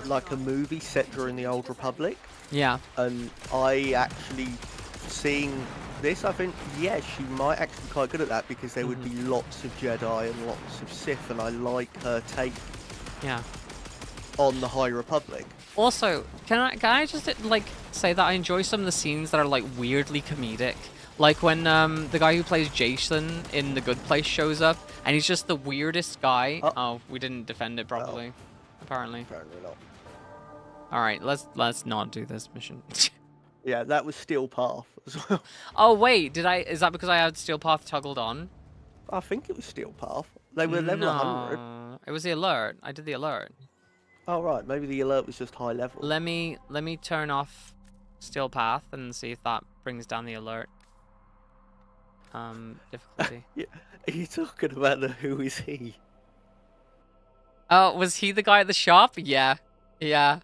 like a movie set during the Old Republic. Yeah. And I actually seeing this, I think, yeah, she might actually be quite good at that because there would be lots of Jedi and lots of Sith, and I like her take on the High Republic. Also, can I just like say that I enjoy some of the scenes that are like weirdly comedic, like when the guy who plays Jason in The Good Place shows up, and he's just the weirdest guy. Oh, we didn't defend it properly, apparently. Apparently not. All right, let's not do this mission. Yeah, that was Steel Path as well. Oh wait, is that because I had Steel Path toggled on? I think it was Steel Path. They were level 100. It was the alert. I did the alert. Oh right, maybe the alert was just high level. Let me turn off Steel Path and see if that brings down the alert. Difficulty. Yeah. Are you talking about the who is he? Oh, was he the guy at the shop? Yeah. Yeah,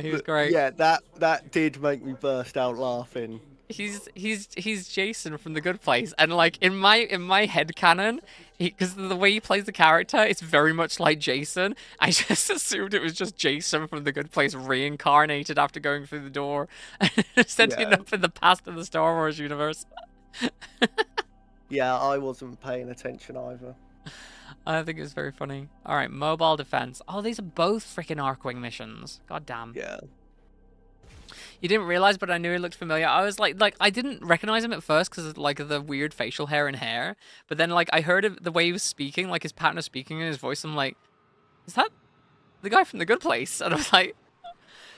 he was great. Yeah, that did make me burst out laughing. He's Jason from The Good Place, and like in my headcanon, because the way he plays the character, it's very much like Jason. I just assumed it was just Jason from The Good Place reincarnated after going through the door and ending up in the past of the Star Wars universe. Yeah, I wasn't paying attention either. I think it's very funny. All right, mobile defense. Oh, these are both freaking Arcwing missions. God damn. Yeah. You didn't realize, but I knew he looked familiar. I was like I didn't recognize him at first because of like the weird facial hair and hair. But then like I heard the way he was speaking, like his pattern of speaking and his voice. I'm like, is that the guy from The Good Place? And I was like,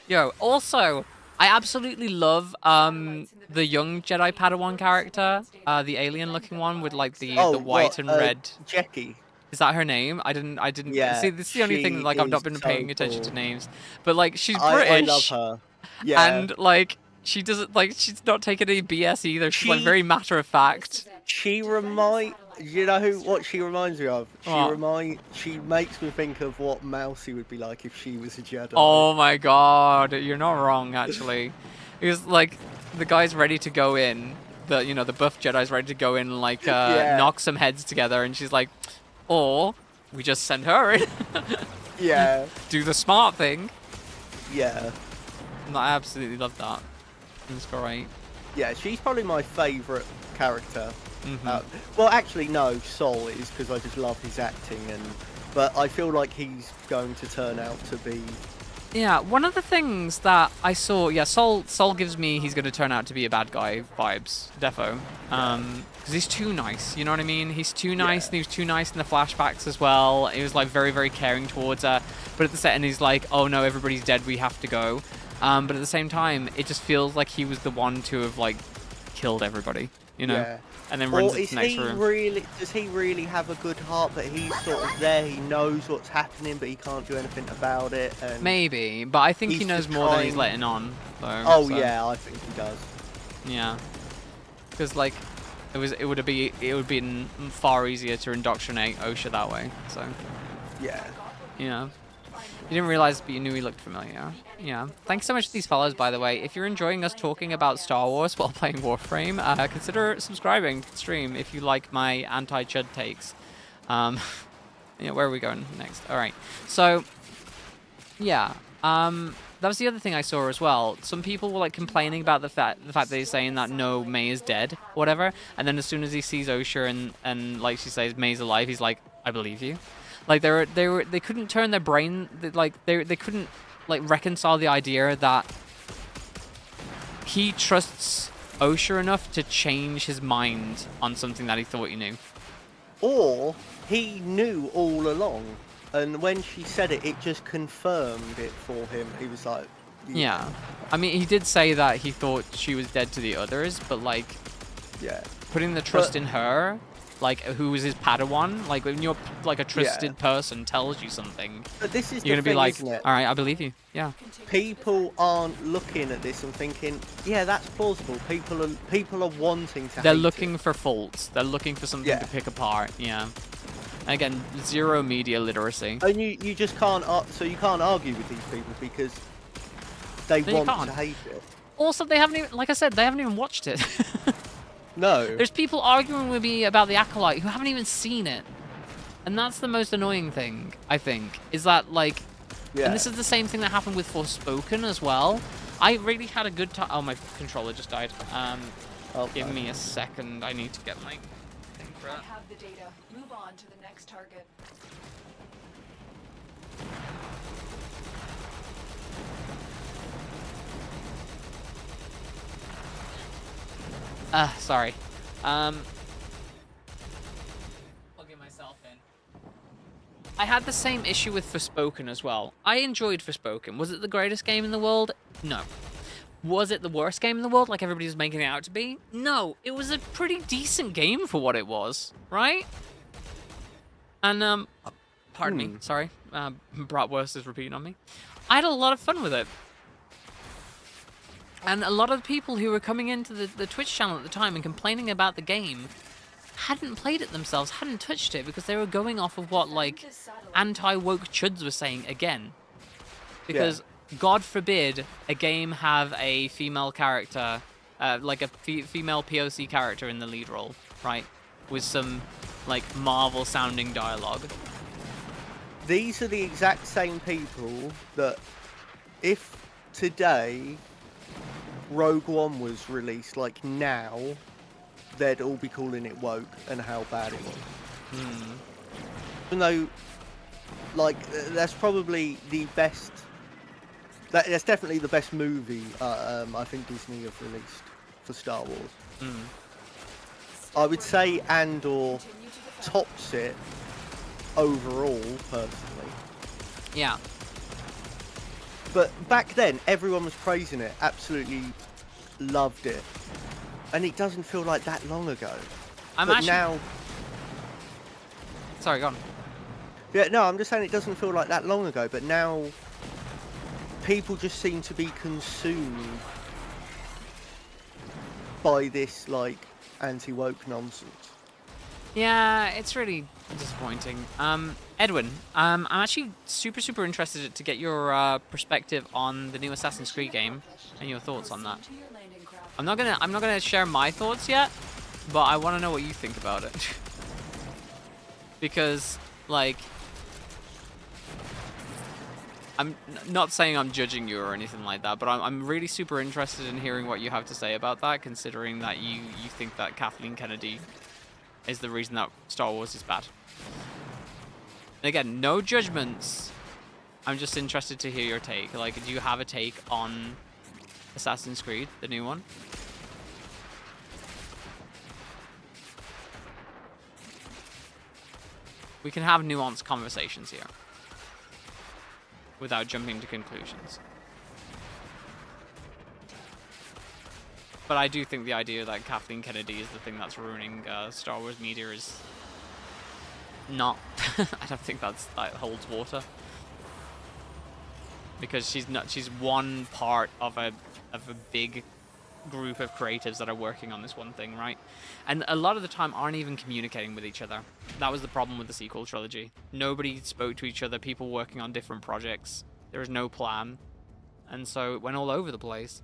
yo. Also, I absolutely love the young Jedi Padawan character, the alien-looking one with like the white and red. Jackie. Is that her name? I didn't. Yeah, see. This is the only thing. Like I've not been paying attention to names, but like she's I British. love her. Yeah. And like she doesn't she's not taking any BS either. She's like very matter of fact. You know what she reminds me of? She makes me think of what Mousy would be like if she was a Jedi. Oh my god, you're not wrong actually. It was like the guy's ready to go in. The buff Jedi's ready to go in and like knock some heads together, and she's like, or we just send her in. Yeah. Do the smart thing. Yeah. I absolutely love that. It's great. Yeah, she's probably my favourite character. Well, actually, no, Sol is, because I just love his acting, but I feel like he's going to turn out to be... Yeah, one of the things that I saw... Yeah, Sol gives me he's going to turn out to be a bad guy vibes, defo. Because he's too nice, you know what I mean? He's too nice, and he was too nice in the flashbacks as well. He was, like, very, very caring towards her. But at the set, and he's like, oh no, everybody's dead, we have to go. But at the same time, it just feels like he was the one to have, like, killed everybody, you know? Yeah. And then runs into the next room. Does he really have a good heart, but he's sort of there, he knows what's happening, but he can't do anything about it? And maybe, but I think he knows more than he's letting on, though. Oh, so. Yeah, I think he does. Yeah. Because, like, it would have been far easier to indoctrinate Osha that way, so... Yeah. You know? You didn't realize, but you knew he looked familiar. Yeah. Thanks so much to these follows, by the way. If you're enjoying us talking about Star Wars while playing Warframe, consider subscribing to the stream if you like my anti-chud takes. Yeah, where are we going next? All right. So, yeah. That was the other thing I saw as well. Some people were like complaining about the fact that he's saying that no, May is dead, whatever. And then as soon as he sees Osha and like she says May's alive, he's like, I believe you. Like they couldn't turn their brain, they couldn't like reconcile the idea that he trusts Osha enough to change his mind on something that he thought he knew. Or he knew all along, and when she said it, it just confirmed it for him. He was like, yeah. I mean, he did say that he thought she was dead to the others, but like, yeah, putting the trust in her. Like, who was his Padawan? Like, when you're, like, a trusted person tells you something, but this is you're going to be like, isn't it? All right, I believe you. Yeah. People aren't looking at this and thinking, yeah, that's plausible. People are wanting to They're hate looking it. for faults. They're looking for something to pick apart. Yeah. Again, zero media literacy. And you just can't, so you can't argue with these people because they want to hate it. Also, they haven't even, like I said, they haven't even watched it. No. There's people arguing with me about the Acolyte who haven't even seen it. And that's the most annoying thing, I think, is that, like, and this is the same thing that happened with Forspoken as well. I really had a good time. Oh, my controller just died. Give me a second. I need to get my thing for it. I have the data. Move on to the next target. Sorry. Plugging myself in. I had the same issue with Forspoken as well. I enjoyed Forspoken. Was it the greatest game in the world? No. Was it the worst game in the world, like everybody was making it out to be? No. It was a pretty decent game for what it was, right? And, pardon me, sorry. Bratwurst is repeating on me. I had a lot of fun with it. And a lot of people who were coming into the Twitch channel at the time and complaining about the game hadn't played it themselves, hadn't touched it, because they were going off of what, like, anti-woke chuds were saying again. Because, God forbid, a game have a female character, like a female POC character in the lead role, right? With some, like, Marvel-sounding dialogue. These are the exact same people that, if today Rogue One was released, like now, they'd all be calling it woke and how bad it was. Even though, like, that's probably the best. That's definitely the best movie I think Disney have released for Star Wars. I would say Andor tops it overall, personally. Yeah. But back then, everyone was praising it, absolutely loved it. And it doesn't feel like that long ago. Now... Sorry, go on. Yeah, no, I'm just saying it doesn't feel like that long ago, but now people just seem to be consumed by this, like, anti-woke nonsense. Yeah, it's really disappointing. Edwin, I'm actually super interested to get your perspective on the new Assassin's Creed game and your thoughts on that. I'm not gonna share my thoughts yet, but I want to know what you think about it. Because, like, I'm not saying I'm judging you or anything like that, but I'm really super interested in hearing what you have to say about that, considering that you think that Kathleen Kennedy is the reason that Star Wars is bad. And again, no judgments. I'm just interested to hear your take. Like, do you have a take on Assassin's Creed, the new one? We can have nuanced conversations here without jumping to conclusions. But I do think the idea that Kathleen Kennedy is the thing that's ruining Star Wars media is not. I don't think that holds water, because she's one part of a big group of creatives that are working on this one thing, right? And a lot of the time aren't even communicating with each other. That was the problem with the sequel trilogy. Nobody spoke to each other. People working on different projects. There was no plan, and so it went all over the place.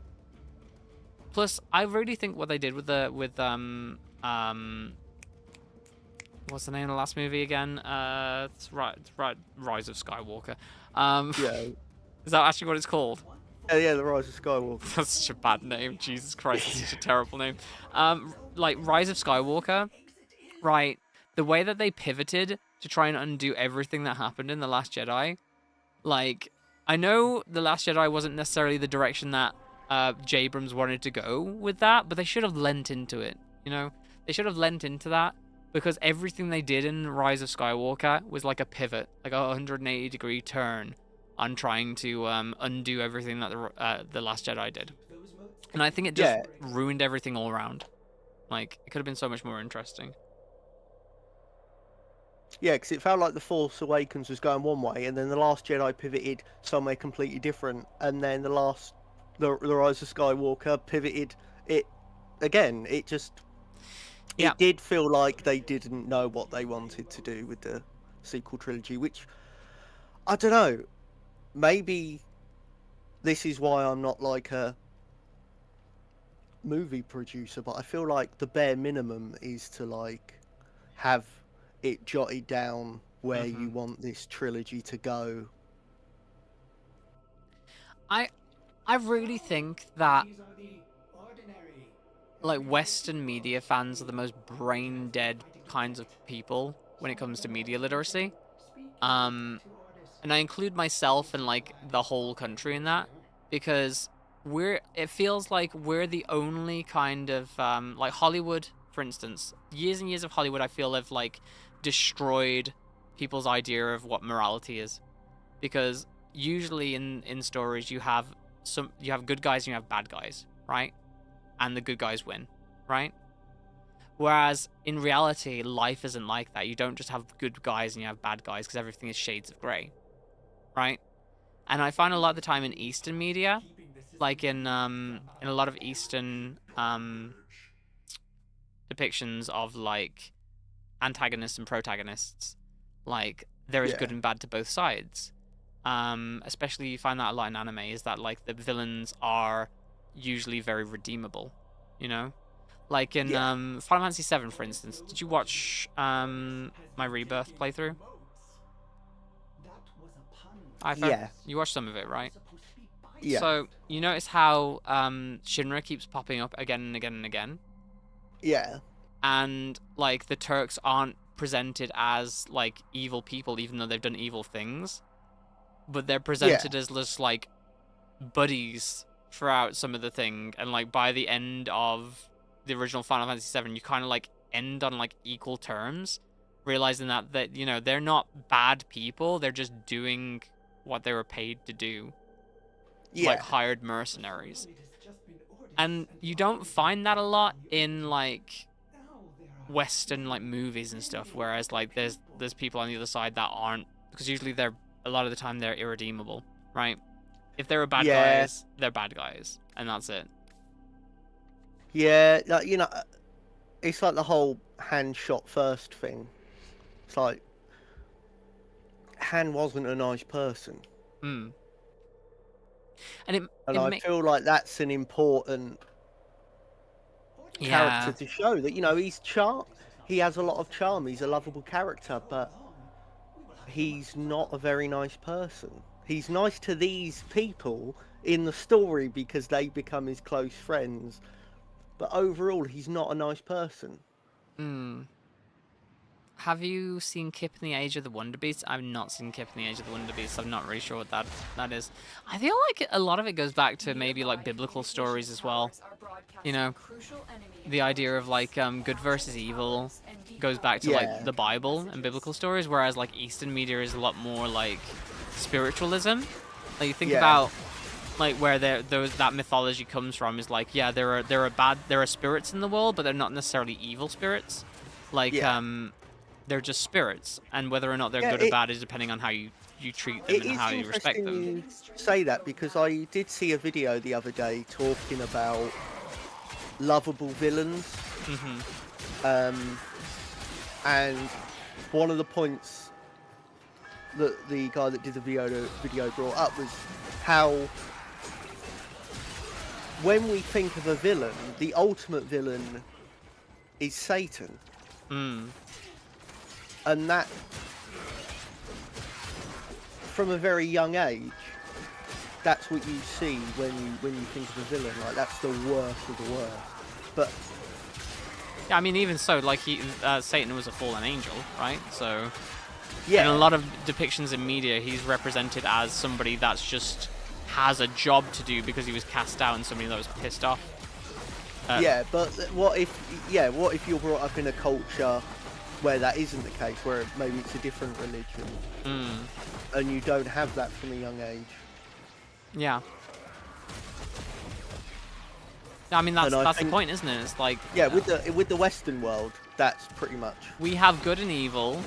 Plus, I really think what they did with what's the name of the last movie again? It's Rise of Skywalker. Yeah. Is that actually what it's called? Yeah, The Rise of Skywalker. That's such a bad name. Jesus Christ, it's such a terrible name. Like, Rise of Skywalker, right? The way that they pivoted to try and undo everything that happened in The Last Jedi. Like, I know The Last Jedi wasn't necessarily the direction that J. Abrams wanted to go with that, but they should have lent into it, you know? They should have lent into that, because everything they did in Rise of Skywalker was like a pivot, like a 180-degree turn on trying to undo everything that the Last Jedi did. And I think it just ruined everything all around. Like, it could have been so much more interesting. Yeah, because it felt like The Force Awakens was going one way, and then The Last Jedi pivoted somewhere completely different, and then the Rise of Skywalker pivoted it again. It just... It did feel like they didn't know what they wanted to do with the sequel trilogy, which I don't know. Maybe this is why I'm not like a movie producer, but I feel like the bare minimum is to like have it jotted down where you want this trilogy to go. I really think that like Western media fans are the most brain dead kinds of people when it comes to media literacy. And I include myself and like the whole country in that, because it feels like we're the only kind of like Hollywood, for instance. Years and years of Hollywood, I feel, have like destroyed people's idea of what morality is, because usually in stories you have good guys and you have bad guys, right? And the good guys win, right? Whereas in reality, life isn't like that. You don't just have good guys and you have bad guys, because everything is shades of grey, right? And I find a lot of the time in Eastern media, like in a lot of Eastern depictions of like antagonists and protagonists, like there is good and bad to both sides. Especially you find that a lot in anime, is that like the villains are usually very redeemable, you know? Like in Final Fantasy VII, for instance. Did you watch my Rebirth playthrough? You watched some of it, right? Yeah. So you notice how Shinra keeps popping up again and again and again. Yeah. And like the Turks aren't presented as like evil people, even though they've done evil things, but they're presented as just like buddies throughout some of the thing. And like by the end of the original Final Fantasy VII, you kind of like end on like equal terms, realizing that you know, they're not bad people, they're just doing what they were paid to do, like hired mercenaries. And you don't find that a lot in like Western like movies and stuff, whereas like there's people on the other side that aren't, because usually they're, a lot of the time they're irredeemable, right? If they're bad guys, they're bad guys, and that's it. Yeah, like, you know, it's like the whole Han shot first thing. It's like Han wasn't a nice person. And I feel like that's an important character to show, that, you know, he has a lot of charm, he's a lovable character, but he's not a very nice person. He's nice to these people in the story because they become his close friends, but overall he's not a nice person. Have you seen Kip and the Age of the Wonder Beasts? I've not seen Kip and the Age of the Wonder Beasts. I'm not really sure what that is. I feel like a lot of it goes back to maybe like biblical stories as well. You know, the idea of like good versus evil goes back to like the Bible and biblical stories, whereas like Eastern media is a lot more like spiritualism. Like you think about like where that mythology comes from, is like, yeah, there are spirits in the world, but they're not necessarily evil spirits. Like they're just spirits, and whether or not they're good or bad is depending on how you treat them and how you respect them. You say that, because I did see a video the other day talking about lovable villains. And one of the points that the guy that did the video brought up was how when we think of a villain, the ultimate villain is Satan. And that, from a very young age, that's what you see when you think of a villain. Like, that's the worst of the worst. But yeah, I mean, even so, like Satan was a fallen angel, right? So in a lot of depictions in media, he's represented as somebody that's just has a job to do because he was cast out, and somebody that was pissed off. But what if you're brought up in a culture where that isn't the case, where maybe it's a different religion, and you don't have that from a young age? Yeah. I mean, that's the point, isn't it? It's like with the Western world, that's pretty much, we have good and evil,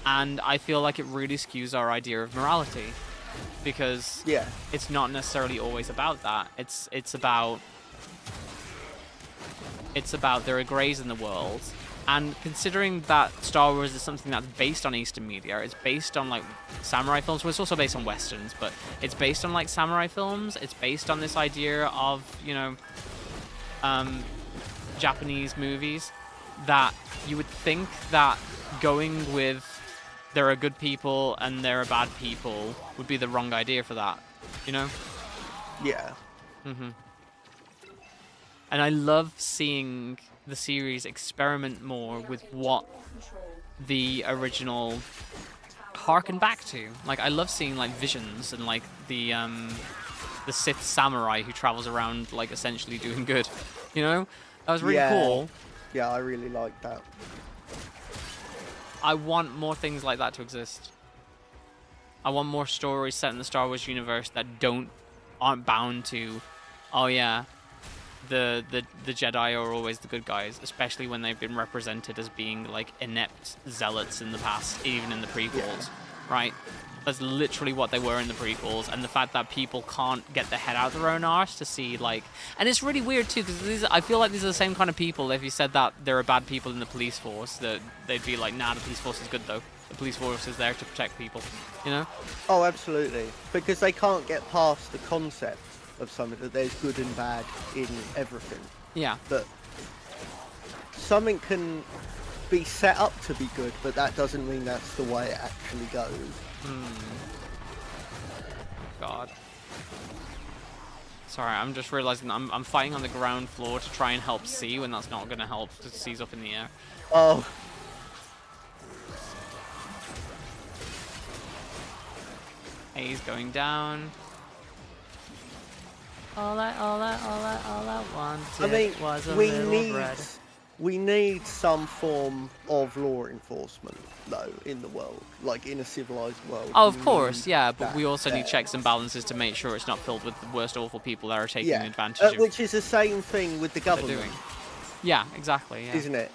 and I feel like it really skews our idea of morality, because it's not necessarily always about that. It's about there are greys in the world, And considering that Star Wars is something that's based on Eastern media, it's based on like samurai films. Well, it's also based on westerns, but it's based on like samurai films. It's based on this idea of, you know, Japanese movies, that you would think that going with there are good people and there are bad people would be the wrong idea for that, you know? Yeah. And I love seeing the series experiment more with what the original harken back to. Like, I love seeing like visions and like the Sith samurai who travels around like essentially doing good. You know, that was really cool. Yeah, I really like that. I want more things like that to exist. I want more stories set in the Star Wars universe that aren't bound to, oh yeah, the Jedi are always the good guys, especially when they've been represented as being like inept zealots in the past, even in the prequels, right? That's literally what they were in the prequels, and the fact that people can't get their head out their own arse to see, like... And it's really weird, too, because I feel like these are the same kind of people. If you said that there are bad people in the police force, that they'd be like, nah, the police force is good, though. The police force is there to protect people, you know? Oh, absolutely. Because they can't get past the concept of something, that there's good and bad in everything. Yeah. That something can be set up to be good, but that doesn't mean that's the way it actually goes. God. Sorry, I'm just realizing I'm fighting on the ground floor to try and help C when that's not going to help, because C's up in the air. Oh. A's going down. All I wanted was a little bread. We need some form of law enforcement, though, in the world, like in a civilized world. Oh, of course, yeah, but we also need checks and balances to make sure it's not filled with the worst awful people that are taking advantage of. Which is the same thing with the government. Yeah, exactly. Yeah. Isn't it?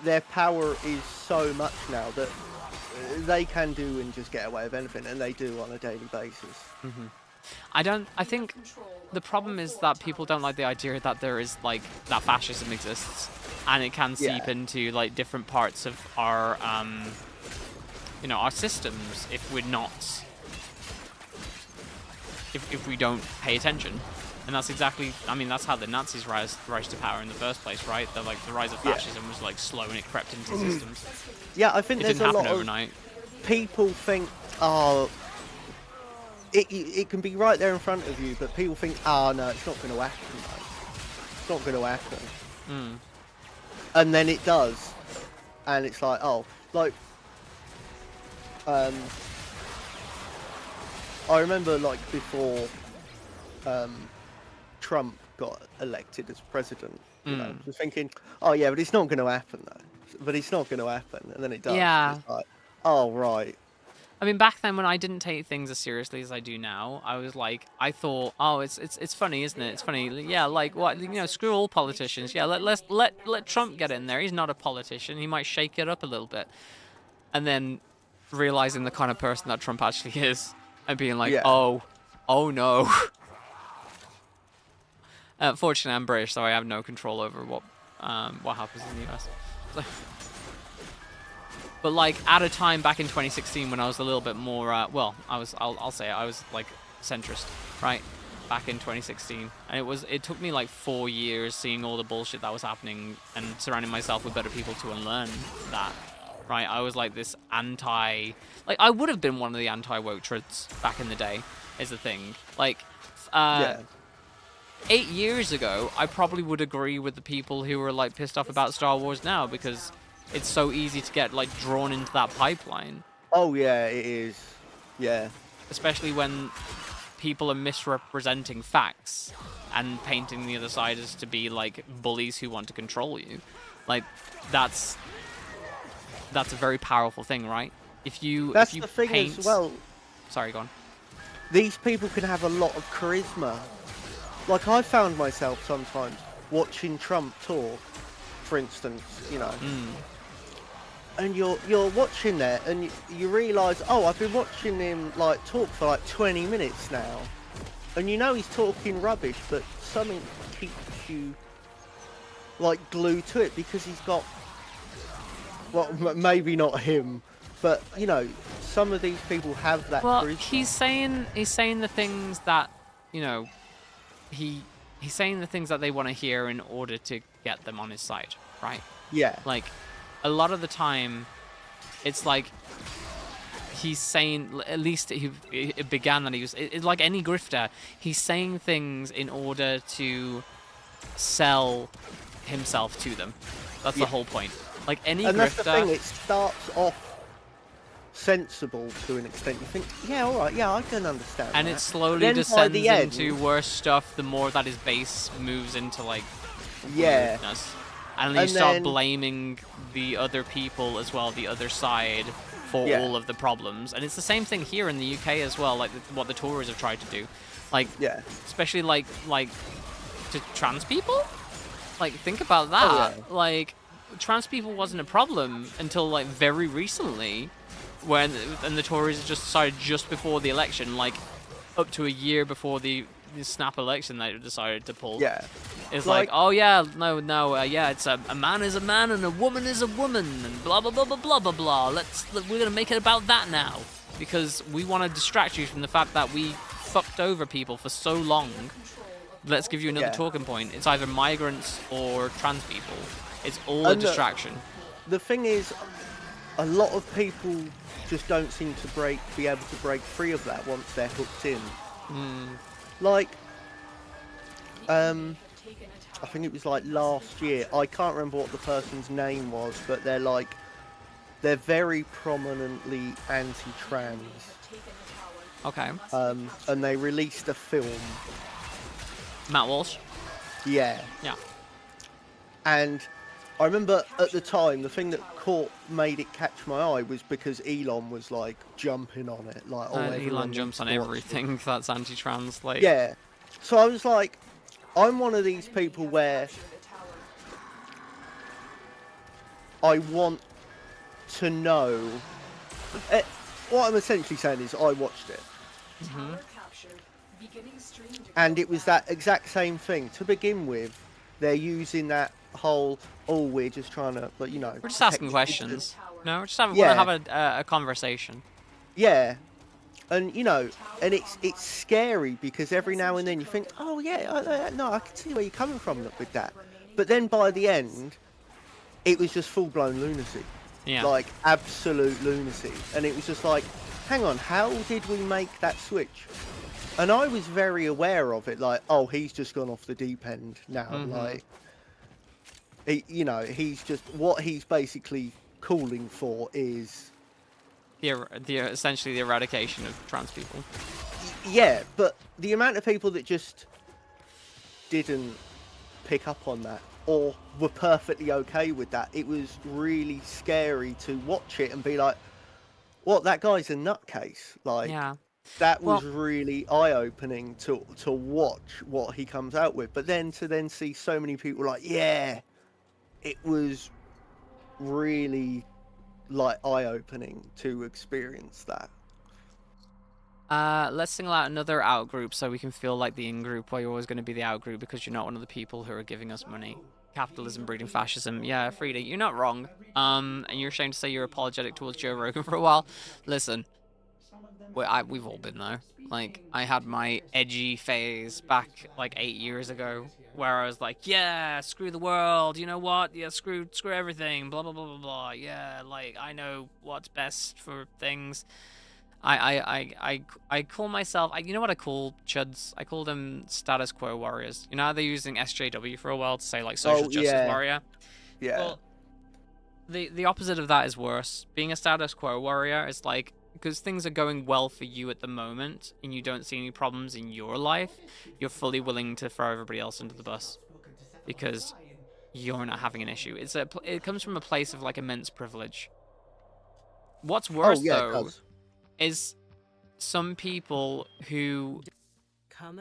Their power is so much now that they can do and just get away with anything, and they do on a daily basis. I think the problem is that people don't like the idea that there is, like, that fascism exists, and it can seep into, like, different parts of our, you know, our systems if we're not, if we don't pay attention. And that's exactly, I mean, that's how the Nazis rise to power in the first place, right? The rise of fascism was, like, slow and it crept into systems. Yeah, I think there's a lot overnight. Of people think, oh, it can be right there in front of you, but people think, oh no, it's not going to happen, mate. It's not going to happen. And then it does. And it's like, oh, like, I remember, like, before Trump got elected as president, you know, just thinking, oh yeah, but it's not going to happen, though. But it's not going to happen. And then it does. Yeah. It's like, oh, right. I mean, back then when I didn't take things as seriously as I do now, I was like, I thought, oh, it's funny, isn't it? It's funny. Yeah, like what, you know, screw all politicians. Yeah, let Trump get in there. He's not a politician. He might shake it up a little bit. And then realizing the kind of person that Trump actually is, and being like, oh no. Fortunately, I'm British, so I have no control over what happens in the US. So. But like at a time back in 2016 when I was a little bit more, well, I'll say it, I was like centrist, right? Back in 2016, and it took me like 4 years seeing all the bullshit that was happening and surrounding myself with better people to unlearn that, right? I was like this like I would have been one of the anti-woke truths back in the day, is the thing. Like, 8 years ago, I probably would agree with the people who were like pissed off about Star Wars now, because it's so easy to get, like, drawn into that pipeline. Oh, yeah, it is. Yeah. Especially when people are misrepresenting facts and painting the other side as to be, like, bullies who want to control you. Like, that's a very powerful thing, right? If you the thing paint... as well. Sorry, go on. These people can have a lot of charisma. Like, I found myself sometimes watching Trump talk, for instance, you know... And you're watching there, and you realise, oh, I've been watching him like talk for like 20 minutes now, and you know he's talking rubbish, but something keeps you like glued to it because he's got well, maybe not him, but you know, some of these people have that. Well, charisma. he's saying the things that, you know, he's saying the things that they want to hear in order to get them on his side, right? Yeah. Like, a lot of the time, it's like he's saying, at least it began that he was, it's like any grifter, he's saying things in order to sell himself to them. That's the whole point. Like any and grifter. That's the thing, it starts off sensible to an extent. You think, yeah, all right, yeah, I can understand. And that. it slowly then descends the end, into worse stuff the more that his base moves into like weirdness. And then you start blaming the other people as well, the other side, for all of the problems. And it's the same thing here in the UK as well, like what the Tories have tried to do. Like, especially like to trans people. Like, think about that. Like, trans people wasn't a problem until like very recently, and the Tories just decided just before the election, like up to a year before the snap election, they decided to pull. Yeah. It's like, oh yeah, no, yeah, it's a man is a man and a woman is a woman and blah blah blah blah blah blah blah. We're gonna make it about that now because we want to distract you from the fact that we fucked over people for so long. Let's give you another talking point. It's either migrants or trans people. It's all a distraction. The thing is, a lot of people just don't seem to be able to break free of that once they're hooked in. Like, I think it was like last year. I can't remember what the person's name was, but they're very prominently anti-trans. Okay. And they released a film. Matt Walsh? Yeah. Yeah. And I remember at the time, the thing that made it catch my eye was because Elon was like jumping on it. Like, Elon jumps on everything that's anti-trans. Like. Yeah. So I was like, I'm one of these people where I want to know. What I'm essentially saying is I watched it. And it was that exact same thing. To begin with, they're using that whole, we're just trying to, but you know. We're just asking questions. No, we're just want to have a conversation. Yeah. And, you know, and it's scary because every now and then you think, oh, yeah, no, I can see where you're coming from with that. But then by the end, it was just full-blown lunacy. Yeah. Like, absolute lunacy. And it was just like, hang on, how did we make that switch? And I was very aware of it, like, oh, he's just gone off the deep end now. Like, he's just, what he's basically calling for is... essentially the eradication of trans people. Yeah, but the amount of people that just didn't pick up on that or were perfectly okay with that, it was really scary to watch it and be like, what, that guy's a nutcase. Like, that was really eye-opening to watch what he comes out with. But then to see so many people like, yeah, it was really... like eye-opening to experience that. Let's single out another out group so we can feel like the in group, where you're always going to be the out group because you're not one of the people who are giving us money. Capitalism breeding fascism. Yeah, Frida, you're not wrong. And you're ashamed to say you're apologetic towards Joe Rogan for a while. Listen, we've all been there. Like, I had my edgy phase back like 8 years ago, where I was like, yeah, screw the world, you know what? Yeah, screw everything, blah, blah, blah, blah, blah. Yeah, like, I know what's best for things. I call myself, you know what I call chuds? I call them status quo warriors. You know how they're using SJW for a while to say, like, social justice warrior? Yeah. Well, the opposite of that is worse. Being a status quo warrior is like, because things are going well for you at the moment and you don't see any problems in your life, you're fully willing to throw everybody else under the bus because you're not having an issue. It comes from a place of like immense privilege. What's worse though is some people who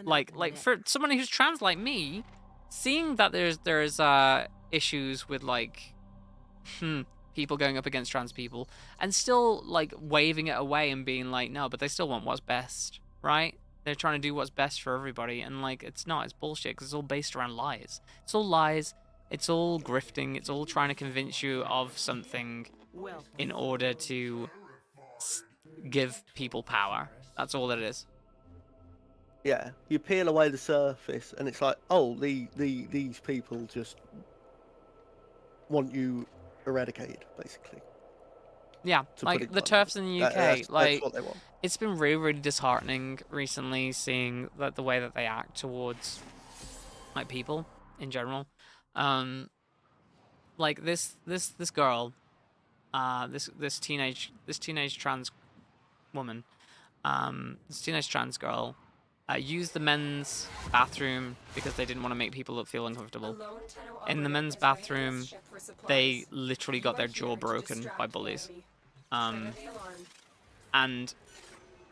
like for someone who's trans like me, seeing that there's issues with like people going up against trans people and still like waving it away and being like, no, but they still want what's best, right? They're trying to do what's best for everybody, and like it's bullshit because it's all based around lies. It's all lies. It's all grifting. It's all trying to convince you of something in order to give people power. That's all it is. Yeah, you peel away the surface, and it's like, oh, these people just want you eradicated, basically. Yeah, like the turfs in the UK, that's like what they want. it's been really, really disheartening recently seeing that the way that they act towards like people in general. Like this girl, this teenage trans woman, this teenage trans girl, used the men's bathroom because they didn't want to make people feel uncomfortable. In the men's bathroom, they literally got their jaw broken by bullies. And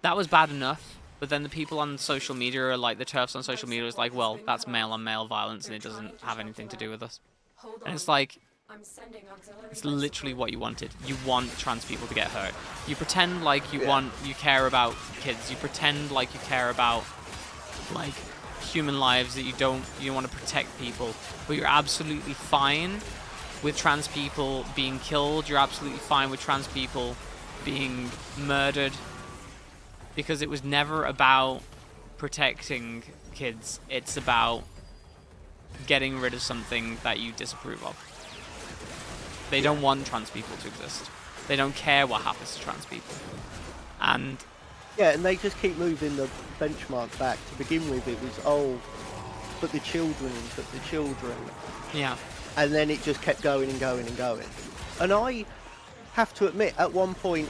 that was bad enough, but then the people on social media, like the turfs on social media, was like, well, that's male on male violence and it doesn't have anything to do with us. And it's like, it's literally what you wanted. You want trans people to get hurt. You pretend like you care about kids. You pretend like you care about like human lives, that you want to protect people, but you're absolutely fine with trans people being killed. You're absolutely fine with trans people being murdered, because it was never about protecting kids. It's about getting rid of something that you disapprove of. They don't want trans people to exist. They don't care what happens to trans people. And yeah, and they just keep moving the benchmark back. To begin with, it was, oh, but the children. Yeah. And then it just kept going and going and going. And I have to admit, at one point,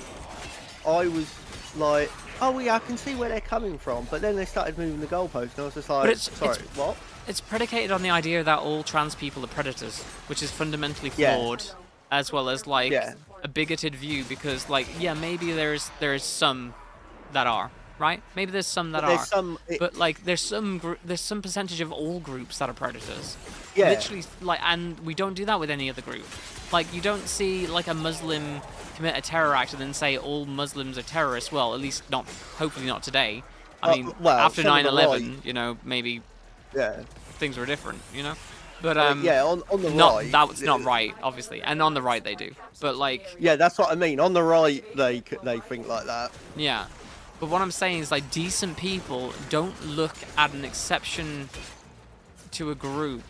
I was like, oh yeah, I can see where they're coming from. But then they started moving the goalpost, and I was just like, what? It's predicated on the idea that all trans people are predators, which is fundamentally flawed, as well as like a bigoted view. Because like, yeah, maybe there's some that are, right? Maybe there's some that are, but like there's some percentage of all groups that are predators. Yeah. Literally, like, and we don't do that with any other group. Like, you don't see like a Muslim commit a terror act and then say all Muslims are terrorists. Well, at least not, hopefully not today. I mean, after 9/11, you know, maybe things were different, you know. But on the right, that's not right, obviously, and on the right they do. But like, yeah, that's what I mean. On the right, they think like that. Yeah. But what I'm saying is, like, decent people don't look at an exception to a group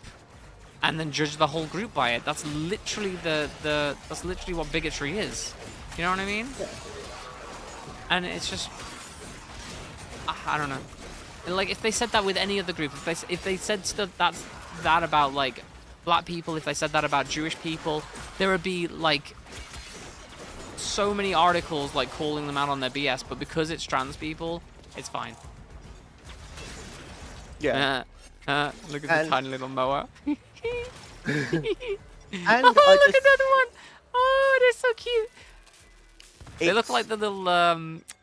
and then judge the whole group by it. That's literally that's literally what bigotry is. You know what I mean? Yeah. And it's just, I don't know. Like, if they said that with any other group, if they said stuff that about like black people, if they said that about Jewish people, there would be like so many articles like calling them out on their BS, but because it's trans people, it's fine. Yeah. Look at the tiny little mower. And oh, look at another one. Oh, they're so cute. They look like the little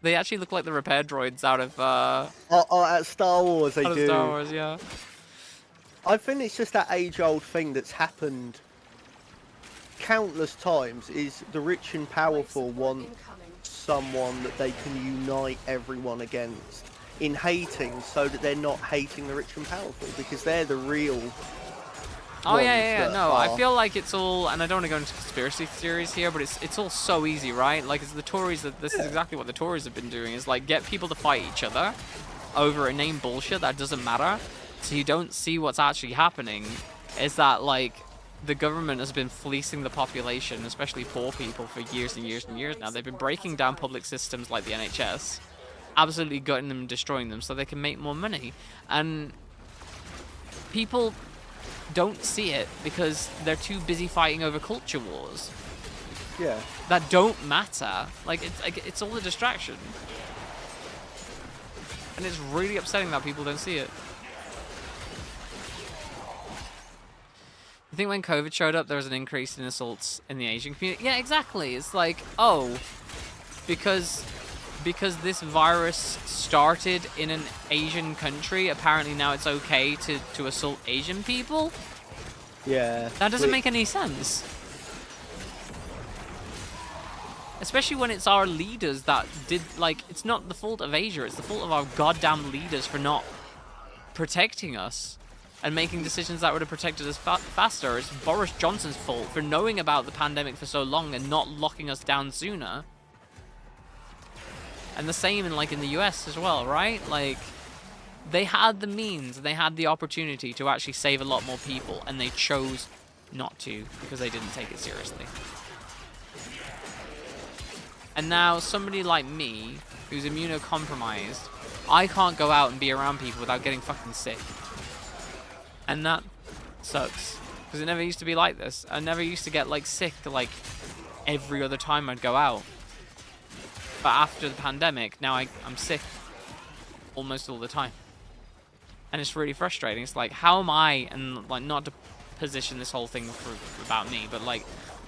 they actually look like the repair droids out of at Star Wars. They do. Star Wars, yeah. I think it's just that age-old thing that's happened countless times, is the rich and powerful want someone that they can unite everyone against in hating, so that they're not hating the rich and powerful, because they're the real Oh yeah. No, I feel like it's all, and I don't want to go into conspiracy theories here, but it's all so easy, right? Like, it's the Tories, this is exactly what the Tories have been doing, is like get people to fight each other over inane bullshit that doesn't matter, so you don't see what's actually happening. Is that like the government has been fleecing the population, especially poor people, for years and years and years now. They've been breaking down public systems like the NHS, absolutely gutting them and destroying them so they can make more money. And people don't see it because they're too busy fighting over culture wars. Yeah. That don't matter. Like, it's all a distraction. And it's really upsetting that people don't see it. I think when COVID showed up, there was an increase in assaults in the Asian community. Yeah, exactly. It's like, oh, because this virus started in an Asian country, apparently now it's okay to assault Asian people? Yeah. That doesn't make any sense. Especially when it's our leaders that did, like, it's not the fault of Asia, it's the fault of our goddamn leaders for not protecting us. and making decisions that would have protected us faster. It's Boris Johnson's fault for knowing about the pandemic for so long and not locking us down sooner. And the same in the US as well, right? Like, they had the means, they had the opportunity to actually save a lot more people, and they chose not to because they didn't take it seriously. And now somebody like me, who's immunocompromised, I can't go out and be around people without getting fucking sick. And that sucks, because it never used to be like this. I never used to get sick every other time I'd go out. But after the pandemic, now I'm sick almost all the time. And it's really frustrating. It's like, how am I, and not to position this whole thing about me, but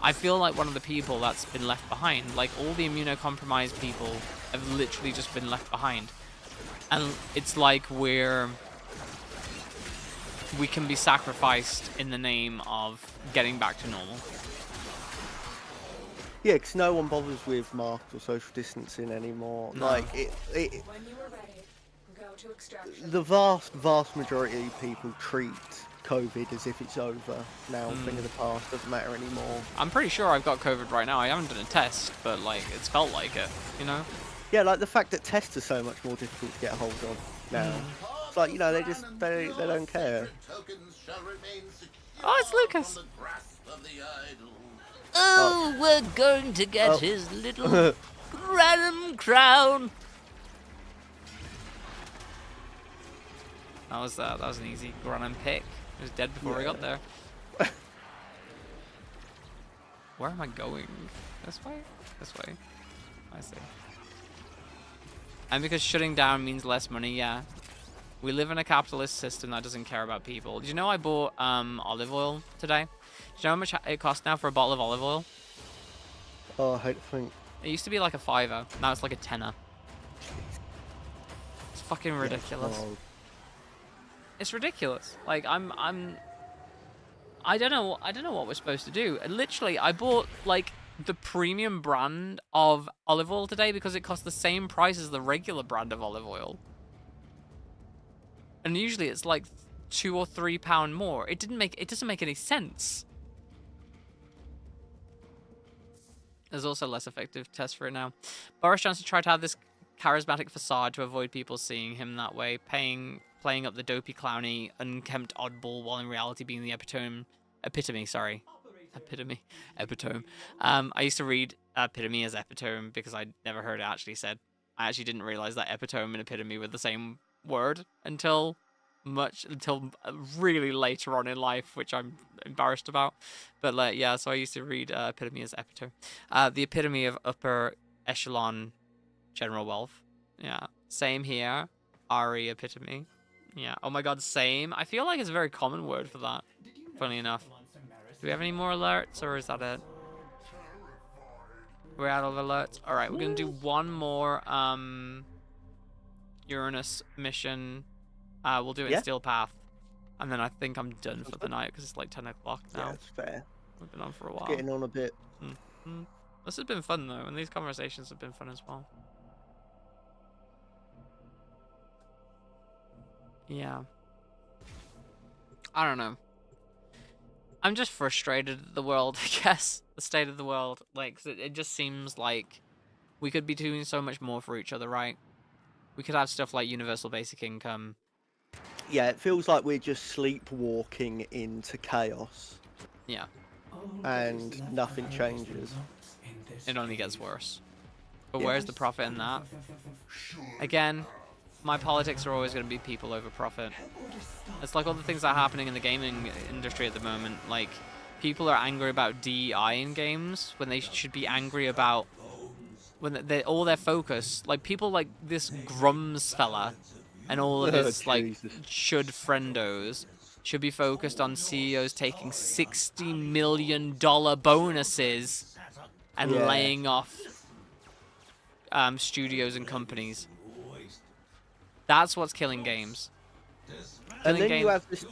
I feel like one of the people that's been left behind. All the immunocompromised people have literally just been left behind. And it's like we can be sacrificed in the name of getting back to normal. Yeah, because no one bothers with masks or social distancing anymore. No. When you are ready, go to extraction. The vast majority of people treat COVID as if it's over now. Thing of the past, doesn't matter anymore. I'm pretty sure I've got COVID right now. I haven't done a test, but it's felt like it, you know? Yeah, the fact that tests are so much more difficult to get a hold of now. It's like, they don't care. Oh, it's Lucas. Oh, we're going to get his little Granum crown. That was an easy Granum pick. He was dead before I got there. Where am I going? This way? This way. I see. And because shutting down means less money, yeah. We live in a capitalist system that doesn't care about people. Did you know I bought olive oil today? Do you know how much it costs now for a bottle of olive oil? Oh, I hate to think. It used to be like a $5. Now it's like a $10. It's fucking ridiculous. Yeah, it's ridiculous. I don't know what we're supposed to do. Literally, I bought the premium brand of olive oil today because it costs the same price as the regular brand of olive oil. And usually it's £2 or £3 more. It doesn't make any sense. There's also less effective tests for it now. Boris Johnson tried to have this charismatic facade to avoid people seeing him that way, playing up the dopey, clowny, unkempt oddball, while in reality being the epitome. I used to read epitome as epitome because I'd never heard it actually said. I actually didn't realize that epitome and epitome were the same word until really later on in life, which I'm embarrassed about. But yeah, so I used to read epitome as epitome. The epitome of upper echelon general wealth. Yeah, same here. RE epitome. Yeah. Oh my god, same. I feel like it's a very common word for that. Funny enough. Do we have any more alerts, or is that it? We're out of alerts. All right, we're gonna do one more Uranus mission. We'll do it in Steel Path, and then I think I'm done for the night because it's 10 o'clock now. Yeah, that's fair. We've been on for a while. Getting on a bit. This has been fun though, and these conversations have been fun as well. Yeah. I don't know. I'm just frustrated at the world, I guess. The state of the world. 'Cause it just seems like we could be doing so much more for each other, right? We could have stuff like universal basic income. Yeah, it feels like we're just sleepwalking into chaos. Yeah. And nothing changes. It only gets worse. But where's the profit in that? Again, my politics are always going to be people over profit. It's like all the things that are happening in the gaming industry at the moment. People are angry about DEI in games when they should be angry about all their focus. People like this Grums fella and all of his should friendos should be focused on CEOs taking $60 million bonuses and laying off studios and companies. That's what's killing games. And then you have this,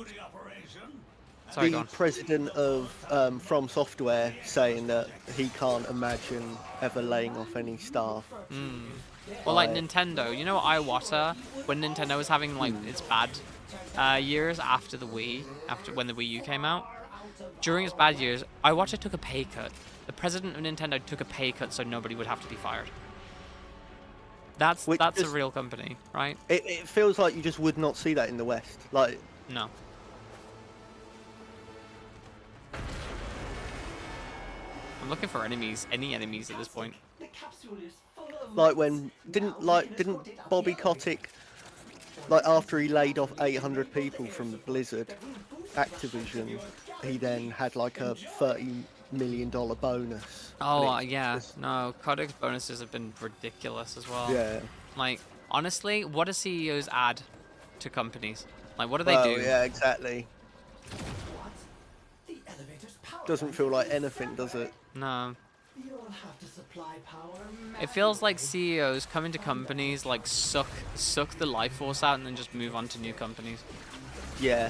Sorry, the president of From Software saying that he can't imagine ever laying off any staff. Or like Nintendo. You know Iwata, when Nintendo was having like its bad years after the Wii, when the Wii U came out. During its bad years, Iwata took a pay cut. The president of Nintendo took a pay cut so nobody would have to be fired. That's a real company, right? It feels like you just would not see that in the West. Like no. I'm looking for enemies, any enemies at this point. Like when didn't Bobby Kotick, like after he laid off 800 people from Blizzard Activision, he then had like a $30 million bonus. Oh yeah, no, Kotick's bonuses have been ridiculous as well. Yeah. Like honestly, what do CEOs add to companies? Like what do they do? Yeah, exactly. Doesn't feel like anything, does it? No. It feels like CEOs come into companies, like suck the life force out, and then just move on to new companies. Yeah.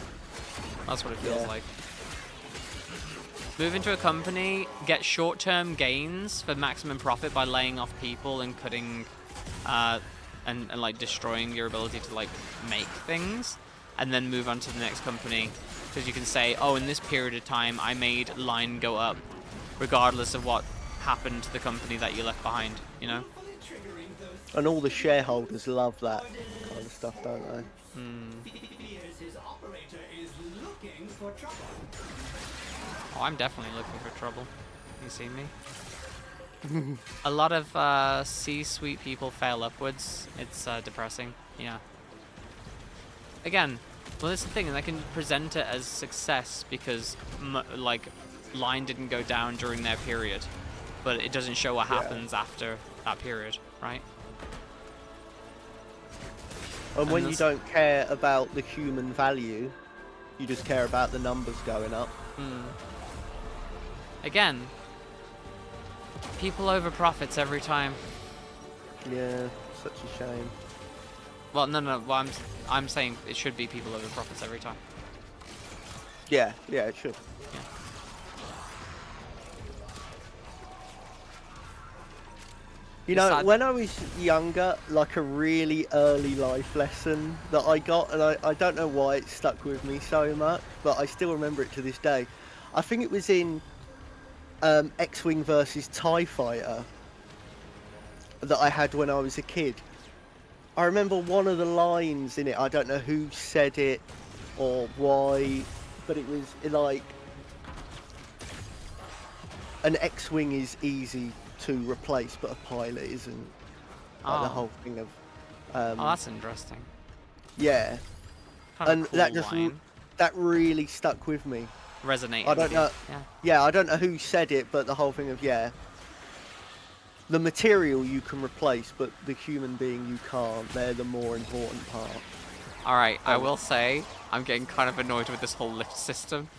That's what it feels like. Move into a company, get short-term gains for maximum profit by laying off people and cutting, and like destroying your ability to like make things, and then move on to the next company, because you can say, oh, in this period of time, I made line go up, regardless of what happened to the company that you left behind, you know? And all the shareholders love that kind of stuff, don't they? Oh, I'm definitely looking for trouble. You seen me? A lot of C-suite people fail upwards. It's depressing. Yeah. Again, well, that's the thing, and I can present it as success because, like, line didn't go down during their period, but it doesn't show what happens after that period, right? And when you don't care about the human value, you just care about the numbers going up. Again, people over profits every time. Yeah, such a shame. Well, no. Well, I'm saying it should be people over profits every time. Yeah, it should. Yeah. You know, when I was younger, like a really early life lesson that I got, and I don't know why it stuck with me so much, but I still remember it to this day. I think it was in X-Wing versus TIE Fighter that I had when I was a kid. I remember one of the lines in it, I don't know who said it or why, but it was like, an X-Wing is easy to replace, but a pilot isn't. Like the whole thing of... oh, that's interesting. Yeah. Kind of cool that just line. That really stuck with me. Resonated. I don't know. Yeah, I don't know who said it, but the whole thing of the material you can replace, but the human being you can't. They're the more important part. All right, I will say I'm getting kind of annoyed with this whole lift system.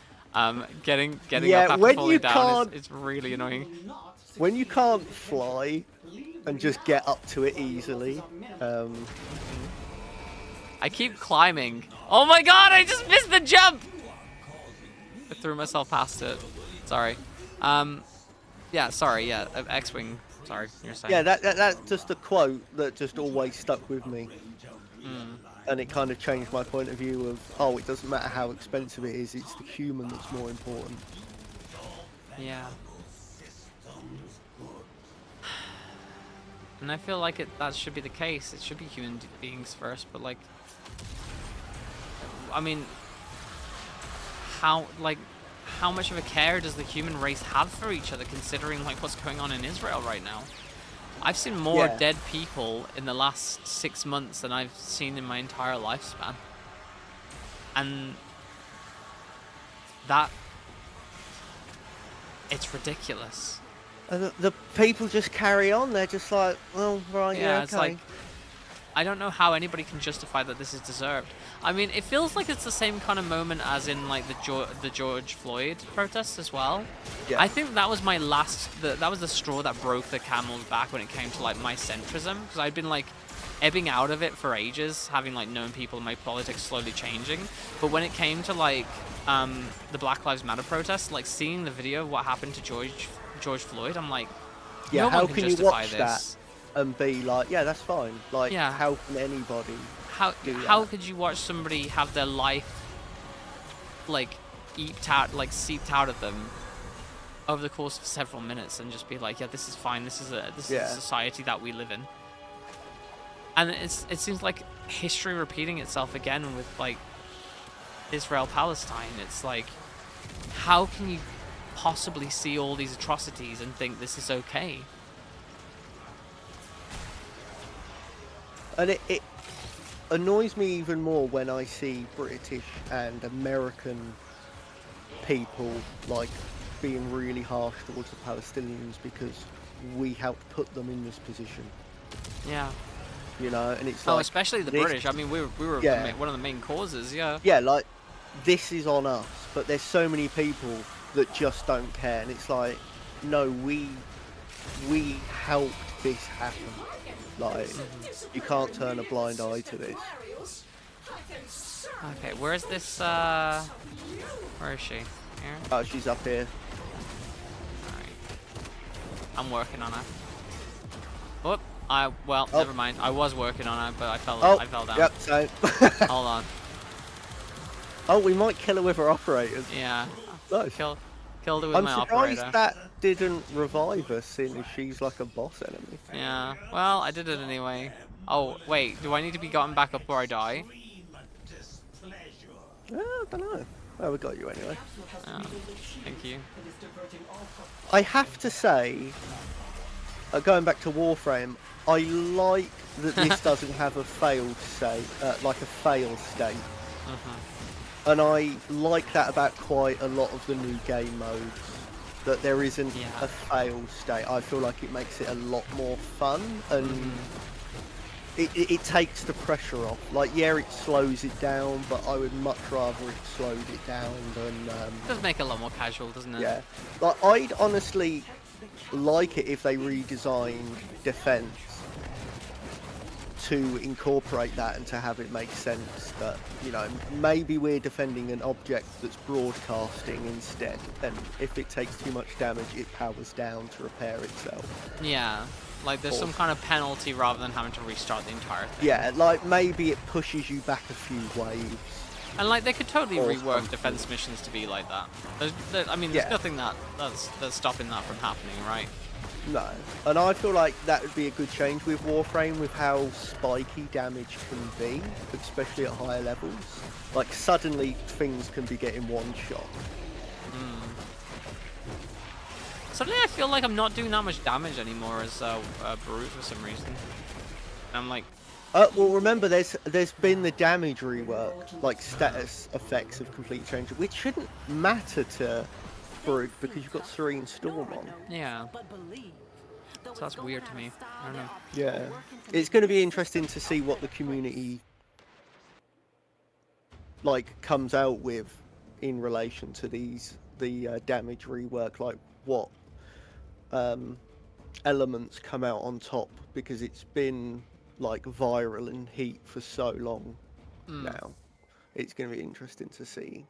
Getting up after falling down is really annoying. When you can't fly and just get up to it easily. I keep climbing. Oh my god, I just missed the jump! I threw myself past it. Sorry. Yeah, sorry, yeah. X-Wing. Sorry, you're saying. Yeah, that's just a quote that just always stuck with me. And it kind of changed my point of view of, oh, it doesn't matter how expensive it is, it's the human that's more important. Yeah. And I feel like that should be the case. It should be human beings first, but like, I mean, how much of a care does the human race have for each other, considering like what's going on in Israel right now? I've seen more dead people in the last 6 months than I've seen in my entire lifespan. And it's ridiculous. And the people just carry on. They're just like, well, right, yeah, okay. It's like, I don't know how anybody can justify that this is deserved. I mean, it feels like it's the same kind of moment as in like the George Floyd protests as well. Yeah. I think that was my that was the straw that broke the camel's back when it came to like my centrism, because I'd been like ebbing out of it for ages, having like known people in my politics slowly changing. But when it came to like the Black Lives Matter protests, like seeing the video of what happened to George Floyd, I'm like, yeah, no how one can you justify watch this. that? and be like, yeah, that's fine. Like, Yeah. how can anybody do that? How could you watch somebody have their life like seeped out of them over the course of several minutes and just be like, yeah, this is fine. This is a society that we live in. And it seems like history repeating itself again with like Israel-Palestine. It's like, how can you possibly see all these atrocities and think this is okay? And it annoys me even more when I see British and American people like being really harsh towards the Palestinians because we helped put them in this position. Yeah. You know, and it's like, especially the British. I mean, we were one of the main causes. Yeah. Yeah, like this is on us, but there's so many people that just don't care, and it's like, no, we helped this happen. Like, you can't turn a blind eye to this. Okay, where's this? Where is she? Here? Oh, she's up here. Alright. I'm working on her. Whoop. Never mind. I was working on her, but I fell down. Yep, so. Hold on. Oh, we might kill her with her operators. Yeah. Nice. Killed her with my operator. I'm surprised that didn't revive her, seeing as she's like a boss enemy. Yeah. Well, I did it anyway. Oh, wait. Do I need to be gotten back up where I die? I don't know. Well, we got you anyway. Oh, thank you. I have to say, going back to Warframe, I like that this doesn't have a failed state, like a fail state. And I like that about quite a lot of the new game modes, that there isn't a fail state. I feel like it makes it a lot more fun, and it takes the pressure off. Like, yeah, it slows it down, but I would much rather it slowed it down than... It does make it a lot more casual, doesn't it? Yeah. Like, I'd honestly like it if they redesigned defense to incorporate that and to have it make sense that, you know, maybe we're defending an object that's broadcasting instead, and if it takes too much damage, it powers down to repair itself. Yeah, like there's some kind of penalty rather than having to restart the entire thing. Yeah, like maybe it pushes you back a few waves. And like they could totally rework defense missions to be like that. There's nothing that's stopping that from happening, right? No, and I feel like that would be a good change with Warframe, with how spiky damage can be, especially at higher levels. Like, suddenly things can be getting one shot. Suddenly I feel like I'm not doing that much damage anymore as Brute for some reason. And I'm like... well, remember, there's been the damage rework, like status effects have completely changed, which shouldn't matter to Brute because you've got Serene Storm on. Yeah. So that's weird to me. I don't know. Yeah. It's going to be interesting to see what the community like comes out with in relation to the damage rework, like what elements come out on top, because it's been like viral and heat for so long now. It's going to be interesting to see.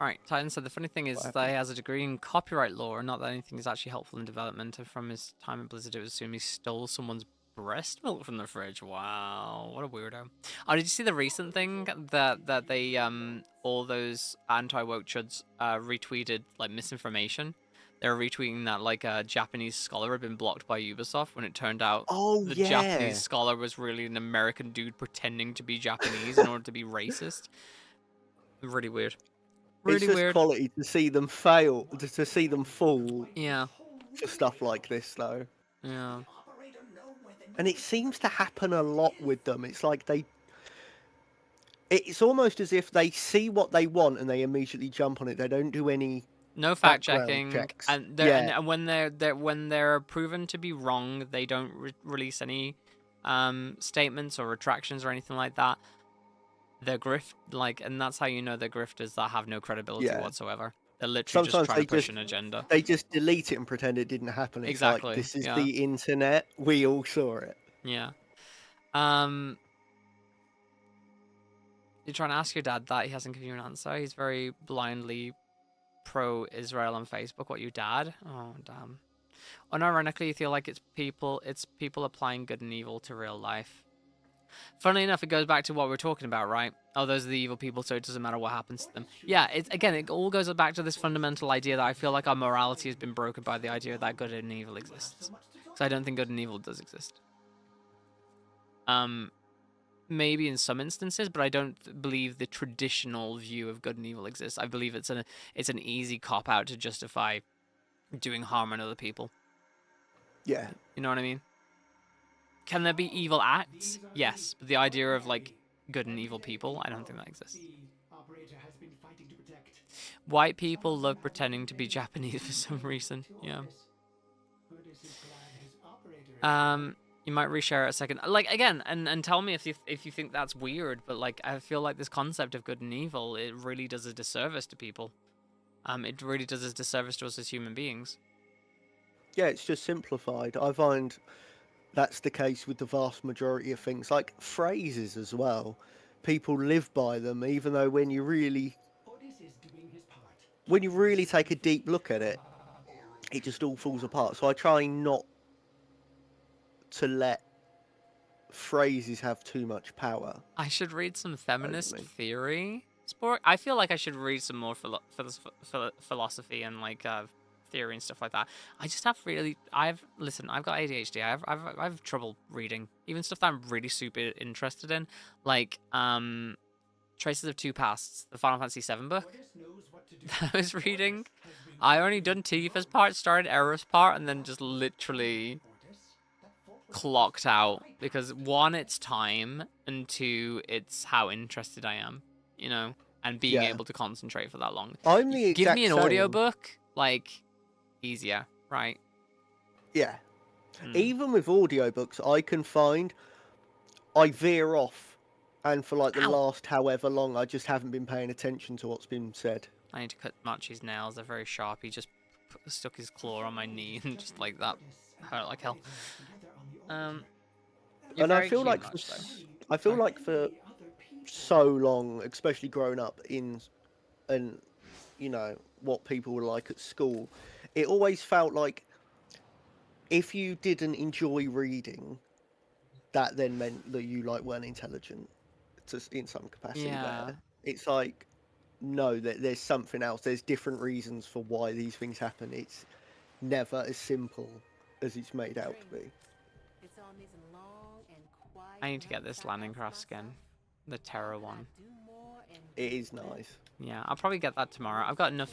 Alright, Titan said the funny thing is that he has a degree in copyright law, and not that anything is actually helpful in development, and from his time in Blizzard it was assumed he stole someone's breast milk from the fridge. Wow, what a weirdo. Oh, did you see the recent thing that they, all those anti-woke chuds retweeted, like, misinformation? They were retweeting that, like, a Japanese scholar had been blocked by Ubisoft when it turned out the Japanese scholar was really an American dude pretending to be Japanese in order to be racist. Really weird. Really it's just weird. Quality to see them fail, to see them fall. Yeah. For stuff like this, though. Yeah. And it seems to happen a lot with them. It's like it's almost as if they see what they want and they immediately jump on it. They don't do any fact checking, and when they're proven to be wrong, they don't release any statements or retractions or anything like that. They're and that's how you know they're grifters that have no credibility whatsoever. They're literally just trying to push an agenda. They just delete it and pretend it didn't happen. It's exactly. Like, this is the internet. We all saw it. Yeah. You're trying to ask your dad that, he hasn't given you an answer. He's very blindly pro-Israel on Facebook. What, you dad? Oh, damn. Unironically, you feel like it's people applying good and evil to real life. Funnily enough, it goes back to what we were talking about, right? Oh, those are the evil people, so it doesn't matter what happens to them. Yeah, it all goes back to this fundamental idea that I feel like our morality has been broken by the idea that good and evil exists. Because I don't think good and evil does exist. Maybe in some instances, but I don't believe the traditional view of good and evil exists. I believe it's an easy cop-out to justify doing harm on other people. Yeah. You know what I mean? Can there be evil acts? Yes, but the idea of like good and evil people, I don't think that exists. White people love pretending to be Japanese for some reason. Yeah. You might reshare it a second. Like again, and tell me if you think that's weird, but like I feel like this concept of good and evil, it really does a disservice to people. It really does a disservice to us as human beings. Yeah, it's just simplified. I find that's the case with the vast majority of things, like phrases as well. People live by them, even though when you really take a deep look at it, it just all falls apart. So I try not to let phrases have too much power. I should read some feminist theory. I feel like I should read some more philosophy and like theory and stuff like that. I just have I've got ADHD. I have trouble reading even stuff that I'm really super interested in, like Traces of Two Pasts, the Final Fantasy VII book that I was reading. I only done Tifa's part, started Era's part, and then just literally clocked out because one, it's time, and two, it's how interested I am, you know, and being able to concentrate for that long. I'm the exact Give me an same. audiobook, like, easier, right? Yeah. Even with audiobooks, I can find I veer off, and for like the last however long, I just haven't been paying attention to what's been said. I need to cut Machi's nails. They're very sharp. He just stuck his claw on my knee and just like that hurt like hell. And I feel like for so long, especially growing up in, and you know what people were like at school, it always felt like if you didn't enjoy reading, that then meant that you like weren't intelligent, in some capacity. Yeah. There, it's like no, there's something else. There's different reasons for why these things happen. It's never as simple as it's made out to be. I need to get this landing craft skin, the Terra one. It is nice. Yeah, I'll probably get that tomorrow. I've got enough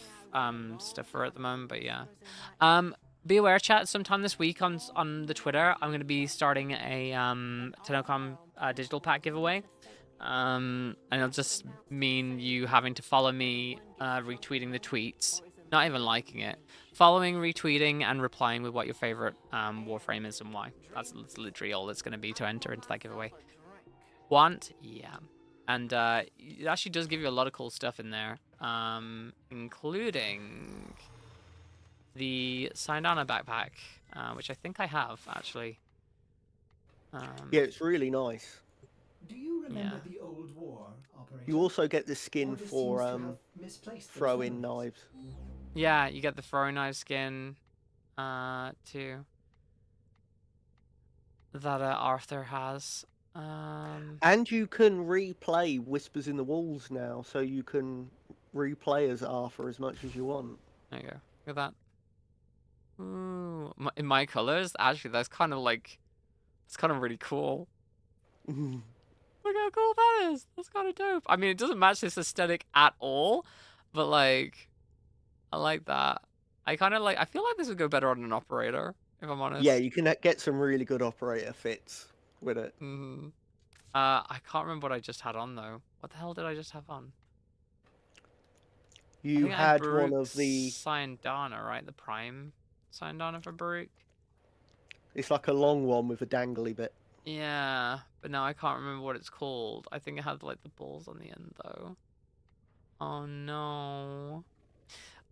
stuff for it at the moment, but yeah. Be aware, chat, sometime this week on the Twitter, I'm going to be starting a Tenocom digital pack giveaway. And it'll just mean you having to follow me, retweeting the tweets, not even liking it. Following, retweeting, and replying with what your favorite Warframe is and why. That's literally all it's going to be to enter into that giveaway. Want? Yeah. And it actually does give you a lot of cool stuff in there, including the Sindana backpack, which I think I have, actually. Yeah, it's really nice. Do you remember the old war, operator? You also get the skin for throwing knives. Yeah, you get the throwing knife skin, too. That Arthur has. And you can replay Whispers in the Walls now, so you can replay as Arthur as much as you want. There you go. Look at that. Ooh, in my colors, actually, that's kind of like, it's kind of really cool. Look how cool that is. That's kind of dope. I mean, it doesn't match this aesthetic at all, but like, I like that. I feel like this would go better on an operator, if I'm honest. Yeah, you can get some really good operator fits with it. I can't remember what I just had on though. What the hell did I just have on? You had one of the Sindana, right? The Prime Sindana for Baruch. It's like a long one with a dangly bit. Yeah, but now I can't remember what it's called. I think it had like the balls on the end though. Oh no.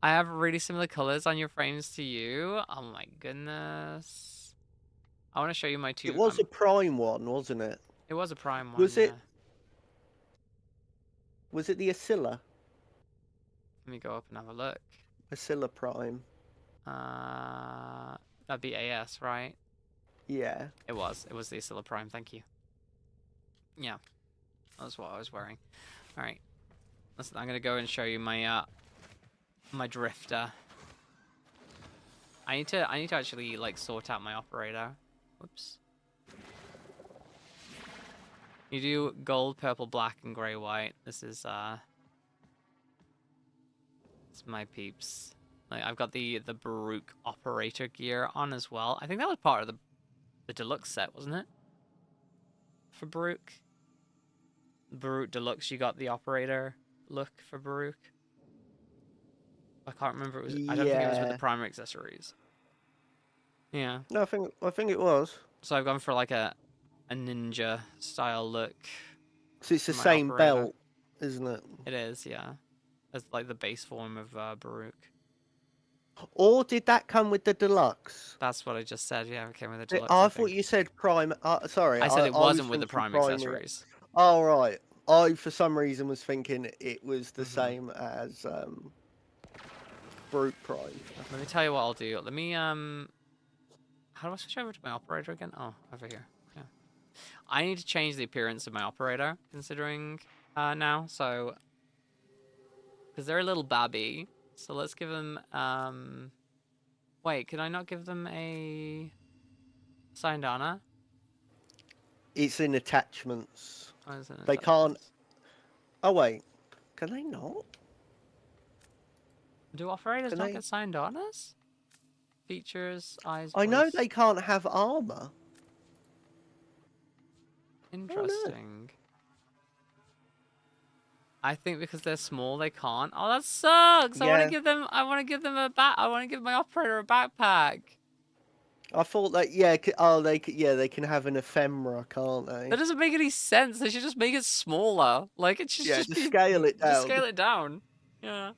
I have really similar colors on your frames to you. Oh my goodness. I want to show you my two. It was a Prime one, wasn't it? It was a Prime one. Was it? Was it the Ascilla? Let me go up and have a look. Ascilla Prime. That'd be AS, right? Yeah. It was. It was the Asilla Prime. Thank you. Yeah. That's what I was wearing. All right. Listen, I'm gonna go and show you my my drifter. I need to actually like sort out my operator. Whoops. You do gold, purple, black, and gray, white. This is it's my peeps. Like I've got the Baruch operator gear on as well. I think that was part of the deluxe set, wasn't it? For Baruch. Baruch Deluxe, you got the operator look for Baruch. I can't remember. It was. I don't think it was with the primary accessories. Yeah. No, I think it was. So I've gone for like a ninja style look. So it's the same belt, isn't it? It is, yeah. It's like the base form of Baruch. Or did that come with the deluxe? That's what I just said. Yeah, it came with the deluxe. I thought you said prime. Sorry, I said it wasn't with the primary accessories. Oh right. I for some reason was thinking it was the same as Brute Prime. Let me tell you what I'll do. Let me how do I switch over to my operator again? Oh, over here. Yeah. I need to change the appearance of my operator, considering now. So because they're a little babby. So let's give them wait, can I not give them a Syndana? It's in attachments. Oh, it's in they attachments. can't. Oh wait, can they not? Do operators not get Syndanas? Features, eyes. I know they can't have armor. Interesting. I think because they're small, they can't. Oh, that sucks. I want to give them. I want to give them a back. I want to give my operator a backpack. I thought that they can have an ephemera, can't they? That doesn't make any sense. They should just make it smaller. Like it should just be, scale it down. Just scale it down. Yeah.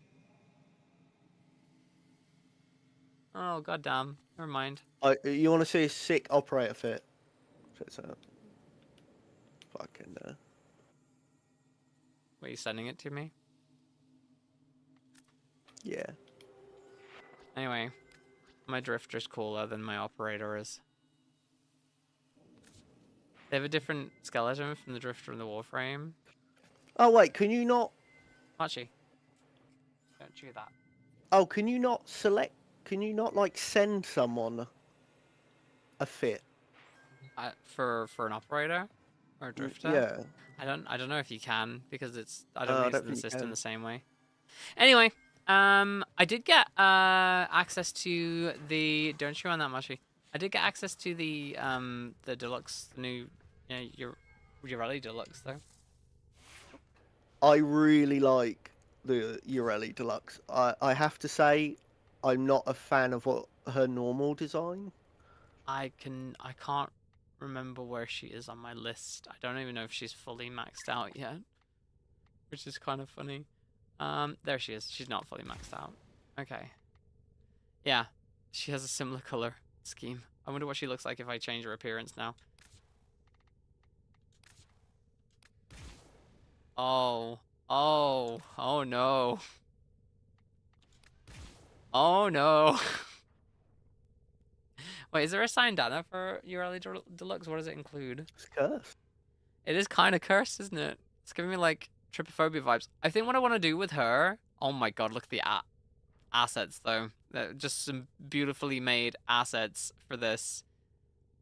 Oh goddamn. Never mind. You want to see a sick operator fit? Check this out. Fucking. Were you sending it to me? Yeah. Anyway, my drifter's cooler than my operator is. They have a different skeleton from the drifter and the warframe. Oh wait, can you not? Archie, don't do that. Oh, can you not select? Can you not like send someone a fit? For an operator or a drifter? Yeah. I don't know if you can because I don't think it's in the system can. the same way. Anyway, I did get access to the. Don't chew on that, Mushy. I did get access to the deluxe, the new, your Urelli Deluxe though. I really like the Urelli Deluxe. I have to say, I'm not a fan of her normal design. I can't remember where she is on my list. I don't even know if she's fully maxed out yet, which is kind of funny. There she is. She's not fully maxed out. Okay. Yeah, she has a similar color scheme. I wonder what she looks like if I change her appearance now. Oh no. Oh no. Wait, is there a Syndana for Urelli Deluxe? What does it include? It's cursed. It is kind of cursed, isn't it? It's giving me like trypophobia vibes. I think what I want to do with her. Oh my god, look at the assets though. They're just some beautifully made assets for this.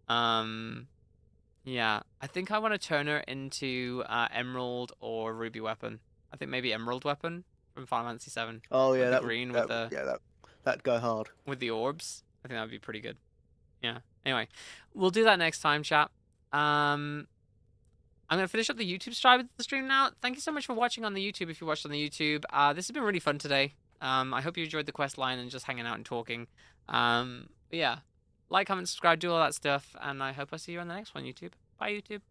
Yeah, I think I want to turn her into Emerald or Ruby Weapon. I think maybe Emerald Weapon from Final Fantasy VII. Oh yeah, that green would, with the that'd go hard with the orbs. I think that would be pretty good. Yeah. Anyway, we'll do that next time, chat. I'm gonna finish up the YouTube stream now. Thank you so much for watching on the YouTube. If you watched on the YouTube, this has been really fun today. I hope you enjoyed the quest line and just hanging out and talking. Yeah, like, comment, subscribe, do all that stuff, and I hope I see you on the next one, YouTube. Bye, YouTube.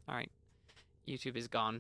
All right, YouTube is gone.